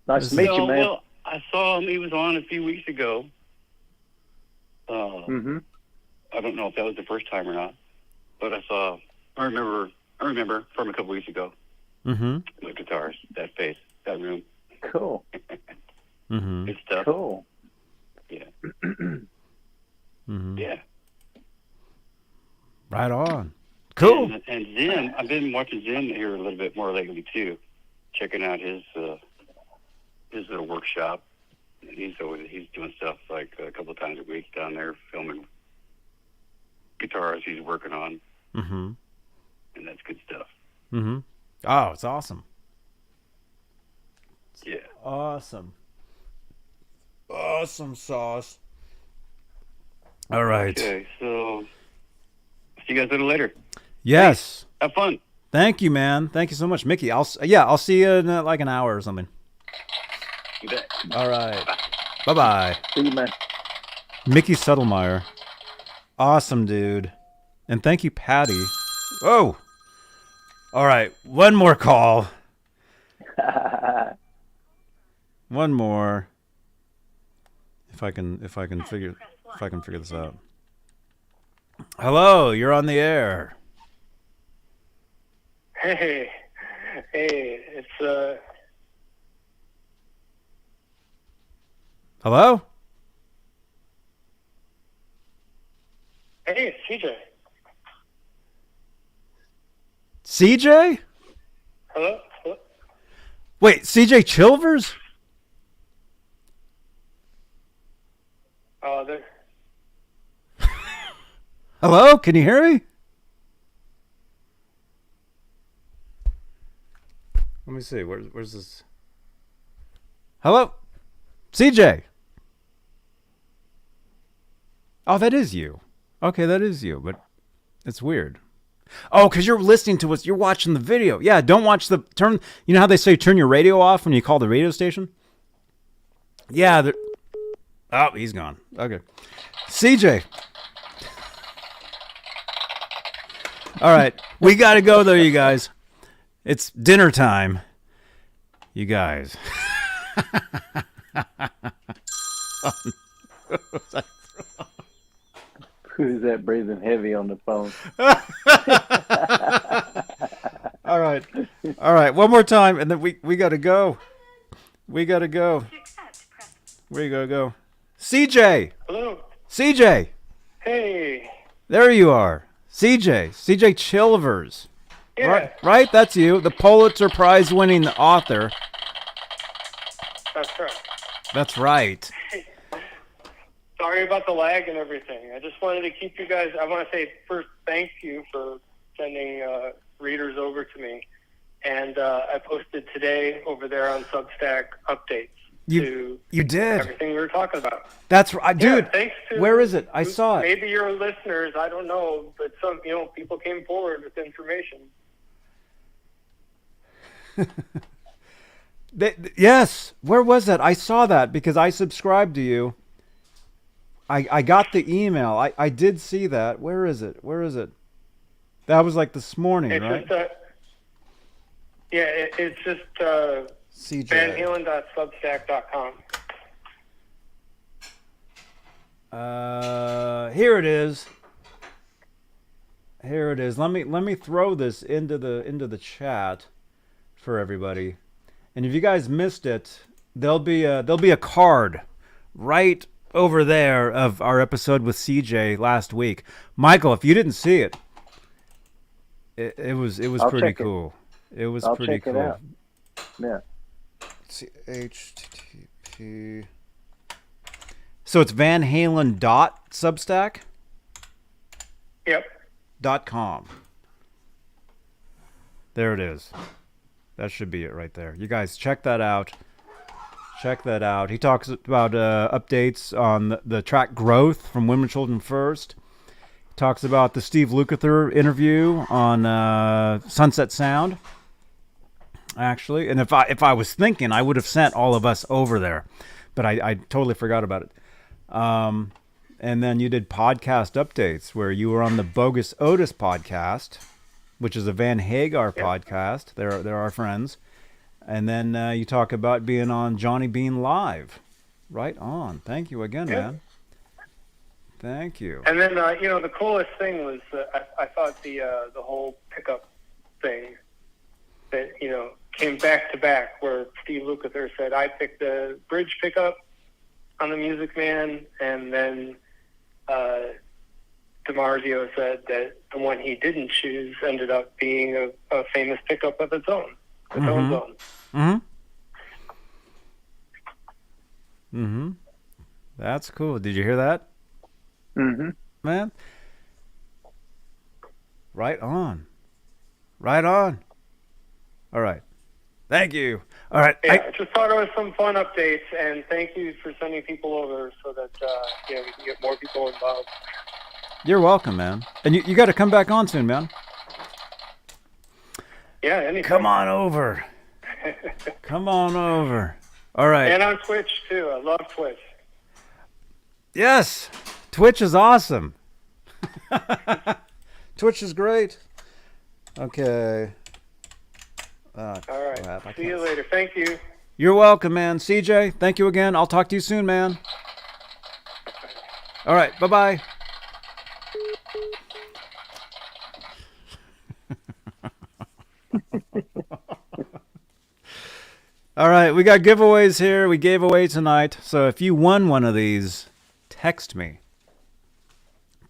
Nice to meet you, man. Well, I saw him. He was on a few weeks ago. Mm-hmm. I don't know if that was the first time or not, but I remember from a couple weeks ago. Mm-hmm. The guitars, that face, that room. Cool. Mm-hmm. Good stuff. Cool. Yeah. Mm-hmm. Yeah. Right on. Cool. And Zimm, I've been watching Zimm here a little bit more lately too, checking out his little workshop. And he's doing stuff like a couple of times a week down there filming guitars he's working on. Mm-hmm. And that's good stuff. Mm-hmm. Oh, it's awesome. Yeah. Awesome. Awesome sauce. All right. Okay, so see you guys a little later. Yes. Have fun. Thank you, man. Thank you so much, Mickey. I'll see you in like an hour or something. You bet. All right. Bye-bye. See you, man. Mickey Suttlemeyer. Awesome, dude. And thank you, Patty. Oh. All right. One more call. One more. If I can figure this out. Hello, you're on the air. Hey, it's Hello? Hey, it's CJ. CJ? Hello? Hello? Wait, CJ Chilvers? Oh, there. Hello? Can you hear me? Let me see. Where's this? Hello? CJ? Oh, that is you. Okay, that is you, but it's weird. Oh, because you're listening to us. You're watching the video. Yeah, don't watch the turn. You know how they say turn your radio off when you call the radio station? Yeah. Oh, he's gone. Okay. CJ. All right. We got to go, though, you guys. It's dinner time. You guys. Who's that breathing heavy on the phone? All right. All right. One more time, and then we got to go. We got to go. We got to go. CJ. Hello. CJ. Hey. There you are. CJ Chilvers. Yeah. Right? That's you. The Pulitzer Prize winning author. That's right. That's right. Sorry about the lag and everything. I just wanted to keep you guys. I want to say first, thank you for sending readers over to me. And I posted today over there on Substack updates to You did. everything we were talking about. That's right. Dude, Yeah, thanks to where is it? I saw it. Maybe your listeners, I don't know, but some people came forward with information. Yes. Where was that? I saw that because I subscribed to you. I got the email. I did see that. Where is it? That was like this morning, It's right? just it's just CJ. vanhalen.substack.com. Here it is. Let me throw this into the chat for everybody. And if you guys missed it, there'll be a card right over there of our episode with CJ last week. Michael, if you didn't see it, it was pretty cool. It was I'll pretty check cool. it out. Yeah. HTTP. So it's Van Halen .substack. Yep. .com. There it is. That should be it right there. You guys check that out. He talks about updates on the track Growth from Women, Children First. He talks about the Steve Lukather interview on Sunset Sound. Actually, and if I was thinking, I would have sent all of us over there, but I totally forgot about it. And then you did podcast updates where you were on the Bogus Otis podcast, which is a Van Hagar podcast. They're our friends. And then you talk about being on Johnny Beane Live. Right on. Thank you again, man. Thank you. And then, the coolest thing was I thought the whole pickup thing that, came back to back, where Steve Lukather said, I picked the bridge pickup on the Music Man, and then DiMarzio said that the one he didn't choose ended up being a famous pickup of its own. Its own zone. That's cool. Did you hear that? Man. Right on. Right on. All right. Thank you. All right. Yeah, I just thought it was some fun updates, and thank you for sending people over so that we can get more people involved. You're welcome, man. And you got to come back on soon, man. Yeah, anytime. Come on over. Come on over. All right. And on Twitch, too. I love Twitch. Yes. Twitch is awesome. Twitch is great. Okay. All right. See you later. Thank you. You're welcome, man. CJ, thank you again. I'll talk to you soon, man. All right. Bye-bye. All right. We got giveaways here. We gave away tonight. So if you won one of these, text me.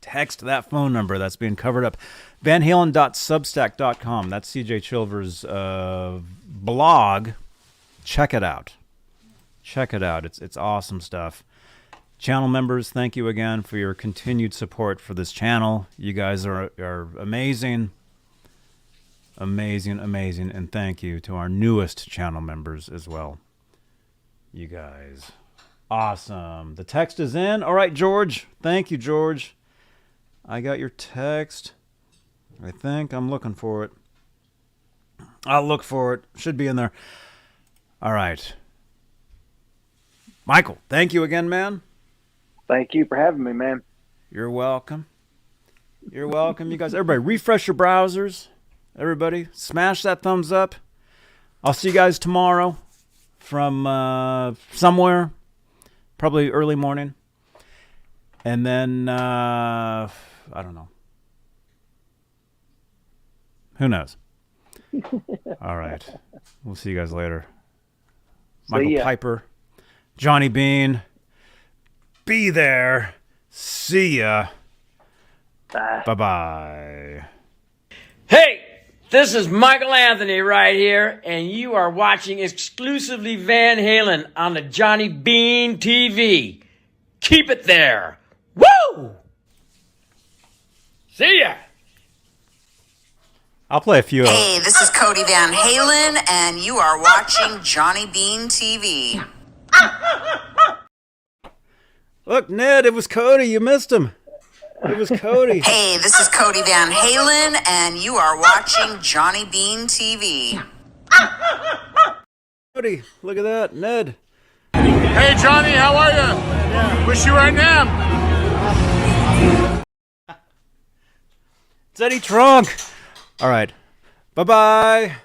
Text that phone number that's being covered up. VanHalen.substack.com. That's CJ Chilver's blog. Check it out. Check it out. It's awesome stuff. Channel members, thank you again for your continued support for this channel. You guys are amazing. Amazing, amazing. And thank you to our newest channel members as well. You guys. Awesome. The text is in. All right, George. Thank you, George. I got your text. I think I'm looking for it. I'll look for it. Should be in there. All right. Michael, thank you again, man. Thank you for having me, man. You're welcome. You're welcome. You guys, everybody, refresh your browsers. Everybody, smash that thumbs up. I'll see you guys tomorrow from somewhere, probably early morning. And then, I don't know. Who knows? All right. We'll see you guys later. Michael Piper, Johnny Beane. Be there. See ya. Bye. Bye-bye. Hey, this is Michael Anthony right here, and you are watching exclusively Van Halen on the Johnny Beane TV. Keep it there. Woo! See ya. I'll play a few. Hey, this is Cody Van Halen, and you are watching Johnny Beane TV. Look, Ned, it was Cody. You missed him. It was Cody. Hey, this is Cody Van Halen, and you are watching Johnny Beane TV. Cody, look at that. Ned. Hey, Johnny, how are you? Wish you were in them. It's Eddie Trunk. All right. Bye-bye.